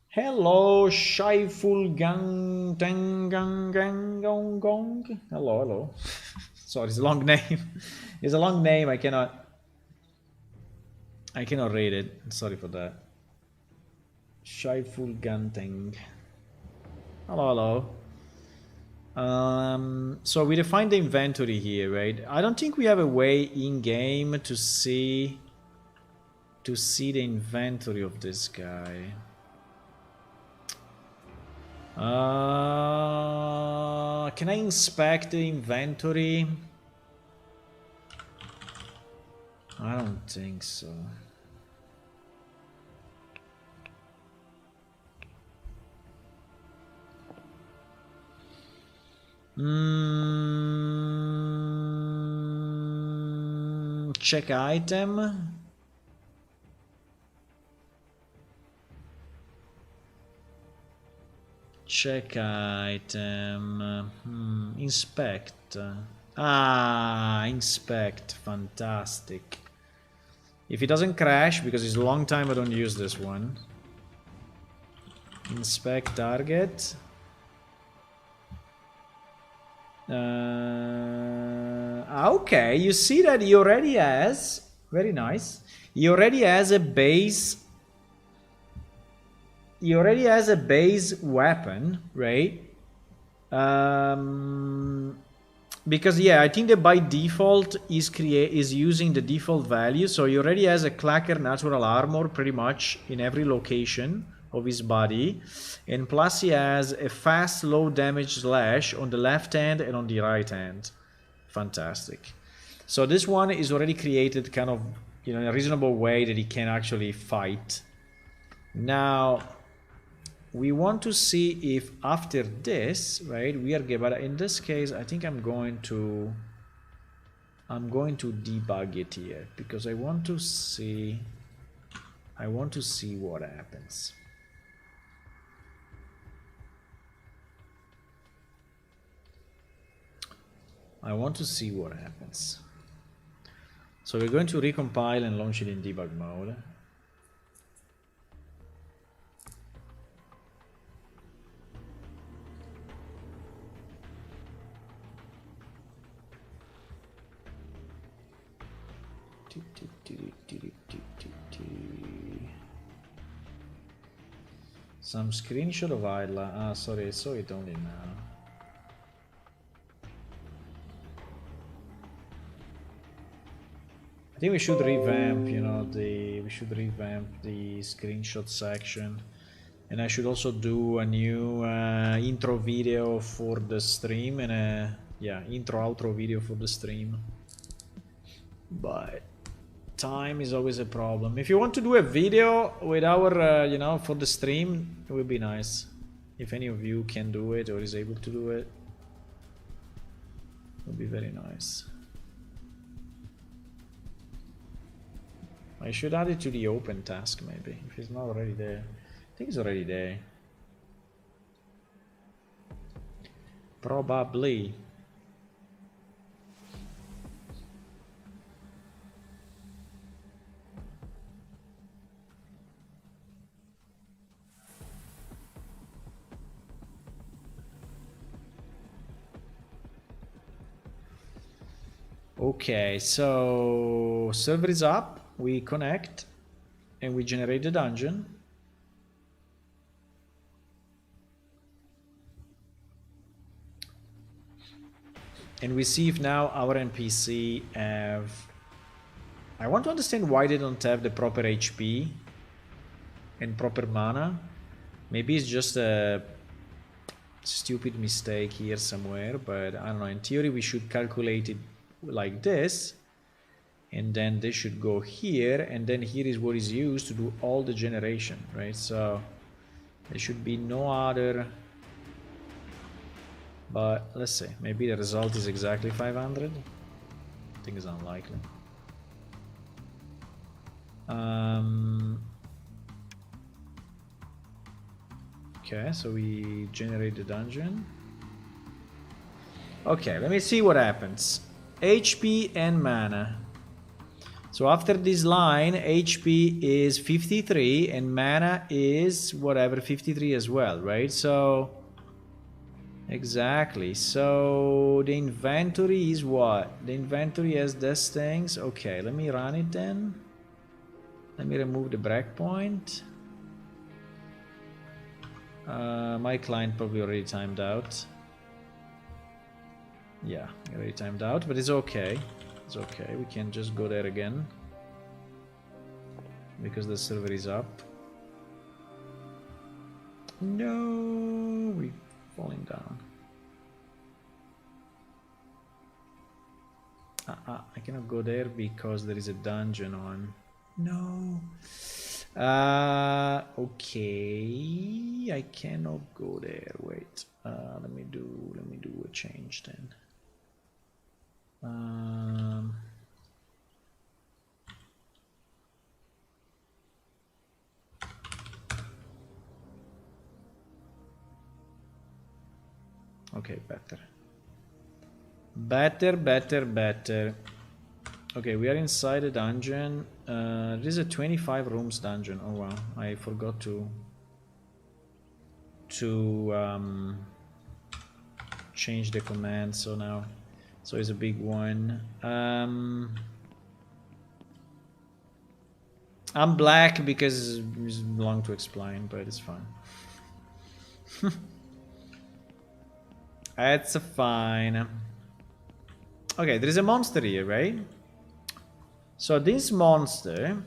Hello, Shaiful Gang Gang Gang Gang Gong Gong. Hello, hello. Sorry, it's a long name. It's a long name. I cannot read it. Sorry for that. Shaiful Ganteng. Hello, hello. So we define the inventory here, right? I don't think we have a way in game to see the inventory of this guy. Can I inspect the inventory? I don't think so. Check item. Check item. Inspect. Inspect. Fantastic. If it doesn't crash, because it's a long time I don't use this one. Inspect target. Okay, you see that he already has, very nice, he already has a base weapon, right? Because yeah, I think that by default is using the default value, so he already has a clacker natural armor pretty much in every location of his body, and plus he has a fast low damage slash on the left hand and on the right hand. Fantastic. So this one is already created kind of, you know, in a reasonable way that he can actually fight. Now, we want to see if after this, right, we are good. But in this case, I think I'm going to debug it here because I want to see what happens. I want to see what happens. So we're going to recompile and launch it in debug mode. Some screenshot of idler. Ah, sorry, I saw it only now. I think we should revamp, you know, the screenshot section, and I should also do a new intro video for the stream and a intro outro video for the stream. But time is always a problem. If you want to do a video with our, you know, for the stream, it would be nice. If any of you can do it or is able to do it, it would be very nice. I should add it to the open task maybe, if it's not already there. I think it's already there. Probably. Okay, so server is up. We connect and we generate the dungeon. And we see if now our NPC have... I want to understand why they don't have the proper HP and proper mana. Maybe it's just a stupid mistake here somewhere, but I don't know. In theory, we should calculate it like this. And then they should go here, and then here is what is used to do all the generation, right? So there should be no other, but let's see, maybe the result is exactly 500. I think it's unlikely. Okay, so we generate the dungeon. Okay, let me see what happens. HP and mana. So after this line, HP is 53 and mana is whatever, 53 as well, right? So, exactly. So the inventory is what? The inventory has these things. Okay, let me run it then. Let me remove the breakpoint. My client probably already timed out. Yeah, already timed out, but it's okay. It's okay, we can just go there again because the server is up. No, we're falling down. I cannot go there because there is a dungeon on. No. Okay, I cannot go there. Wait. Let me do a change then. Okay, better. Better. Okay, we are inside a dungeon. This is a 25 rooms dungeon. Oh wow, I forgot to change the command, so now it's a big one. I'm black because it's long to explain, but it's fine. It's fine. Okay, there is a monster here, right? So this monster...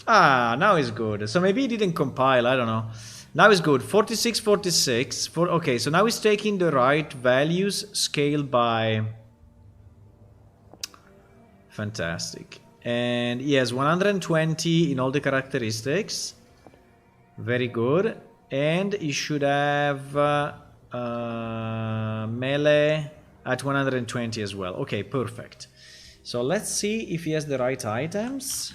Ah, now it's good. So maybe it didn't compile, I don't know. Now it's good. 46, 46. Okay, so now it's taking the right values scaled by Fantastic. And he has 120 in all the characteristics. Very good. And he should have melee at 120 as well. Okay, perfect. So let's see if he has the right items.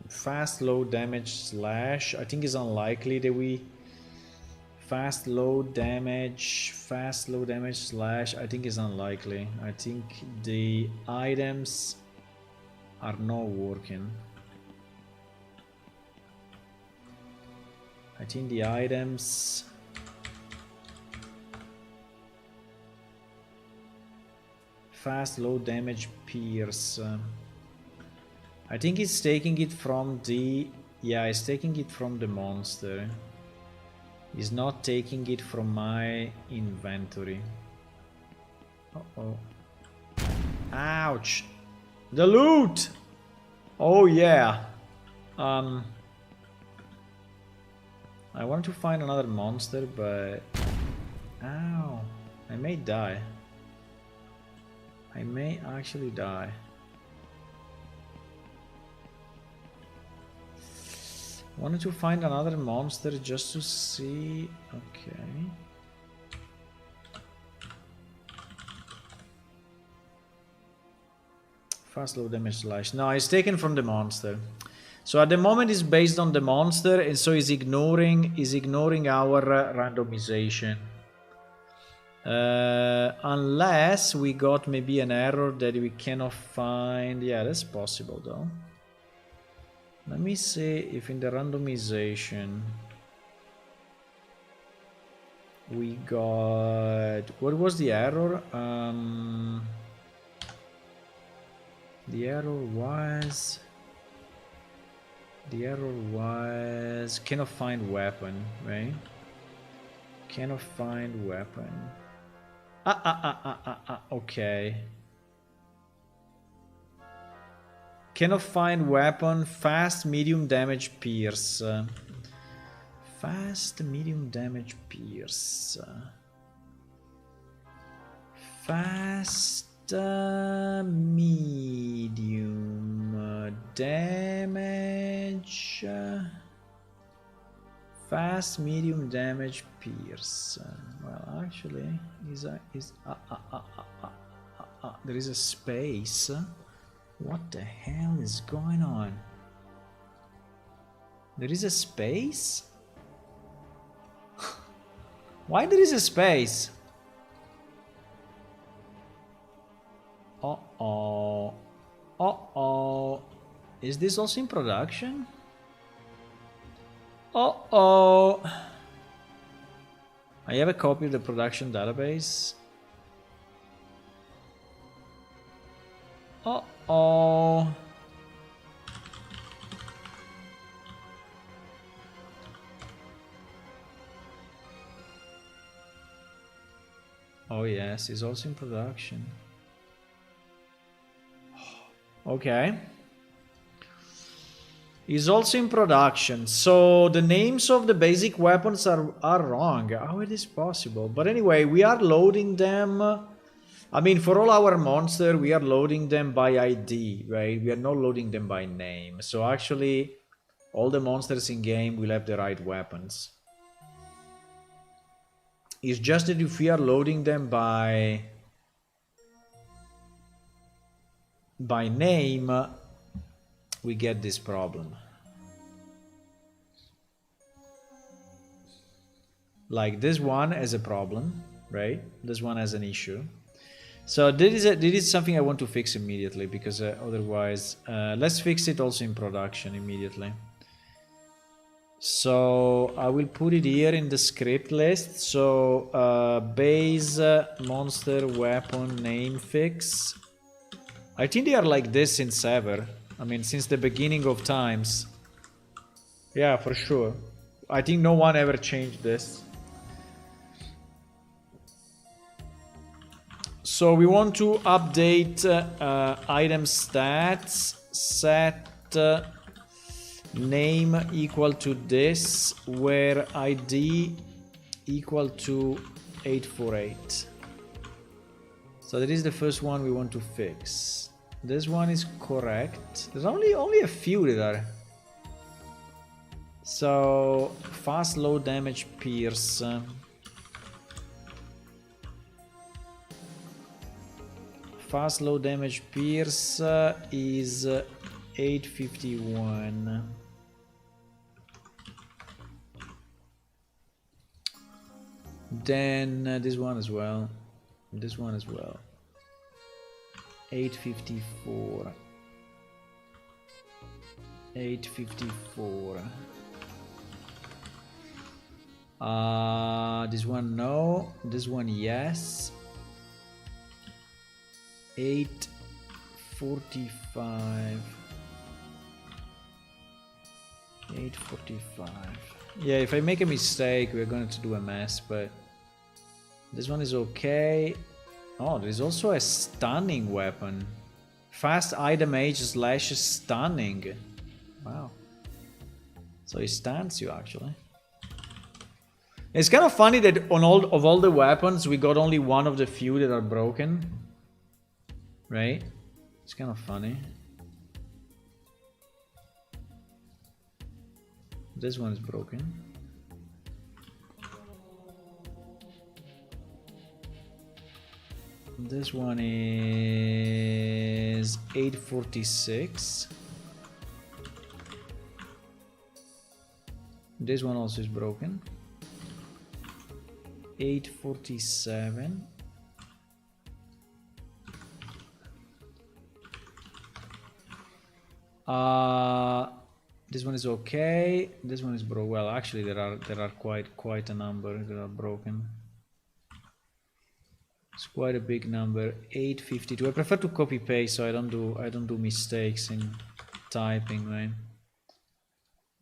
Fast low damage slash. I think it's unlikely that we... Fast low damage slash. I think it's unlikely. I think the items are not working. I think the items... Fast low damage pierce. I think he's taking it from the... Yeah, he's taking it from the monster. He's not taking it from my inventory. Uh-oh. Ouch! The loot! Oh yeah! I want to find another monster, but... Ow! I may die. I may actually die. Wanted to find another monster just to see... Okay. Fast low damage slash. No, it's taken from the monster. So at the moment it's based on the monster, and so he's ignoring our randomization. Unless we got maybe an error that we cannot find. Yeah, that's possible though. Let me see if in the randomization we got... What was the error? The error was cannot find weapon, right? Cannot find weapon. Okay. Cannot find weapon. Fast, medium damage, pierce. Fast, medium damage, pierce. Fast, medium damage. Fast, medium damage, pierce. Well, actually, there is a space. What the hell is going on? There is a space? Why there is a space? Uh-oh. Uh-oh. Is this also in production? Uh-oh. I have a copy of the production database. Uh-oh. Oh yes, it's also in production. Okay. Is also in production. So the names of the basic weapons are wrong. How it is possible? But anyway, we are loading them. I mean, for all our monsters, we are loading them by ID, right? We are not loading them by name. So actually, all the monsters in game will have the right weapons. It's just that if we are loading them by name, we get this problem. Like this one has a problem, right? This one has an issue. So this is something I want to fix immediately, because otherwise, let's fix it also in production immediately. So I will put it here in the script list. So base monster weapon name fix. I think they are like this since ever. I mean, since the beginning of times. Yeah, for sure. I think no one ever changed this. So we want to update item stats, set name equal to this, where ID equal to 848. So that is the first one we want to fix. This one is correct. There's only a few that are. So fast low damage pierce. Fast low damage pierce is 851. Then this one as well. This one as well. 854. 854. This one no. This one yes. 845. 845. Yeah, if I make a mistake, we're going to do a mess, but this one is okay. Oh, there's also a stunning weapon. Fast item age slash stunning. Wow. So he stuns you actually. It's kind of funny that on all the weapons, we got only one of the few that are broken. Right? It's kind of funny. This one is broken. This one is 846. This one also is broken. 847. This one is okay. This one is broken. Well, actually, there are quite a number that are broken. It's quite a big number. 852. I prefer to copy paste so I don't do mistakes in typing, right?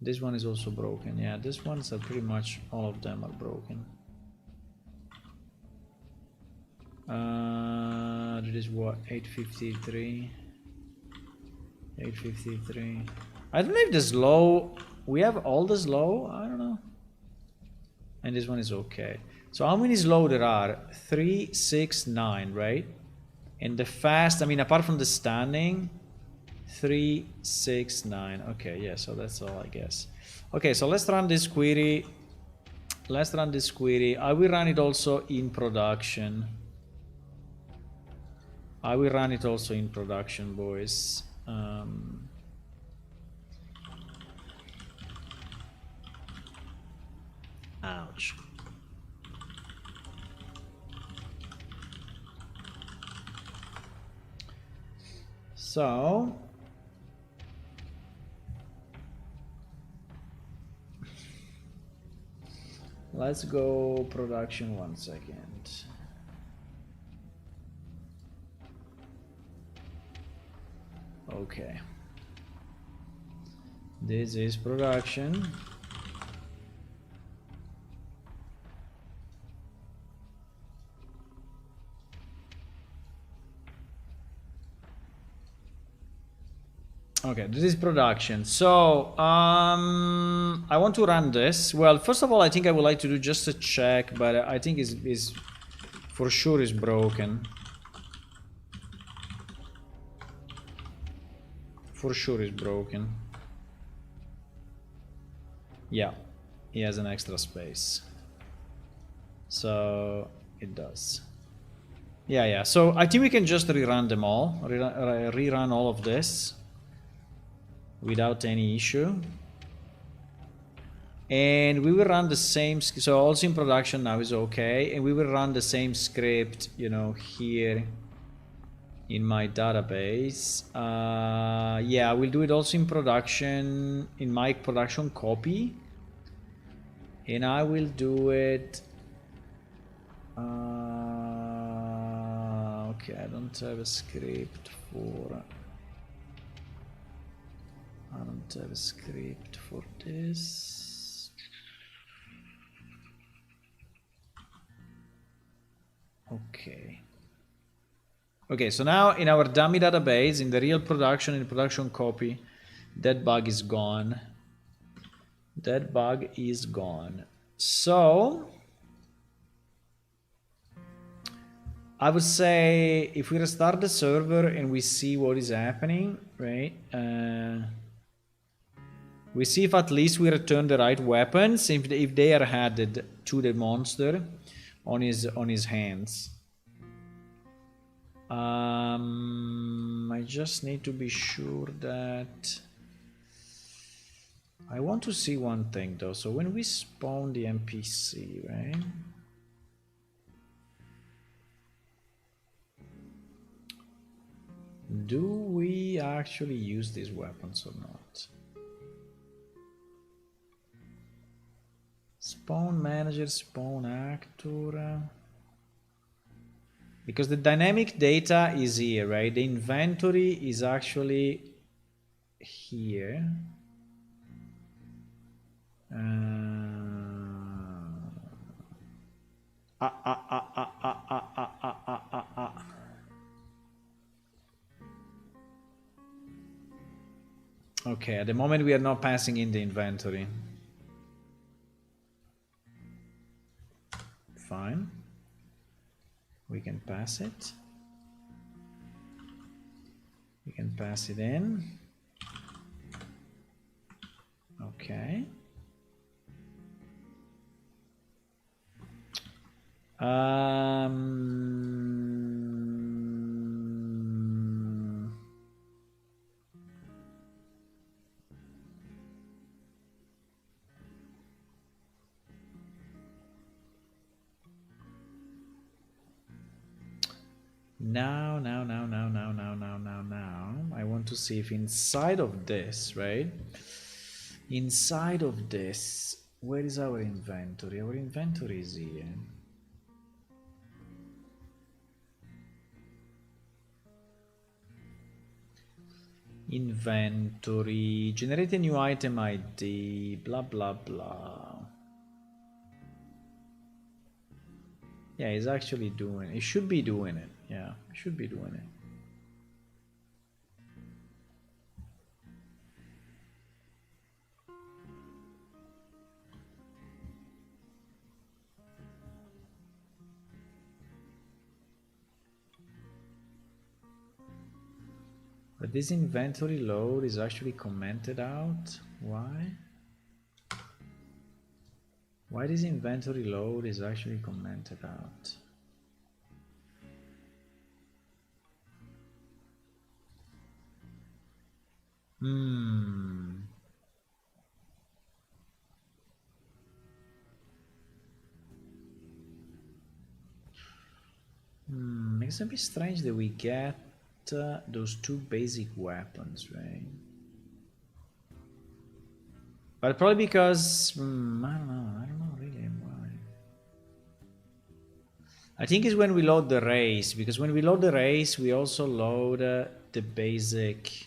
This one is also broken. Yeah, these ones are pretty much all of them are broken. That is what 853. 853. I don't know if the slow. We have all the slow. I don't know. And this one is okay. So how many slow there are? 3, 6, 9, right? And the fast. I mean, apart from the standing, 3, 6, 9. Okay, yeah. So that's all, I guess. Okay, so let's run this query. Let's run this query. I will run it also in production. I will run it also in production, boys. Ouch. So let's go production 1 second. Okay. This is production. Okay, this is production. So I want to run this. Well, first of all, I think I would like to do just a check, but I think is for sure is broken. For sure is broken. Yeah, he has an extra space. So it does. Yeah. So I think we can just rerun them all. Rerun all of this without any issue. And we will run the same. So also in production now is okay. And we will run the same script, you know, here in my database. Yeah, I will do it also in production, in my production copy. And I will do it. Okay, I don't have a script for. I don't have a script for this. Okay. Okay, so now in our dummy database, in the real production, in production copy, that bug is gone. That bug is gone. So I would say if we restart the server and we see what is happening, right? We see if at least we return the right weapons, if they are added to the monster on his hands. I just need to be sure that... I want to see one thing though. So when we spawn the NPC, right? Do we actually use these weapons or not? Spawn manager, spawn actor. Because the dynamic data is here, right? The inventory is actually here. Okay, at the moment we are not passing in the inventory. Fine. We can pass it. We can pass it in. Okay. Now, I want to see if inside of this, right? Inside of this, where is our inventory? Our inventory is here. Inventory, generate a new item ID, blah blah blah. Yeah, it's actually doing it. It should be doing it. Yeah, it should be doing it. But this inventory load is actually commented out. Why? Why this inventory load is actually commented out? Makes it a bit strange that we get those two basic weapons, right? But probably because I don't know really why. I think it's when we load the race, because when we load the race, we also load the basic.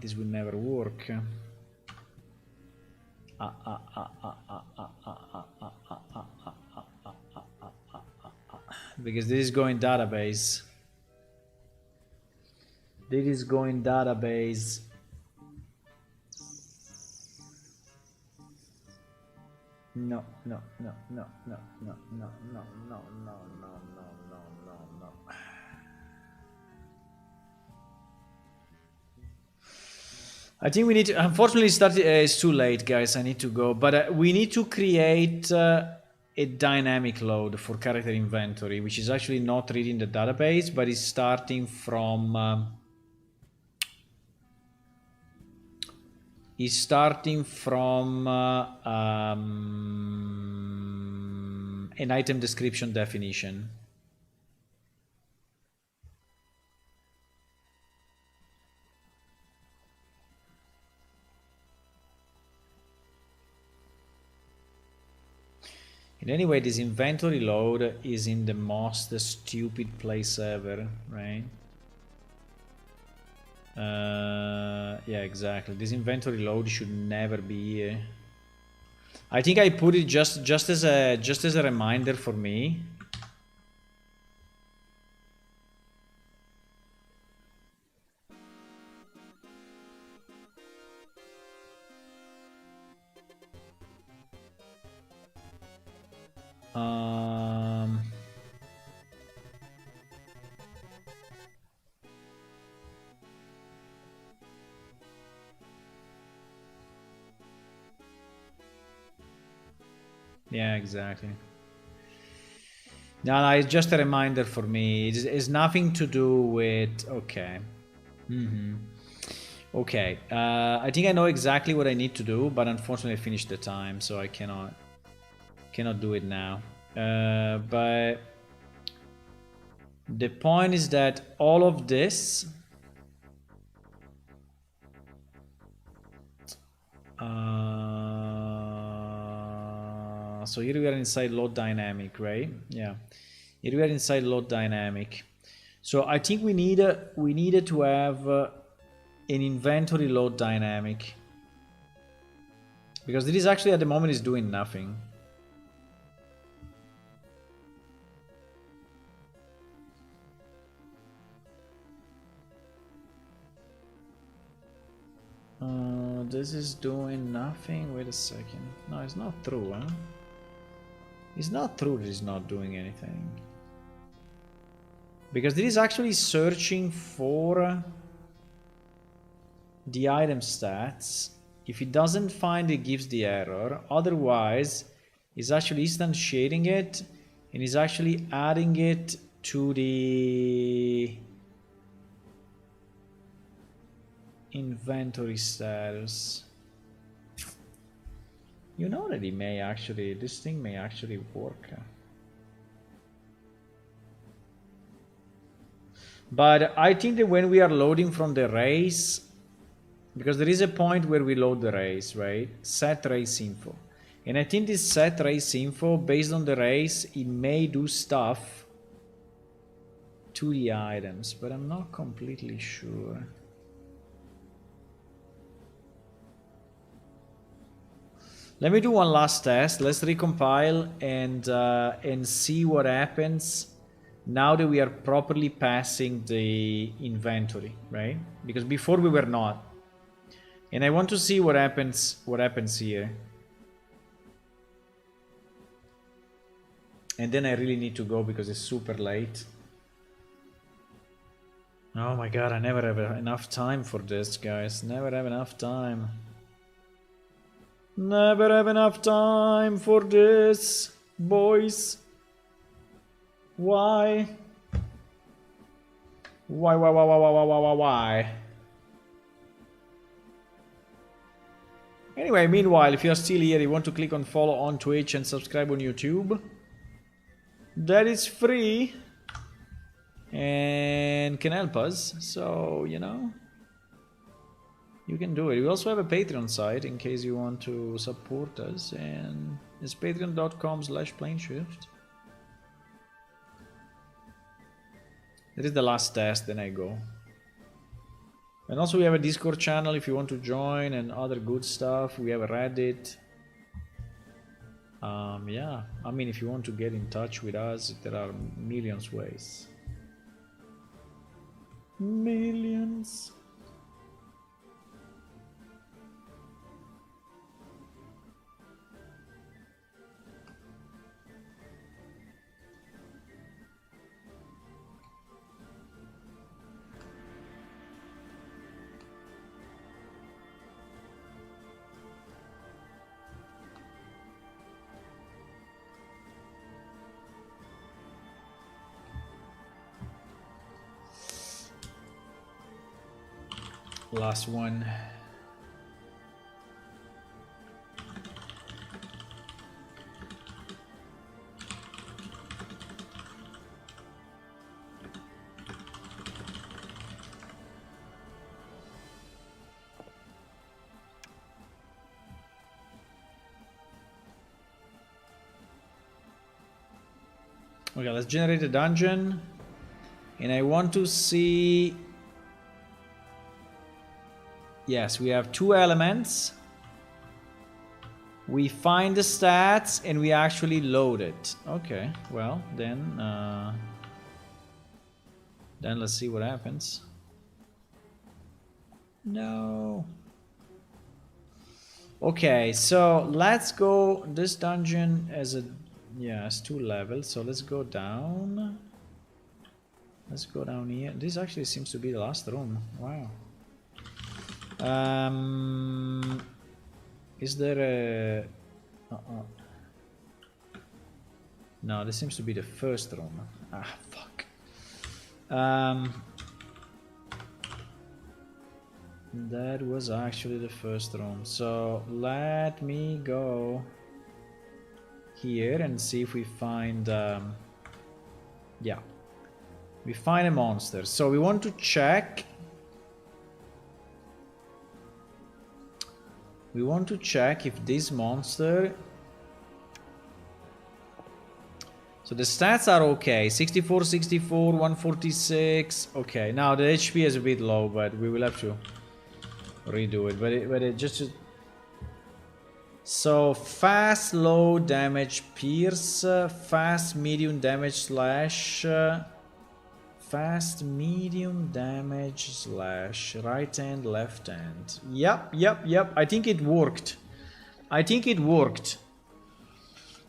This will never work. Because this is going database. This is going database. No. I think we need to, unfortunately it's too late, guys, I need to go, but we need to create a dynamic load for character inventory, which is actually not reading the database, but is starting from an item description definition. And anyway, this inventory load is in the most stupid place ever, right? Yeah, exactly. This inventory load should never be here. I think I put it just as a reminder for me. Yeah, exactly. No, it's just a reminder for me. It's nothing to do with... Okay. Okay. I think I know exactly what I need to do, but unfortunately I finished the time, so I cannot do it now. But the point is that all of this... so here we are inside load dynamic, right? Yeah. Here we are inside load dynamic. So I think we needed to have an inventory load dynamic, because this actually at the moment is doing nothing. This is doing nothing. Wait a second. No, it's not true, huh? It's not true that it's not doing anything. Because it is actually searching for the item stats. If it doesn't find it, gives the error. Otherwise, it's actually instantiating it and is actually adding it to the inventory status. You know that it may actually, this thing may actually work. But I think that when we are loading from the race, because there is a point where we load the race, right? Set race info. And I think this set race info, based on the race, it may do stuff to the items, but I'm not completely sure. Let me do one last test. Let's recompile and see what happens now that we are properly passing the inventory, right? Because before we were not. And I want to see what happens here. And then I really need to go because it's super late. Oh my god, I never have enough time for this, guys. Never have enough time. Never have enough time for this, boys. Why? Why? Anyway, meanwhile, if you're still here, you want to click on follow on Twitch and subscribe on YouTube. That is free and can help us, so, you know, you can do it. We also have a Patreon site in case you want to support us, and it's patreon.com/planeshift. That is the last test, then I go. And also we have a Discord channel if you want to join and other good stuff. We have a Reddit. Yeah, I mean, if you want to get in touch with us, there are millions ways. Millions. Last one. Okay, let's generate a dungeon. And I want to see... Yes, we have 2 elements. We find the stats and we actually load it. Okay, well, then let's see what happens. No. Okay, so let's go. This dungeon as a Yeah, it's 2 levels, so let's go down. Let's go down here. This actually seems to be the last room. Wow. Is there a... No, this seems to be the first room. Ah, fuck. That was actually the first room. So let me go here and see if we find... yeah. We find a monster. So we want to check... We want to check if this monster... So the stats are okay. 64, 64, 146. Okay, now the HP is a bit low, but we will have to redo it. But it just... So fast, low damage, pierce, fast, medium damage, slash... fast, medium damage, slash, right hand, left hand. Yep. I think it worked.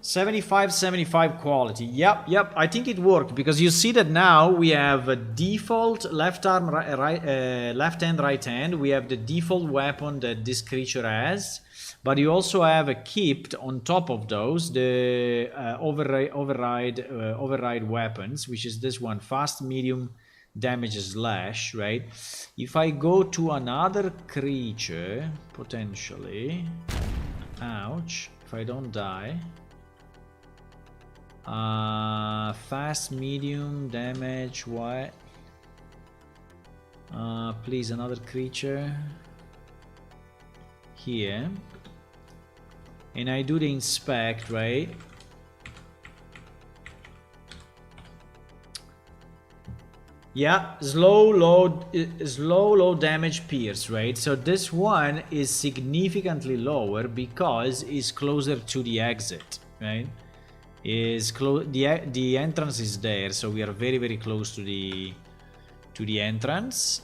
75 quality. Yep. I think it worked because you see that now we have a default left arm, left hand, right hand. We have the default weapon that this creature has, but you also have equipped on top of those the override weapons, which is this one, fast, medium damage, slash. Right? If I go to another creature, potentially, ouch! If I don't die. Fast, medium damage, what? Please, another creature here, and I do the inspect, right? Yeah, slow, low damage pierce, right? So this one is significantly lower because it's closer to the exit, right? The entrance is there, so we are very close to the entrance.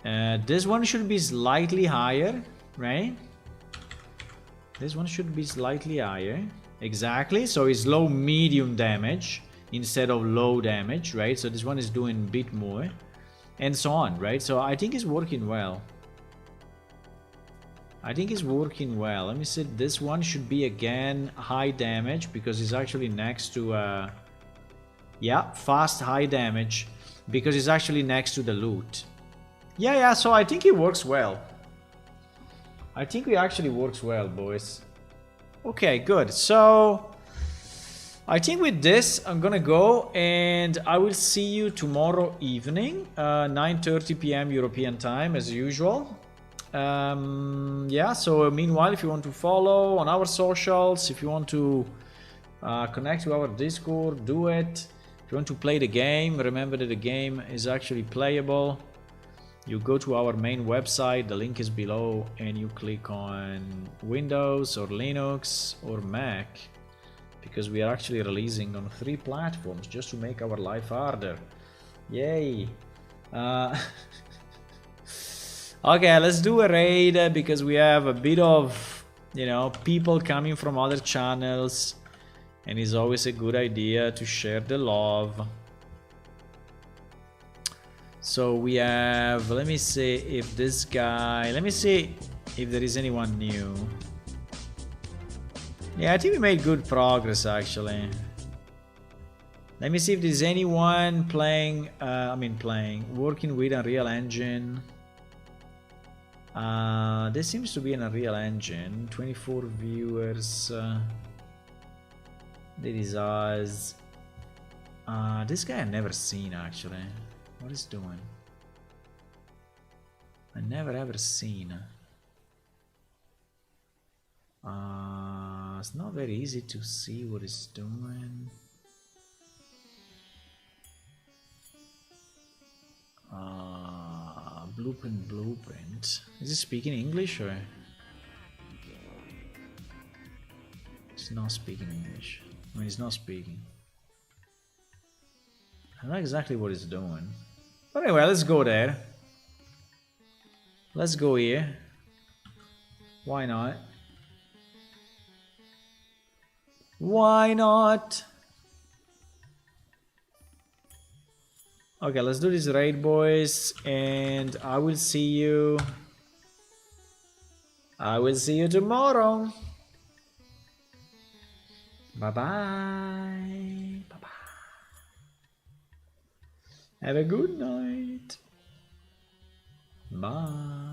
This one should be slightly higher, right? This one should be slightly higher, exactly. So it's low medium damage instead of low damage, right? So this one is doing a bit more, and so on, right? So I think it's working well. Let me see. This one should be again high damage because it's actually next to yeah, fast high damage because it's actually next to the loot. Yeah, so I think it works well. I think it actually works well, boys. Okay, good. So I think with this I'm gonna go, and I will see you tomorrow evening, 9:30 p.m. European time as usual. Yeah, so meanwhile, if you want to follow on our socials, if you want to connect to our Discord, do it. If you want to play the game, remember that the game is actually playable. You go to our main website, the link is below, and you click on Windows or Linux or Mac, because we are actually releasing on 3 platforms just to make our life harder. Yay! Okay, let's do a raid because we have a bit of, you know, people coming from other channels, and it's always a good idea to share the love. So we have, let me see if this guy, let me see if there is anyone new. Yeah, I think we made good progress actually. Let me see if there's anyone playing, working with Unreal Engine. This seems to be an Unreal Engine. 24 viewers. That is us. This guy I've never seen actually. What is doing? I never ever seen. It's not very easy to see what it's doing. Blueprint. Is he speaking English or? He's not speaking English. I mean, he's not speaking. I don't know exactly what he's doing. But anyway, let's go there. Let's go here. Why not? Why not? Okay, let's do this raid, boys, and I will see you. I will see you tomorrow. Bye bye. Bye bye. Have a good night. Bye.